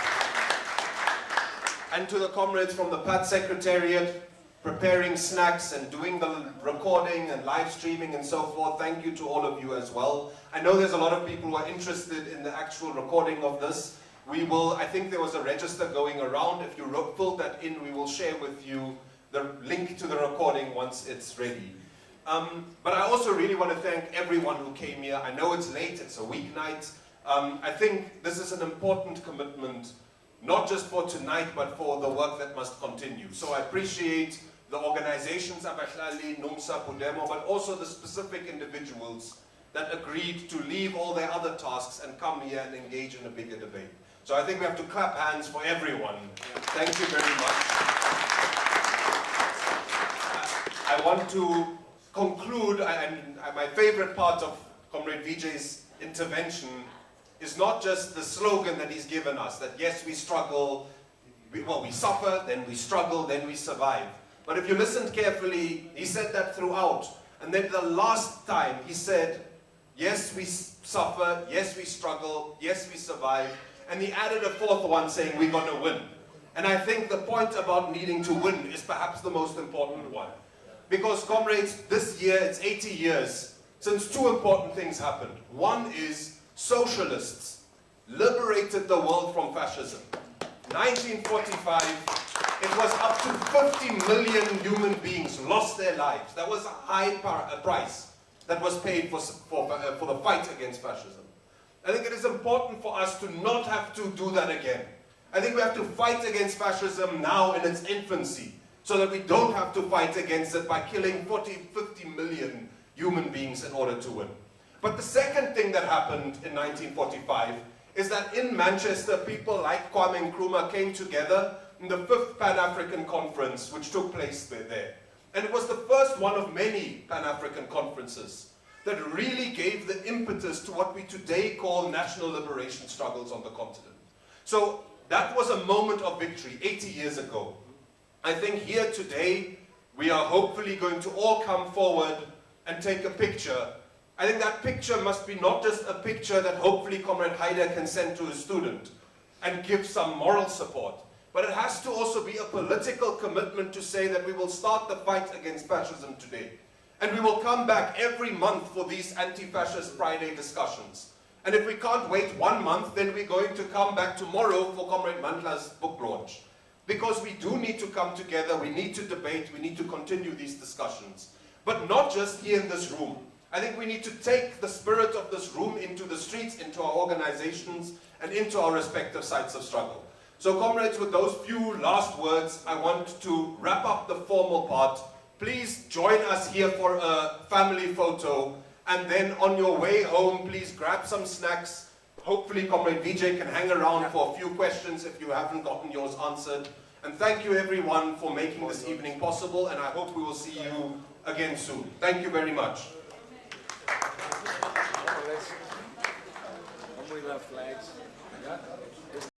And to the comrades from the PAT Secretariat, preparing snacks and doing the recording and live streaming and so forth, thank you to all of you as well. I know there's a lot of people who are interested in the actual recording of this. We will, I think there was a register going around. If you filled that in, we will share with you the link to the recording once it's ready. But I also really want to thank everyone who came here. I know it's late, it's a weeknight. I think this is an important commitment, not just for tonight, but for the work that must continue. So I appreciate the organizations, Abahlali, NUMSA, Podemo, but also the specific individuals that agreed to leave all their other tasks and come here and engage in a bigger debate. So I think we have to clap hands for everyone. Thank you very much. I want to conclude, and my favorite part of Comrade Vijay's intervention is not just the slogan that he's given us, that yes, we struggle, we suffer, then we struggle, then we survive. But if you listened carefully, he said that throughout. And then the last time he said, Yes, we suffer. Yes, we struggle. Yes, we survive. And he added a fourth one saying we're going to win. And I think the point about needing to win is perhaps the most important one. Because, comrades, this year it's 80 years since two important things happened. One is socialists liberated the world from fascism. 1945, it was up to 50 million human beings lost their lives. That was a high price that was paid for the fight against fascism. I think it is important for us to not have to do that again. I think we have to fight against fascism now in its infancy, so that we don't have to fight against it by killing 50 million human beings in order to win. But the second thing that happened in 1945 is that in Manchester, people like Kwame Nkrumah came together in the 5th Pan-African Conference, which took place there. And it was the first one of many Pan-African conferences that really gave the impetus to what we today call national liberation struggles on the continent. So that was a moment of victory 80 years ago. I think here today, we are hopefully going to all come forward and take a picture. I think that picture must be not just a picture that hopefully Comrade Haider can send to a student and give some moral support, but it has to also be a political commitment to say that we will start the fight against fascism today. And we will come back every month for these Anti-Fascist Friday discussions. And if we can't wait 1 month, then we're going to come back tomorrow for Comrade Mandla's book launch. Because we do need to come together, we need to debate, we need to continue these discussions. But not just here in this room. I think we need to take the spirit of this room into the streets, into our organizations, and into our respective sites of struggle. So comrades, with those few last words, I want to wrap up the formal part. Please join us here for a family photo, and then on your way home, please grab some snacks. Hopefully Comrade Vijay can hang around for a few questions if you haven't gotten yours answered. And thank you everyone for making this evening possible, and I hope we will see you again soon. Thank you very much. Flags. Yeah.